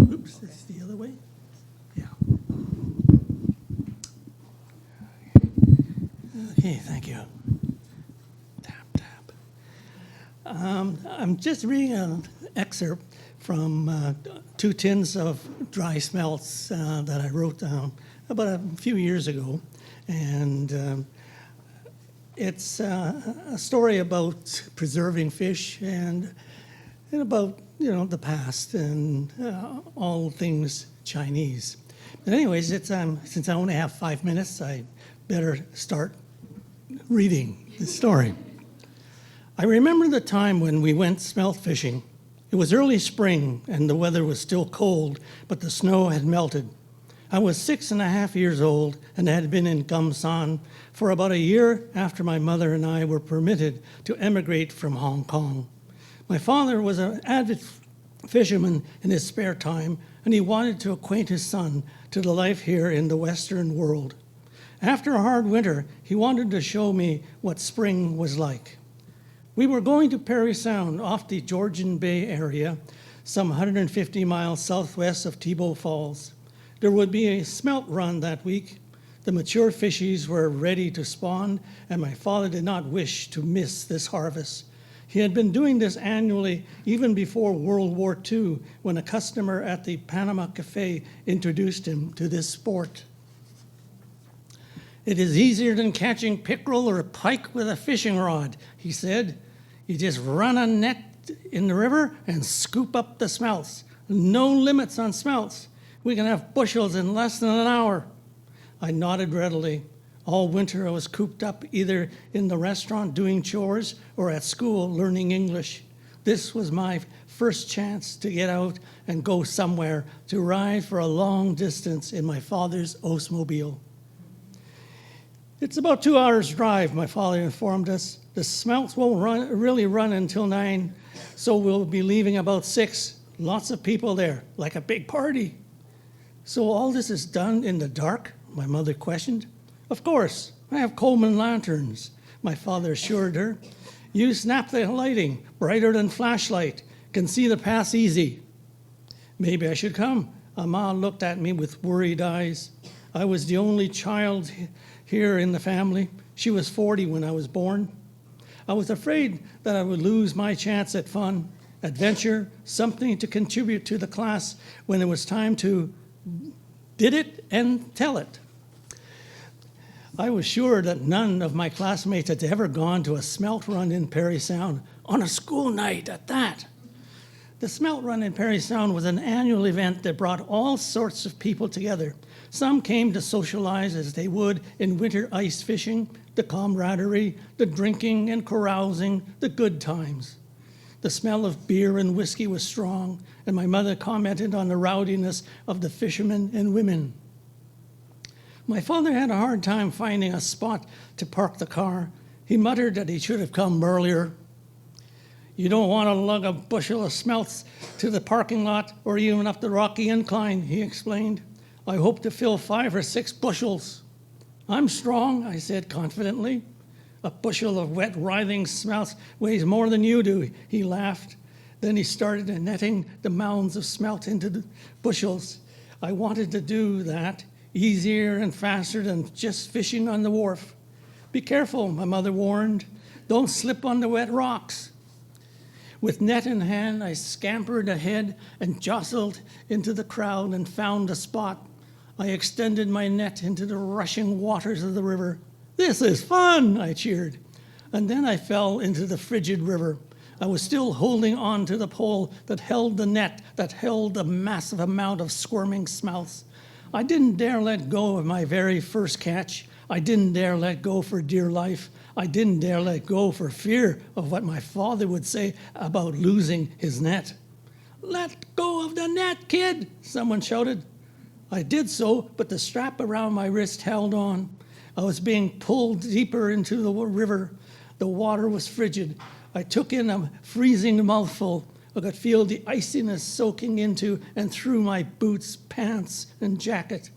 Oops, this is the other way. Yeah. Okay, thank you. Tap, tap. I'm just reading an excerpt from 2 tins of dry smelts that I wrote down about a few years ago. And it's a story about preserving fish and about, the past and all things Chinese. But anyways, since I only have 5 minutes, I better start reading the story. I remember the time when we went smelt fishing. It was early spring and the weather was still cold, but the snow had melted. I was 6.5 years old and had been in Gamsan for about a year after my mother and I were permitted to emigrate from Hong Kong. My father was an avid fisherman in his spare time, and he wanted to acquaint his son to the life here in the Western world. After a hard winter, he wanted to show me what spring was like. We were going to Parry Sound off the Georgian Bay area, some 150 miles southwest of Thibault Falls. There would be a smelt run that week. The mature fishies were ready to spawn, and my father did not wish to miss this harvest. He had been doing this annually even before World War II, when a customer at the Panama Cafe introduced him to this sport. It is easier than catching pickerel or pike with a fishing rod, he said. You just run a net in the river and scoop up the smelts. No limits on smelts. We can have bushels in less than an hour. I nodded readily. All winter I was cooped up either in the restaurant doing chores or at school learning English. This was my first chance to get out and go somewhere, to ride for a long distance in my father's Oldsmobile. It's about 2 hours' drive, my father informed us. The smelts won't really run until 9, so we'll be leaving about 6. Lots of people there, like a big party. So all this is done in the dark? My mother questioned. Of course, I have Coleman lanterns, my father assured her. You snap the lighting, brighter than flashlight, can see the path easy. Maybe I should come. Amma looked at me with worried eyes. I was the only child here in the family. She was 40 when I was born. I was afraid that I would lose my chance at fun, adventure, something to contribute to the class when it was time to did it and tell it. I was sure that none of my classmates had ever gone to a smelt run in Parry Sound, on a school night at that. The smelt run in Parry Sound was an annual event that brought all sorts of people together. Some came to socialize as they would in winter ice fishing, the camaraderie, the drinking and carousing, the good times. The smell of beer and whiskey was strong, and my mother commented on the rowdiness of the fishermen and women. My father had a hard time finding a spot to park the car. He muttered that he should have come earlier. You don't want to lug a bushel of smelts to the parking lot or even up the rocky incline, he explained. I hope to fill 5 or 6 bushels. I'm strong, I said confidently. A bushel of wet, writhing smelts weighs more than you do, he laughed. Then he started netting the mounds of smelt into the bushels. I wanted to do that, easier and faster than just fishing on the wharf. Be careful, my mother warned. Don't slip on the wet rocks. With net in hand, I scampered ahead and jostled into the crowd and found a spot. I extended my net into the rushing waters of the river. This is fun, I cheered. And then I fell into the frigid river. I was still holding on to the pole that held the net, that held a massive amount of squirming smelts. I didn't dare let go of my very first catch. I didn't dare let go for dear life. I didn't dare let go for fear of what my father would say about losing his net. Let go of the net, kid, someone shouted. I did so, but the strap around my wrist held on. I was being pulled deeper into the river. The water was frigid. I took in a freezing mouthful. I could feel the iciness soaking into and through my boots, pants, and jacket.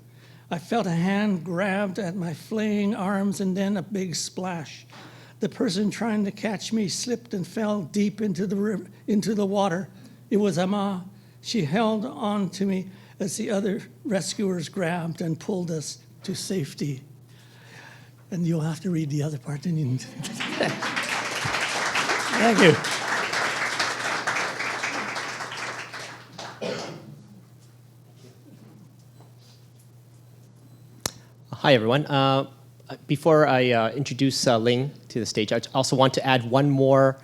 I felt a hand grabbed at my flaying arms and then a big splash. The person trying to catch me slipped and fell deep into the water. It was Amma. She held on to me as the other rescuers grabbed and pulled us to safety. And you'll have to read the other part. Thank you. Hi, everyone. Before I introduce Ling to the stage, I also want to add one more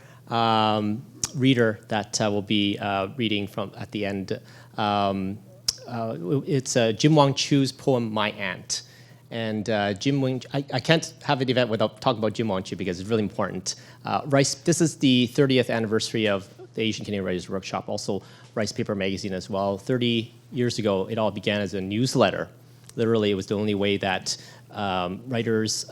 reader that will be reading from at the end. It's Jim Wang Chu's poem, My Aunt. And Jim Wang, I can't have an event without talking about Jim Wang Chu because it's really important. This is the 30th anniversary of the Asian Canadian Writers Workshop, also Ricepaper magazine as well. 30 years ago, it all began as a newsletter. Literally, it was the only way that writers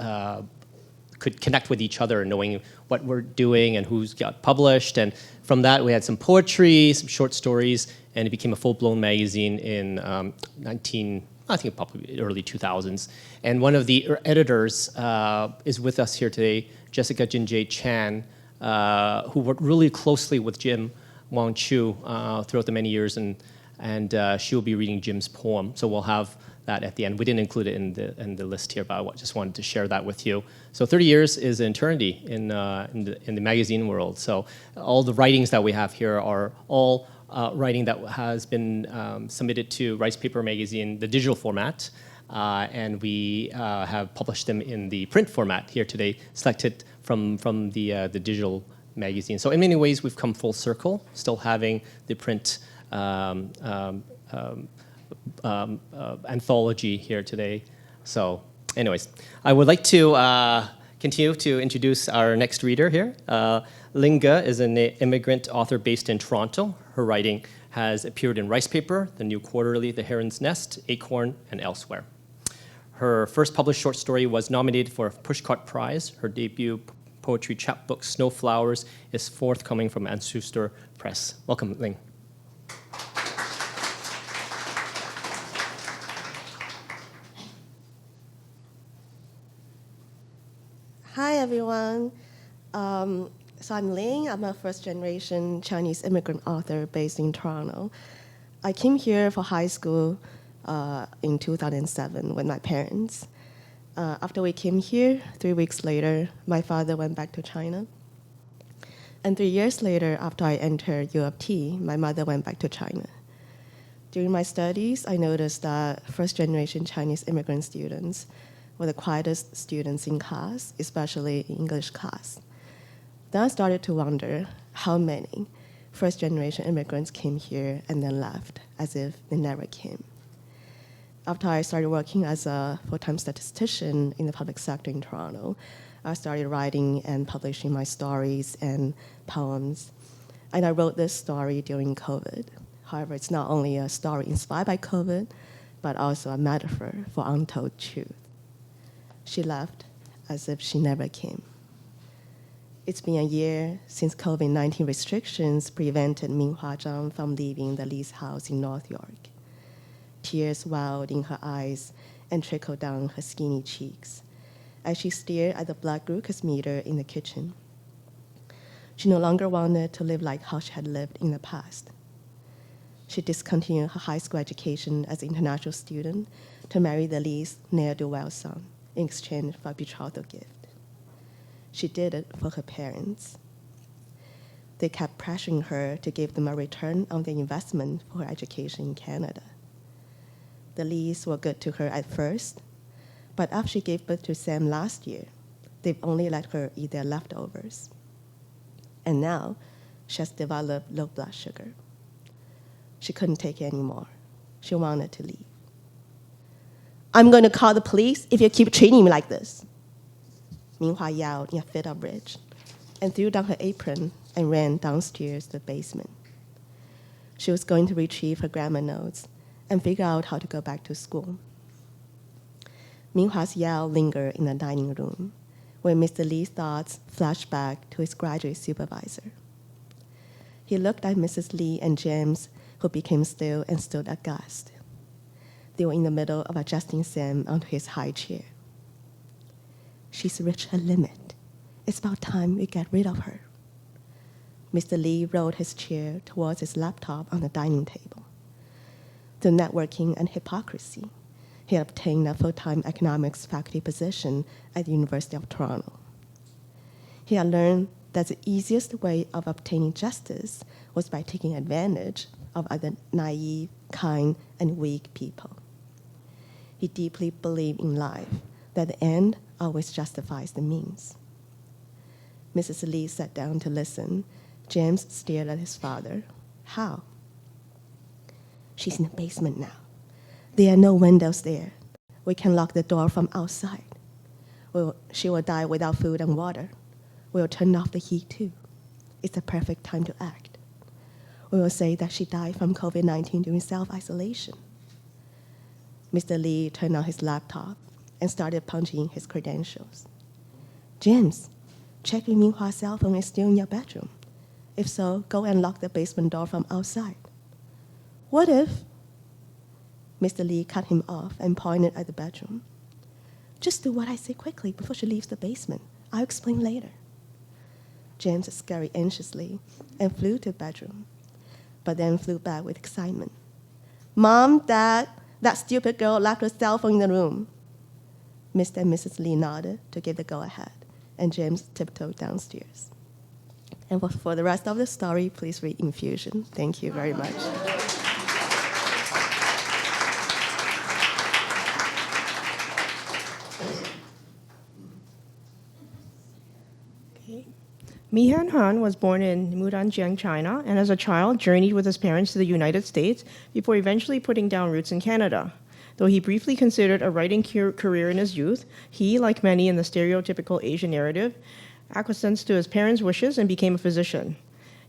could connect with each other, knowing what we're doing and who's got published. And from that, we had some poetry, some short stories, and it became a full-blown magazine in probably early 2000s. And one of the editors is with us here today, Jessica Jinjae Chan, who worked really closely with Jim Wang Chu throughout the many years, and she will be reading Jim's poem. So we'll have that at the end. We didn't include it in the list here, but I just wanted to share that with you. So 30 years is an eternity in the magazine world. So all the writings that we have here are all writing that has been submitted to Ricepaper magazine, the digital format, and we have published them in the print format here today, selected from the digital magazine. So in many ways, we've come full circle, still having the print anthology here today. So anyways, I would like to continue to introduce our next reader here. Ling Ge is an immigrant author based in Toronto. Her writing has appeared in Ricepaper, The New Quarterly, The Heron's Nest, Acorn, and elsewhere. Her first published short story was nominated for a Pushcart Prize. Her debut poetry chapbook, Snowflowers, is forthcoming from Ansuster Press. Welcome, Ling. Hi, everyone. So I'm Ling. I'm a first-generation Chinese immigrant author based in Toronto. I came here for high school in 2007 with my parents. After we came here, 3 weeks later, my father went back to China. And 3 years later, after I entered U of T, my mother went back to China. During my studies, I noticed that first-generation Chinese immigrant students were the quietest students in class, especially in English class. Then I started to wonder how many first-generation immigrants came here and then left, as if they never came. After I started working as a full-time statistician in the public sector in Toronto, I started writing and publishing my stories and poems. And I wrote this story during COVID. However, it's not only a story inspired by COVID, but also a metaphor for untold truth. She left as if she never came. It's been a year since COVID-19 restrictions prevented Minghua Zhang from leaving the Lee's house in North York. Tears welled in her eyes and trickled down her skinny cheeks as she stared at the blood glucose meter in the kitchen. She no longer wanted to live like how she had lived in the past. She discontinued her high school education as an international student to marry the Lee's ne'er-do-well son in exchange for a betrothal gift. She did it for her parents. They kept pressuring her to give them a return on their investment for her education in Canada. The Lees were good to her at first, but after she gave birth to Sam last year, they've only let her eat their leftovers. And now, she has developed low blood sugar. She couldn't take it anymore. She wanted to leave. "I'm going to call the police if you keep treating me like this," Minghua yelled in a fit of rage and threw down her apron and ran downstairs to the basement. She was going to retrieve her grammar notes and figure out how to go back to school. Minghua's yell lingered in the dining room, where Mr. Lee's thoughts flashed back to his graduate supervisor. He looked at Mrs. Lee and James, who became still and stood aghast. They were in the middle of adjusting Sam onto his high chair. "She's reached her limit. It's about time we get rid of her." Mr. Lee rolled his chair towards his laptop on the dining table. Through networking and hypocrisy, he had obtained a full-time economics faculty position at the University of Toronto. He had learned that the easiest way of obtaining justice was by taking advantage of other naive, kind, and weak people. He deeply believed in life, that the end always justifies the means. Mrs. Lee sat down to listen. James stared at his father. "How?" "She's in the basement now. There are no windows there. We can lock the door from outside. She will die without food and water. We'll turn off the heat too. It's the perfect time to act. We will say that she died from COVID-19 during self-isolation." Mr. Lee turned on his laptop and started punching his credentials. "James, check if Minghua's cell phone is still in your bedroom. If so, go and lock the basement door from outside." "What if?" Mr. Lee cut him off and pointed at the bedroom. "Just do what I say quickly before she leaves the basement. I'll explain later." James scurried anxiously and flew to the bedroom, but then flew back with excitement. "Mom, Dad, that stupid girl left her cell phone in the room." Mr. and Mrs. Lee nodded to give the go-ahead, and James tiptoed downstairs. And for the rest of the story, please read Infusion. Thank you very much. Mihan Han was born in Mudanjiang, China, and as a child journeyed with his parents to the United States before eventually putting down roots in Canada. Though he briefly considered a writing career in his youth, he, like many in the stereotypical Asian narrative, acquiesced to his parents' wishes and became a physician.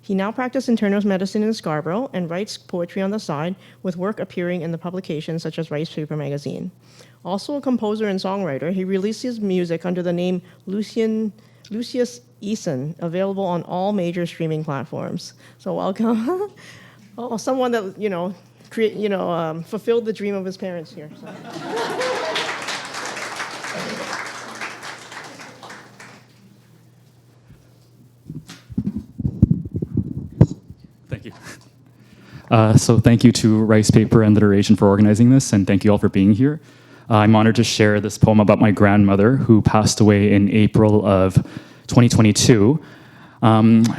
He now practices internal medicine in Scarborough and writes poetry on the side, with work appearing in the publications such as Ricepaper magazine. Also a composer and songwriter, he releases music under the name Lucius Eason, available on all major streaming platforms. So welcome. Oh, someone that, fulfilled the dream of his parents here. So. Thank you. So thank you to Ricepaper and LiterASIAN for organizing this, and thank you all for being here. I'm honored to share this poem about my grandmother, who passed away in April of 2022.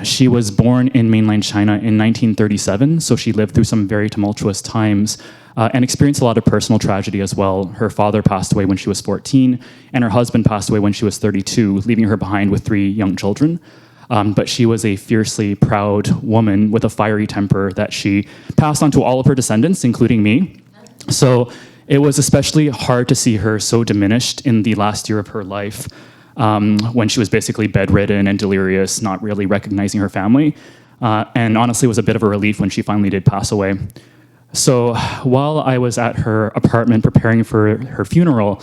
She was born in mainland China in 1937, so she lived through some very tumultuous times and experienced a lot of personal tragedy as well. Her father passed away when she was 14, and her husband passed away when she was 32, leaving her behind with 3 young children. But she was a fiercely proud woman with a fiery temper that she passed on to all of her descendants, including me. So it was especially hard to see her so diminished in the last year of her life, when she was basically bedridden and delirious, not really recognizing her family. And honestly, it was a bit of a relief when she finally did pass away. So while I was at her apartment preparing for her funeral,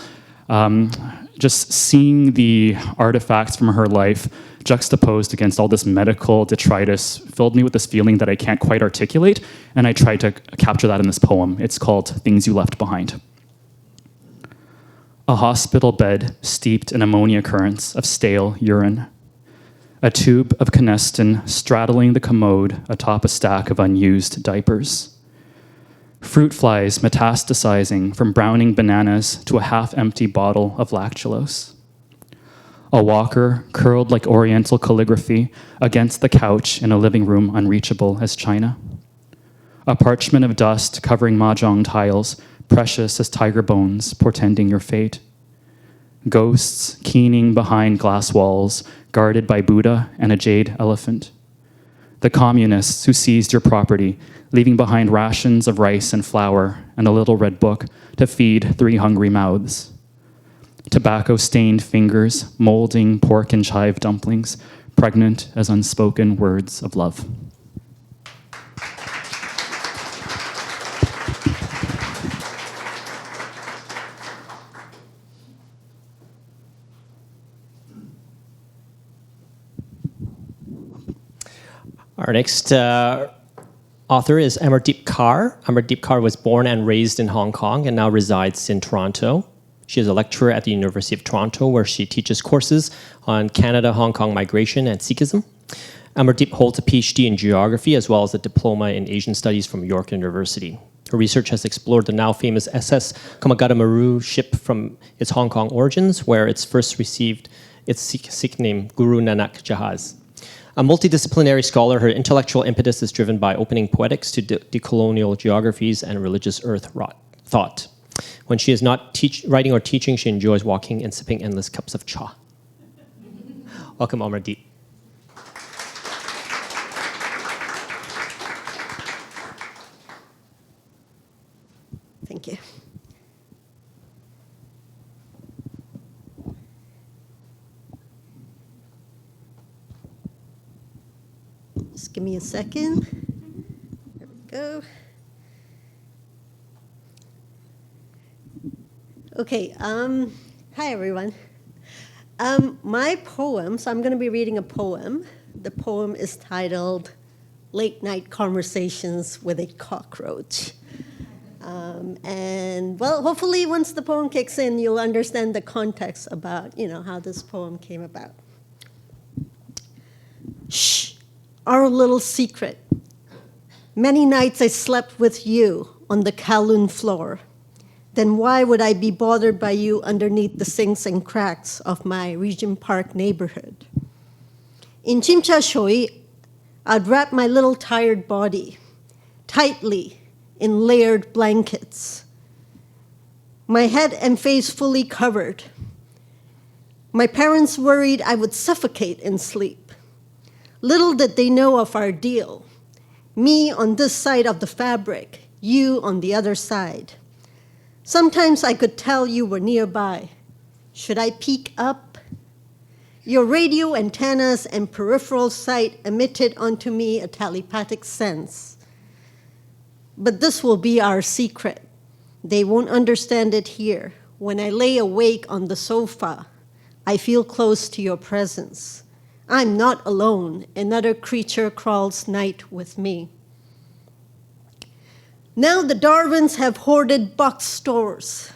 just seeing the artifacts from her life juxtaposed against all this medical detritus filled me with this feeling that I can't quite articulate, and I tried to capture that in this poem. It's called Things You Left Behind. A hospital bed steeped in ammonia currents of stale urine. A tube of Canestin straddling the commode atop a stack of unused diapers. Fruit flies metastasizing from browning bananas to a half-empty bottle of lactulose. A walker curled like Oriental calligraphy against the couch in a living room unreachable as China. A parchment of dust covering mahjong tiles, precious as tiger bones, portending your fate. Ghosts keening behind glass walls, guarded by Buddha and a jade elephant. The communists who seized your property, leaving behind rations of rice and flour and a little red book to feed 3 hungry mouths. Tobacco-stained fingers molding pork and chive dumplings, pregnant as unspoken words of love. Our next author is Amardeep Kaur. Amardeep Kaur was born and raised in Hong Kong and now resides in Toronto. She is a lecturer at the University of Toronto, where she teaches courses on Canada-Hong Kong migration and Sikhism. Amardeep holds a PhD in geography as well as a diploma in Asian studies from York University. Her research has explored the now famous SS Komagata ship from its Hong Kong origins, where it's first received its Sikh name, Guru Nanak Jahaz. A multidisciplinary scholar, her intellectual impetus is driven by opening poetics to decolonial geographies and religious earth thought. When she is not writing or teaching, she enjoys walking and sipping endless cups of cha. Welcome, Amardeep. Thank you. Just give me a second. There we go. Okay, hi everyone. My poem, so I'm going to be reading a poem. The poem is titled Late Night Conversations with a Cockroach. And well, hopefully once the poem kicks in, you'll understand the context about, how this poem came about. Shh, our little secret. Many nights I slept with you on the Kowloon floor. Then why would I be bothered by you underneath the sinks and cracks of my Regent Park neighborhood? In Chimcha Shui, I'd wrap my little tired body tightly in layered blankets, my head and face fully covered. My parents worried I would suffocate in sleep. Little did they know of our deal. Me on this side of the fabric, you on the other side. Sometimes I could tell you were nearby. Should I peek up? Your radio antennas and peripheral sight emitted onto me a telepathic sense. But this will be our secret. They won't understand it here. When I lay awake on the sofa, I feel close to your presence. I'm not alone. Another creature crawls night with me. Now the Darwins have hoarded box stores,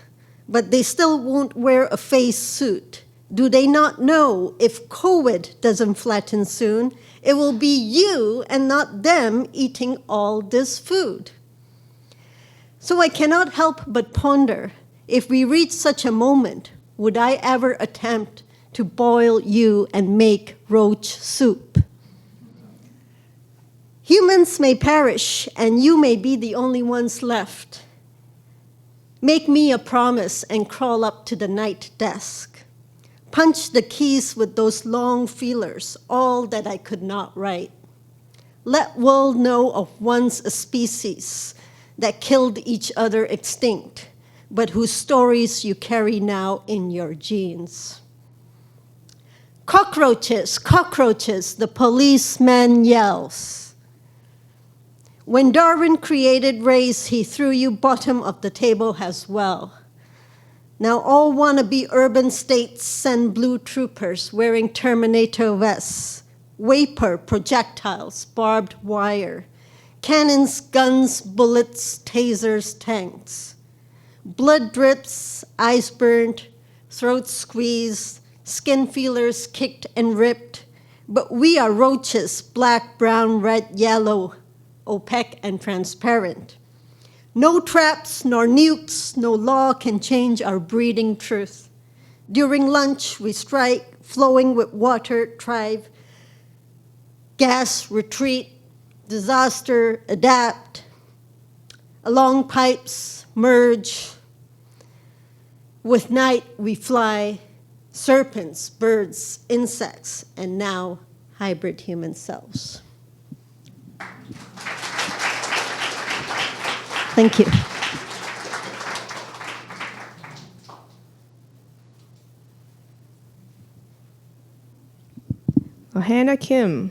but they still won't wear a face suit. Do they not know if COVID doesn't flatten soon, it will be you and not them eating all this food? So I cannot help but ponder, if we reach such a moment, would I ever attempt to boil you and make roach soup? Humans may perish, and you may be the only ones left. Make me a promise and crawl up to the night desk. Punch the keys with those long feelers, all that I could not write. Let world know of once a species that killed each other extinct, but whose stories you carry now in your genes. Cockroaches, cockroaches, the policeman yells. When Darwin created race, he threw you bottom of the table as well. Now all wannabe urban states send blue troopers wearing Terminator vests, vapor, projectiles, barbed wire, cannons, guns, bullets, tasers, tanks. Blood drips, eyes burnt, throats squeezed, skin feelers kicked and ripped. But we are roaches, black, brown, red, yellow, opaque and transparent. No traps nor nukes, no law can change our breeding truth. During lunch, we strike, flowing with water, thrive, gas, retreat, disaster, adapt. Along pipes, merge. With night, we fly, serpents, birds, insects, and now hybrid human selves. Thank you. Hannah Kim.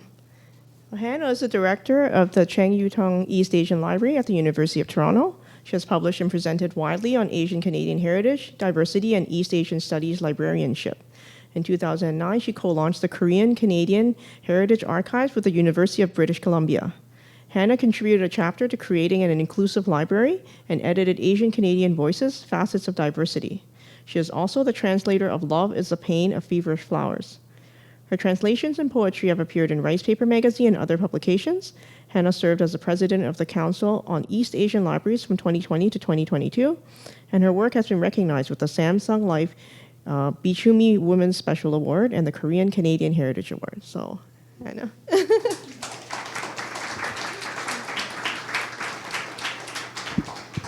Hannah is the director of the Cheng Yutong East Asian Library at the University of Toronto. She has published and presented widely on Asian Canadian heritage, diversity, and East Asian studies librarianship. In 2009, she co-launched the Korean Canadian Heritage Archives with the University of British Columbia. Hannah contributed a chapter to creating an inclusive library and edited Asian Canadian Voices, Facets of Diversity. She is also the translator of Love is the Pain of Feverish Flowers. Her translations and poetry have appeared in Ricepaper magazine and other publications. Hannah served as the president of the Council on East Asian Libraries from 2020 to 2022, and her work has been recognized with the Samsung Life Bichumi Women's Special Award and the Korean Canadian Heritage Award. So, Hannah.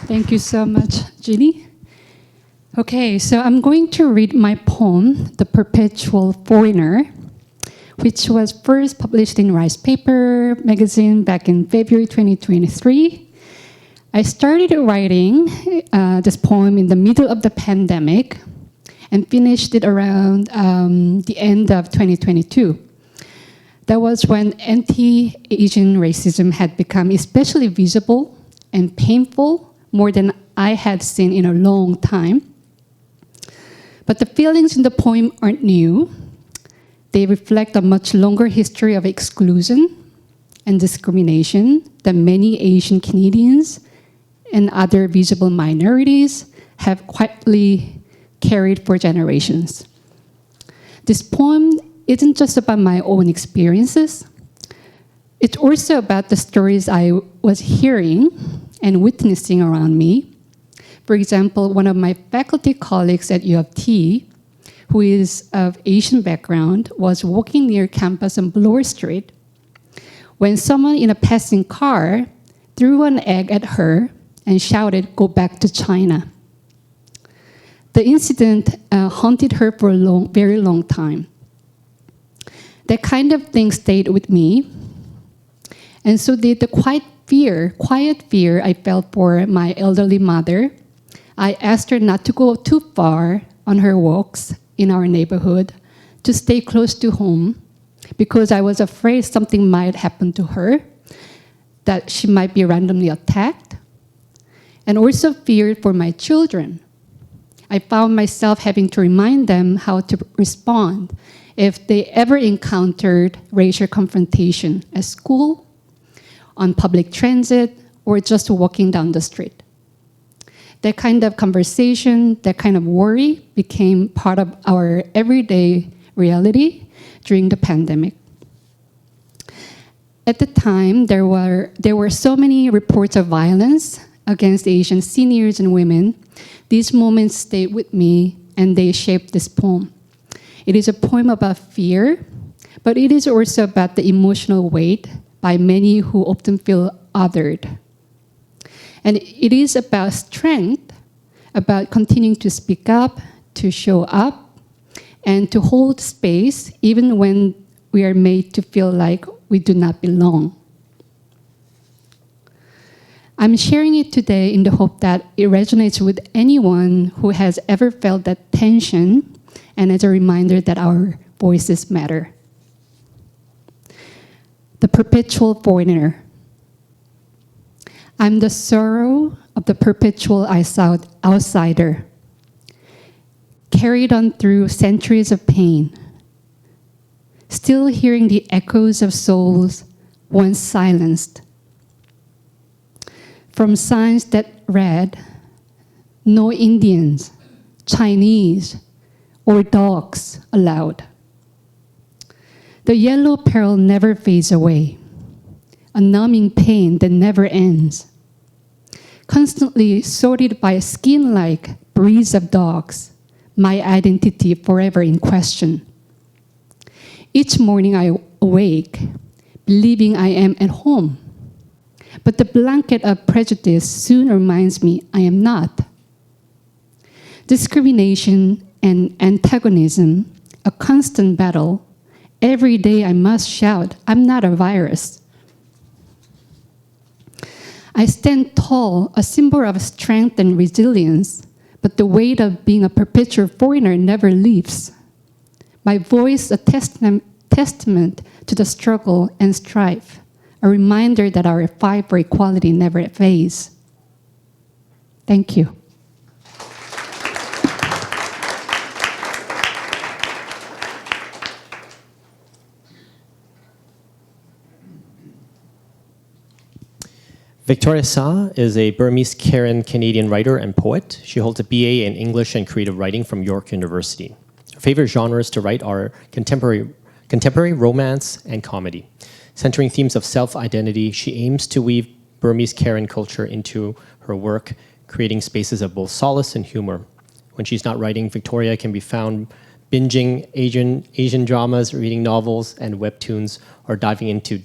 Thank you so much, Julie. Okay, so I'm going to read my poem, The Perpetual Foreigner, which was first published in Ricepaper magazine back in February 2023. I started writing this poem in the middle of the pandemic and finished it around the end of 2022. That was when anti-Asian racism had become especially visible and painful, more than I had seen in a long time. But the feelings in the poem aren't new. They reflect a much longer history of exclusion and discrimination that many Asian Canadians and other visible minorities have quietly carried for generations. This poem isn't just about my own experiences. It's also about the stories I was hearing and witnessing around me. For example, one of my faculty colleagues at U of T, who is of Asian background, was walking near campus on Bloor Street when someone in a passing car threw an egg at her and shouted, "Go back to China." The incident haunted her for a very long time. That kind of thing stayed with me, and so did the quiet fear I felt for my elderly mother. I asked her not to go too far on her walks in our neighborhood, to stay close to home, because I was afraid something might happen to her, that she might be randomly attacked, and also feared for my children. I found myself having to remind them how to respond if they ever encountered racial confrontation at school, on public transit, or just walking down the street. That kind of conversation, that kind of worry became part of our everyday reality during the pandemic. At the time, there were so many reports of violence against Asian seniors and women. These moments stayed with me, and they shaped this poem. It is a poem about fear, but it is also about the emotional weight by many who often feel othered. And it is about strength, about continuing to speak up, to show up, and to hold space even when we are made to feel like we do not belong. I'm sharing it today in the hope that it resonates with anyone who has ever felt that tension, and as a reminder that our voices matter. The perpetual foreigner. I'm the sorrow of the perpetual outsider, carried on through centuries of pain, still hearing the echoes of souls once silenced. From signs that read, no Indians, Chinese, or dogs allowed. The yellow peril never fades away, a numbing pain that never ends, constantly sorted by a skin-like breeds of dogs, my identity forever in question. Each morning I awake, believing I am at home, but the blanket of prejudice soon reminds me I am not. Discrimination and antagonism, a constant battle. Every day I must shout, I'm not a virus. I stand tall, a symbol of strength and resilience, but the weight of being a perpetual foreigner never leaves. My voice, a testament to the struggle and strife, a reminder that our fight for equality never fades. Thank you. Victoria Sa is a Burmese Karen Canadian writer and poet. She holds a BA in English and Creative Writing from York University. Her favorite genres to write are contemporary romance and comedy. Centering themes of self-identity, she aims to weave Burmese Karen culture into her work, creating spaces of both solace and humor. When she's not writing, Victoria can be found binging Asian dramas, reading novels and webtoons, or diving into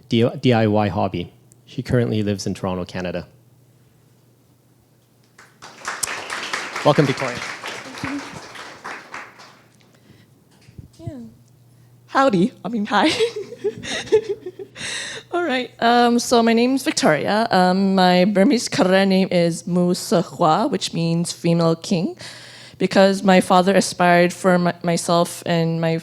DIY hobby. She currently lives in Toronto, Canada. Welcome, Victoria. Yeah. Howdy. Hi. All right. So my name's Victoria. My Burmese Karen name is Mu Sehwa, which means female king, because my father aspired for myself and my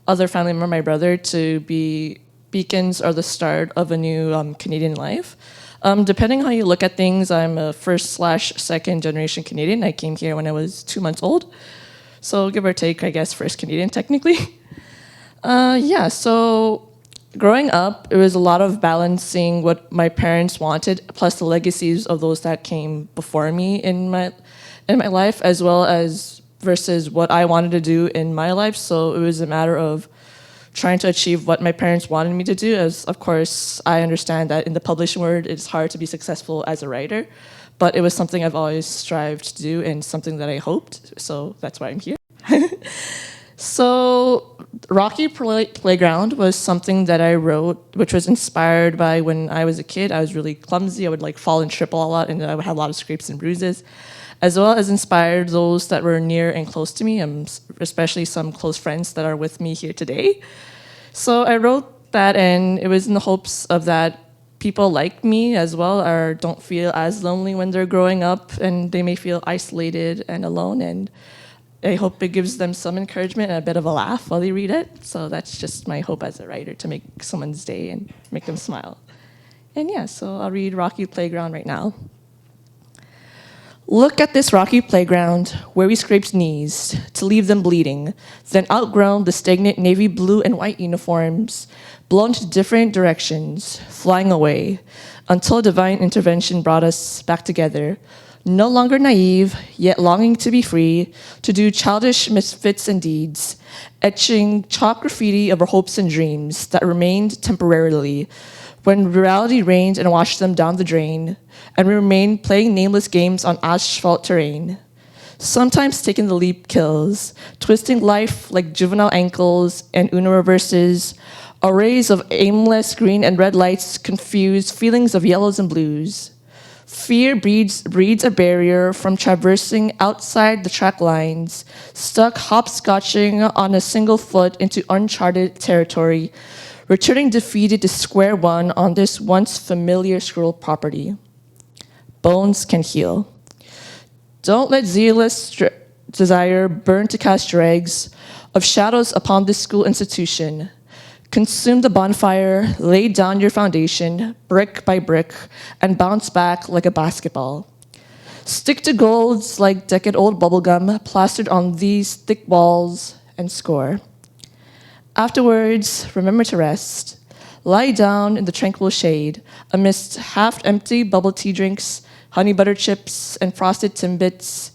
other family member, my brother, to be beacons or the start of a new Canadian life. Depending how you look at things, I'm a first/second generation Canadian. I came here when I was 2 months old. So give or take, I guess, first Canadian technically. So growing up, it was a lot of balancing what my parents wanted, plus the legacies of those that came before me in my life, as well as versus what I wanted to do in my life. So it was a matter of trying to achieve what my parents wanted me to do, as of course I understand that in the publishing world it's hard to be successful as a writer, but it was something I've always strived to do and something that I hoped, so that's why I'm here. So Rocky Playground was something that I wrote, which was inspired by when I was a kid. I was really clumsy. I would fall and trip a lot, and I would have a lot of scrapes and bruises, as well as inspired those that were near and close to me, especially some close friends that are with me here today. So I wrote that, and it was in the hopes of that people like me as well, or don't feel as lonely when they're growing up, and they may feel isolated and alone, and I hope it gives them some encouragement and a bit of a laugh while they read it. So that's just my hope as a writer, to make someone's day and make them smile. And so I'll read Rocky Playground right now. Look at this rocky playground where we scraped knees to leave them bleeding, then outgrown the stagnant navy blue and white uniforms, blown to different directions, flying away, until divine intervention brought us back together, no longer naive, yet longing to be free, to do childish misfits and deeds, etching chalk graffiti of our hopes and dreams that remained temporarily, when reality reigned and washed them down the drain, and we remained playing nameless games on asphalt terrain. Sometimes taking the leap kills, twisting life like juvenile ankles and Uno reverses, arrays of aimless green and red lights confuse feelings of yellows and blues. Fear breeds a barrier from traversing outside the track lines, stuck hopscotching on a single foot into uncharted territory, returning defeated to square one on this once familiar school property. Bones can heal. Don't let zealous desire burn to cast dregs of shadows upon this school institution. Consume the bonfire, lay down your foundation, brick by brick, and bounce back like a basketball. Stick to golds like decade-old bubblegum plastered on these thick walls and score. Afterwards, remember to rest. Lie down in the tranquil shade amidst half-empty bubble tea drinks, honey butter chips, and frosted Timbits.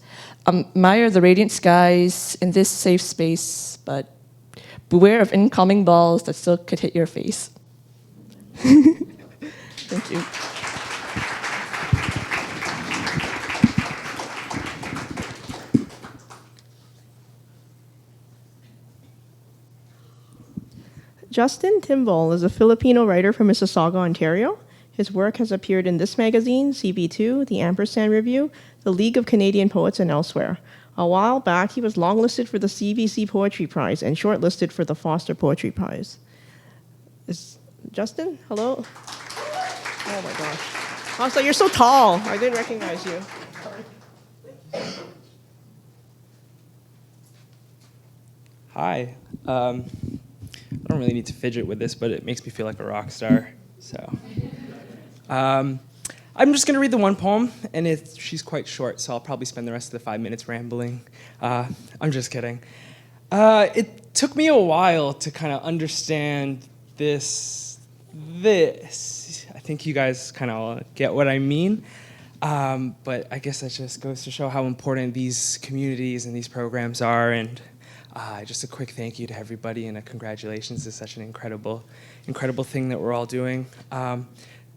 Admire the radiant skies in this safe space, but beware of incoming balls that still could hit your face. Thank you. Justin Timbal is a Filipino writer from Mississauga, Ontario. His work has appeared in this magazine, CV2, the Ampersand Review, the League of Canadian Poets, and elsewhere. A while back, he was longlisted for the CBC Poetry Prize and shortlisted for the Foster Poetry Prize. Is Justin? Hello? Oh my gosh. Also, you're so tall. I didn't recognize you. Hi. I don't really need to fidget with this, but it makes me feel like a rock star. So, I'm just going to read the one poem, and she's quite short, so I'll probably spend the rest of the 5 minutes rambling. I'm just kidding. It took me a while to kind of understand this. I think you guys kind of get what I mean. But I guess that just goes to show how important these communities and these programs are, and just a quick thank you to everybody and a congratulations to such an incredible thing that we're all doing.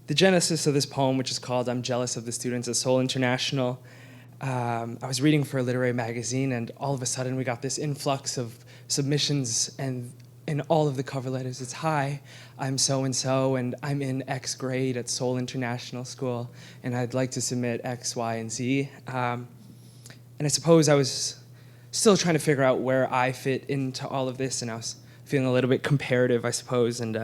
The genesis of this poem, which is called I'm Jealous of the Students at Seoul International, I was reading for a literary magazine, and all of a sudden we got this influx of submissions, and in all of the cover letters it's, hi, I'm so-and-so, and I'm in X grade at Seoul International School, and I'd like to submit X, Y, and Z. And I suppose I was still trying to figure out where I fit into all of this, and I was feeling a little bit comparative, I suppose, and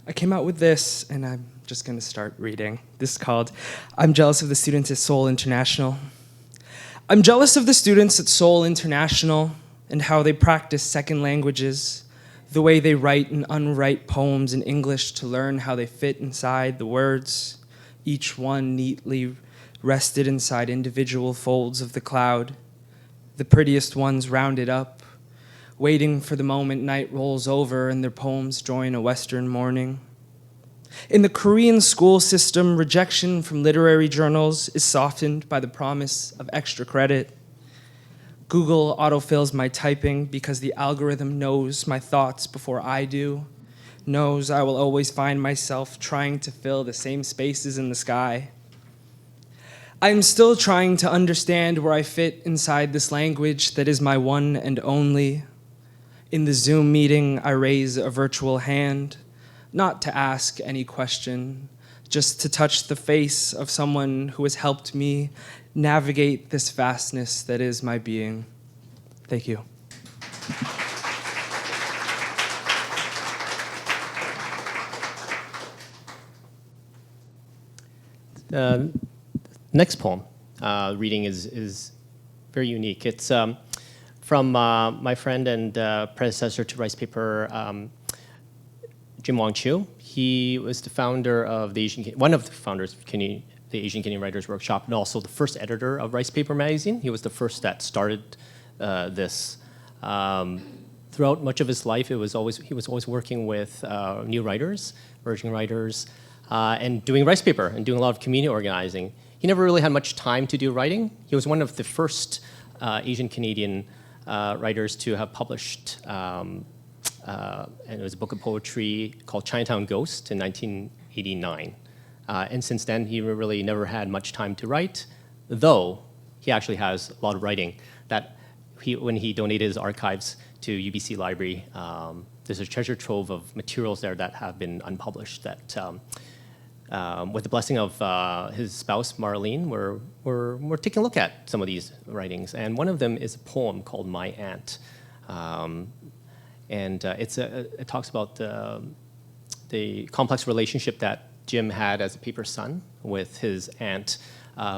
I came out with this, and I'm just going to start reading. This is called I'm Jealous of the Students at Seoul International. I'm jealous of the students at Seoul International and how they practice second languages, the way they write and unwrite poems in English to learn how they fit inside the words, each one neatly rested inside individual folds of the cloud, the prettiest ones rounded up, waiting for the moment night rolls over and their poems join a Western morning. In the Korean school system, rejection from literary journals is softened by the promise of extra credit. Google autofills my typing because the algorithm knows my thoughts before I do, knows I will always find myself trying to fill the same spaces in the sky. I'm still trying to understand where I fit inside this language that is my one and only. In the Zoom meeting, I raise a virtual hand, not to ask any question, just to touch the face of someone who has helped me navigate this vastness that is my being. Thank you. Next poem reading is very unique. It's from my friend and predecessor to Ricepaper, Jim Wong Chiu. He was the founder of the one of the founders of the Asian Canadian Writers Workshop, and also the first editor of Ricepaper magazine. He was the first that started this. Throughout much of his life, he was always working with new writers, emerging writers, and doing Ricepaper and doing a lot of community organizing. He never really had much time to do writing. He was one of the first Asian Canadian writers to have published, and it was a book of poetry called Chinatown Ghost in 1989. And since then, he really never had much time to write, though he actually has a lot of writing that when he donated his archives to UBC Library, there's a treasure trove of materials there that have been unpublished that, with the blessing of his spouse, Marlene, we're taking a look at some of these writings. And one of them is a poem called My Aunt. It talks about the complex relationship that Jim had as a paper son with his aunt,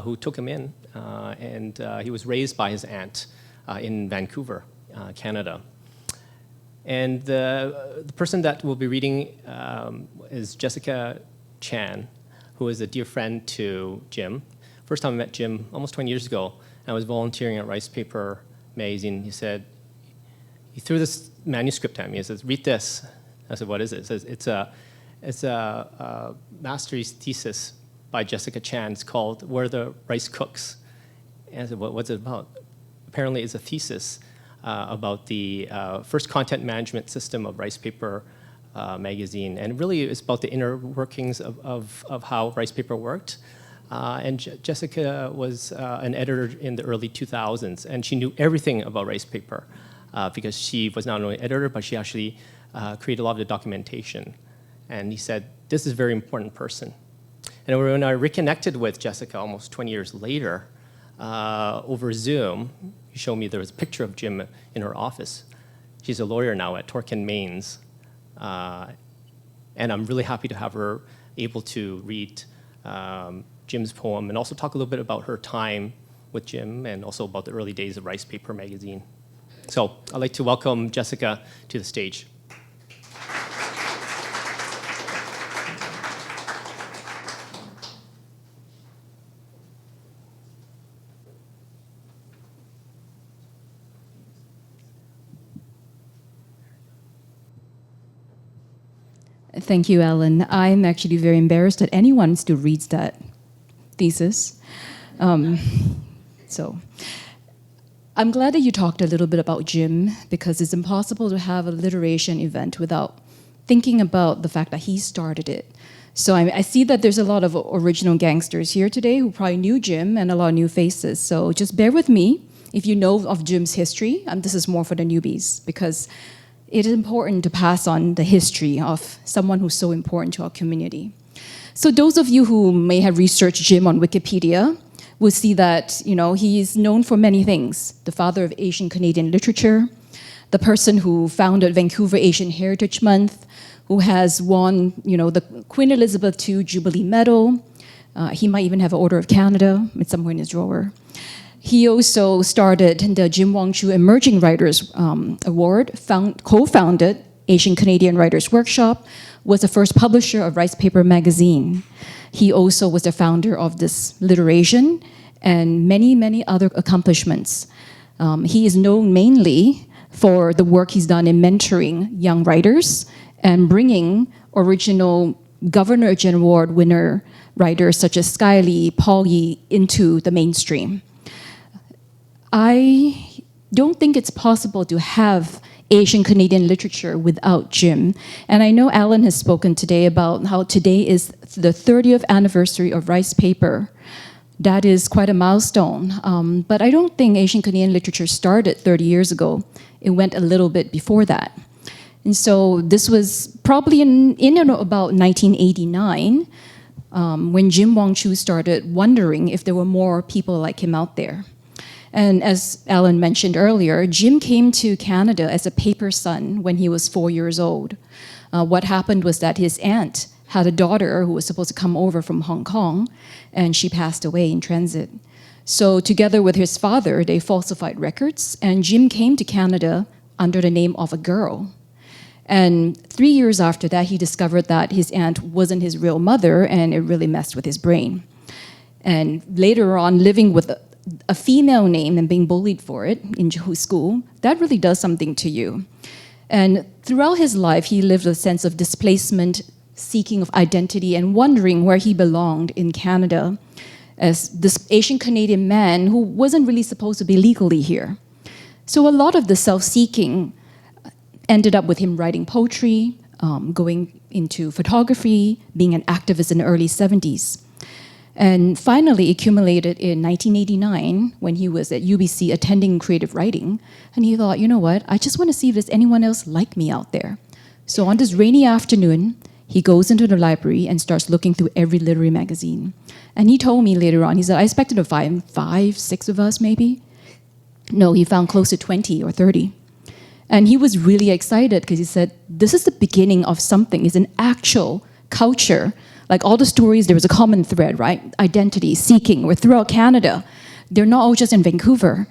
who took him in, and he was raised by his aunt in Vancouver, Canada. And the person that we'll be reading is Jessica Chan, who is a dear friend to Jim. First time I met Jim almost 20 years ago, I was volunteering at Ricepaper magazine. He threw this manuscript at me. He says, "Read this." I said, "What is it?" He says, It's a master's thesis by Jessica Chan. It's called Where the Rice Cooks. And I said, what's it about? Apparently it's a thesis about the first content management system of Ricepaper magazine. And really it's about the inner workings of how Ricepaper worked. Jessica was an editor in the early 2000s, and she knew everything about Ricepaper because she was not only an editor, but she actually created a lot of the documentation. And he said, this is a very important person. And when I reconnected with Jessica almost 20 years later, over Zoom, she showed me there was a picture of Jim in her office. She's a lawyer now at Torkin Mains. And I'm really happy to have her able to read Jim's poem and also talk a little bit about her time with Jim and also about the early days of Ricepaper magazine. So I'd like to welcome Jessica to the stage. Thank you, Ellen. I'm actually very embarrassed that anyone still reads that thesis. So I'm glad that you talked a little bit about Jim, because it's impossible to have a LiterASIAN event without thinking about the fact that he started it. So I see that there's a lot of original gangsters here today who probably knew Jim and a lot of new faces. So just bear with me if you know of Jim's history. This is more for the newbies, because it is important to pass on the history of someone who's so important to our community. So those of you who may have researched Jim on Wikipedia will see that he is known for many things. The father of Asian Canadian literature, the person who founded Vancouver Asian Heritage Month, who has won the Queen Elizabeth II Jubilee Medal. He might even have an Order of Canada. It's somewhere in his drawer. He also started the Jim Wong Chu Emerging Writers Award, co-founded Asian Canadian Writers Workshop, was the first publisher of Ricepaper magazine. He also was the founder of this LiterASIAN and many, many other accomplishments. He is known mainly for the work he's done in mentoring young writers and bringing original Governor General Award winner writers such as Sky Lee, Paul Yee into the mainstream. I don't think it's possible to have Asian Canadian literature without Jim. And I know Alan has spoken today about how today is the 30th anniversary of Ricepaper. That is quite a milestone. But I don't think Asian Canadian literature started 30 years ago. It went a little bit before that. And so this was probably in and about 1989 when Jim Wong Chu started wondering if there were more people like him out there. And as Alan mentioned earlier, Jim came to Canada as a paper son when he was 4 years old. What happened was that his aunt had a daughter who was supposed to come over from Hong Kong, and she passed away in transit. So together with his father, they falsified records, and Jim came to Canada under the name of a girl. And 3 years after that, he discovered that his aunt wasn't his real mother, and it really messed with his brain. And later on, living with a female name and being bullied for it in school, that really does something to you. And throughout his life, he lived a sense of displacement, seeking of identity, and wondering where he belonged in Canada as this Asian Canadian man who wasn't really supposed to be legally here. So a lot of the self-seeking ended up with him writing poetry, going into photography, being an activist in the early 70s. And finally accumulated in 1989 when he was at UBC attending creative writing. And he thought, you know what, I just want to see if there's anyone else like me out there. So on this rainy afternoon, he goes into the library and starts looking through every literary magazine. And he told me later on, he said, I expected to find 5, 6 of us maybe. No, he found close to 20 or 30. And he was really excited because he said, this is the beginning of something. It's an actual culture. Like all the stories, there was a common thread, right? Identity, seeking, were throughout Canada. They're not all just in Vancouver.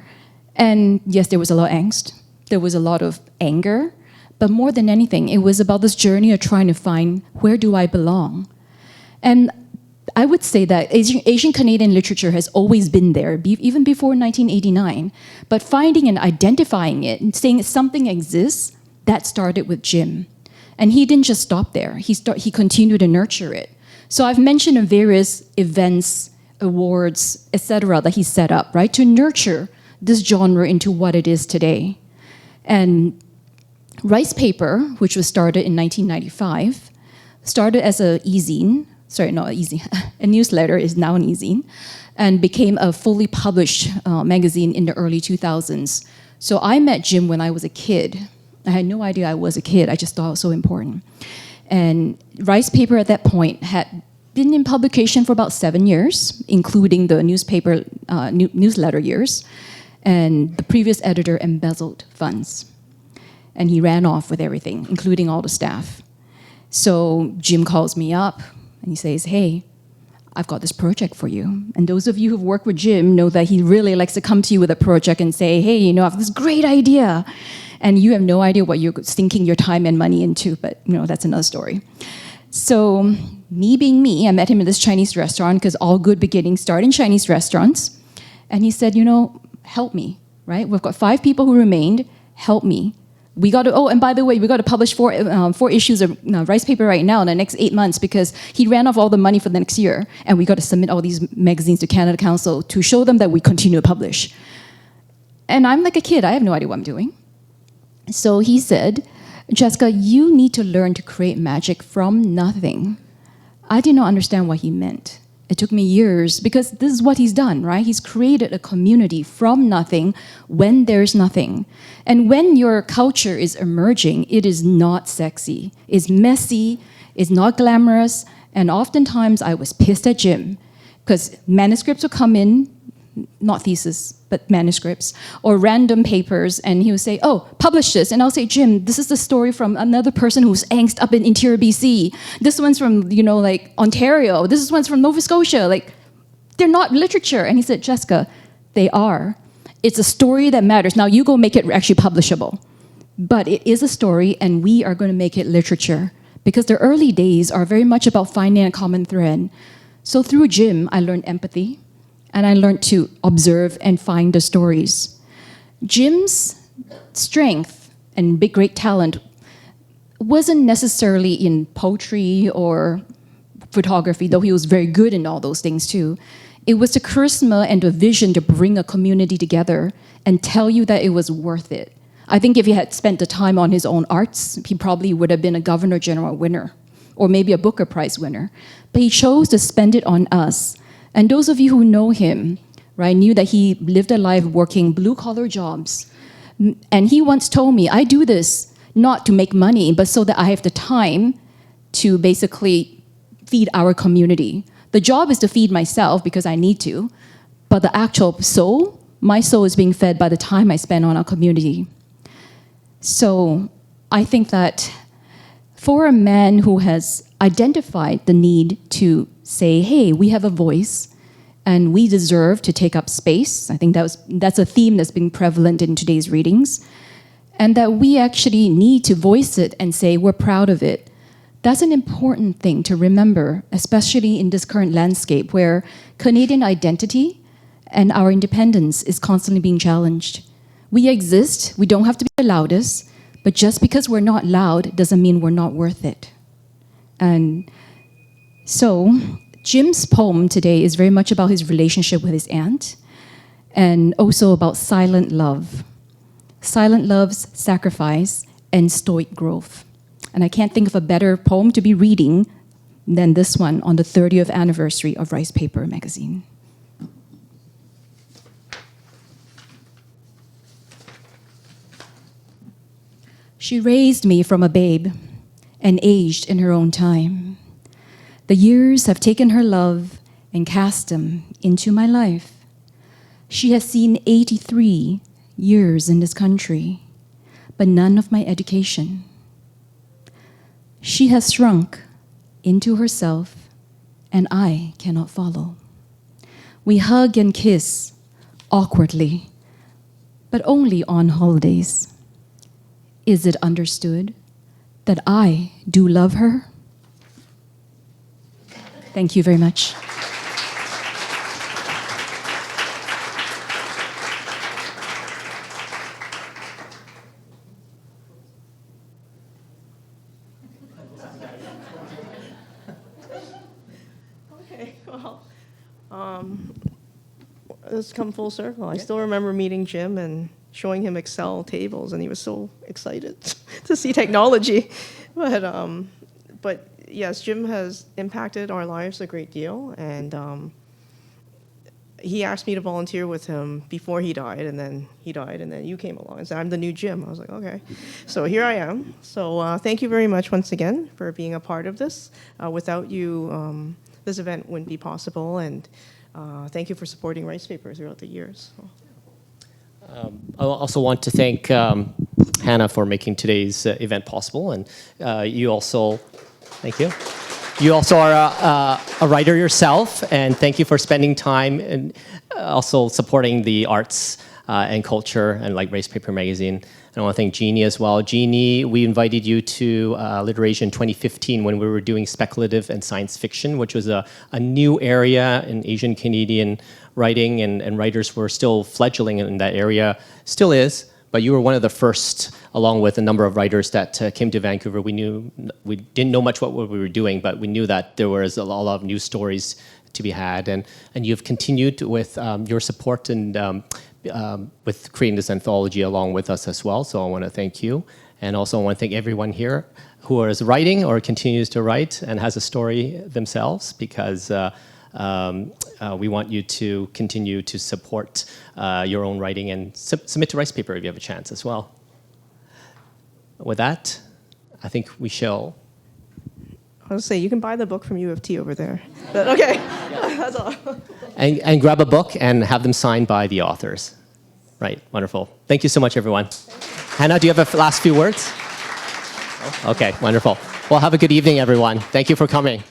And yes, there was a lot of angst. There was a lot of anger. But more than anything, it was about this journey of trying to find, where do I belong? And I would say that Asian Canadian literature has always been there, even before 1989. But finding and identifying it and saying something exists, that started with Jim. And he didn't just stop there. He continued to nurture it. So I've mentioned various events, awards, etc. that he set up, right, to nurture this genre into what it is today. And Ricepaper, which was started in 1995, started as a e-zine, a newsletter, is now an e-zine, and became a fully published magazine in the early 2000s. So I met Jim when I was a kid. I had no idea I was a kid. I just thought it was so important. And Ricepaper at that point had been in publication for about 7 years, including the newspaper newsletter years. And the previous editor embezzled funds. And he ran off with everything, including all the staff. So Jim calls me up and he says, hey, I've got this project for you. And those of you who've worked with Jim know that he really likes to come to you with a project and say, hey, you know, I have this great idea. And you have no idea what you're sinking your time and money into, but you know, that's another story. So me being me, I met him in this Chinese restaurant because all good beginnings start in Chinese restaurants. And he said, you know, help me, right? We've got 5 people who remained, help me. We got to, oh, and by the way, we got to publish 4 issues of Ricepaper right now in the next 8 months because he ran off all the money for the next year. And we got to submit all these magazines to Canada Council to show them that we continue to publish. And I'm like a kid, I have no idea what I'm doing. So he said, Jessica, you need to learn to create magic from nothing. I did not understand what he meant. It took me years because this is what he's done, right? He's created a community from nothing when there's nothing. And when your culture is emerging, it is not sexy. It's messy, it's not glamorous, and oftentimes I was pissed at Jim because manuscripts would come in, not thesis, but manuscripts, or random papers, and he would say, oh, publish this. And I'll say, Jim, this is the story from another person who's angst up in interior BC. This one's from, you know, like Ontario. This one's from Nova Scotia. Like, they're not literature. And he said, Jessica, they are. It's a story that matters. Now you go make it actually publishable. But it is a story, and we are going to make it literature. Because the early days are very much about finding a common thread. So through Jim, I learned empathy. And I learned to observe and find the stories. Jim's strength and big, great talent wasn't necessarily in poetry or photography, though he was very good in all those things too. It was the charisma and the vision to bring a community together and tell you that it was worth it. I think if he had spent the time on his own arts, he probably would have been a Governor General winner or maybe a Booker Prize winner. But he chose to spend it on us. And those of you who know him, right, knew that he lived a life working blue-collar jobs. And he once told me, I do this not to make money, but so that I have the time to basically feed our community. The job is to feed myself because I need to, but the actual soul, my soul is being fed by the time I spend on our community. So I think that for a man who has identified the need to say, hey, we have a voice and we deserve to take up space. I think that's a theme that's been prevalent in today's readings. And that we actually need to voice it and say we're proud of it. That's an important thing to remember, especially in this current landscape where Canadian identity and our independence is constantly being challenged. We exist, we don't have to be the loudest, but just because we're not loud doesn't mean we're not worth it. And so, Jim's poem today is very much about his relationship with his aunt, and also about silent love. Silent love's sacrifice and stoic growth. And I can't think of a better poem to be reading than this one on the 30th anniversary of Ricepaper magazine. She raised me from a babe and aged in her own time. The years have taken her love and cast them into my life. She has seen 83 years in this country, but none of my education. She has shrunk into herself, and I cannot follow. We hug and kiss awkwardly, but only on holidays. Is it understood that I do love her? Thank you very much. Okay, well, let's come full circle. I still remember meeting Jim and showing him Excel tables, and he was so excited to see technology. But yes, Jim has impacted our lives a great deal, and he asked me to volunteer with him before he died, and then he died, and then you came along and said, I'm the new Jim. I was like, okay. So here I am. So thank you very much once again for being a part of this. Without you, this event wouldn't be possible, and thank you for supporting Ricepaper throughout the years. I also want to thank Hannah for making today's event possible, and you also, thank you. You also are a writer yourself, and thank you for spending time and also supporting the arts and culture and like Ricepaper magazine. And I want to thank Jeannie as well. Jeannie, we invited you to LiterASIAN in 2015 when we were doing speculative and science fiction, which was a new area in Asian Canadian writing, and writers were still fledgling in that area, still is, but you were one of the first, along with a number of writers that came to Vancouver. We didn't know much what we were doing, but we knew that there was a lot of new stories to be had, and you've continued with your support and with creating this anthology along with us as well, so I want to thank you. And also I want to thank everyone here who is writing or continues to write and has a story themselves, because we want you to continue to support your own writing and submit to Ricepaper if you have a chance as well. With that, I think we shall. I was say you can buy the book from U of T over there. But okay, that's all. And grab a book and have them signed by the authors. Right, wonderful. Thank you so much, everyone. Hannah, do you have a last few words? Okay, wonderful. Well, have a good evening, everyone. Thank you for coming.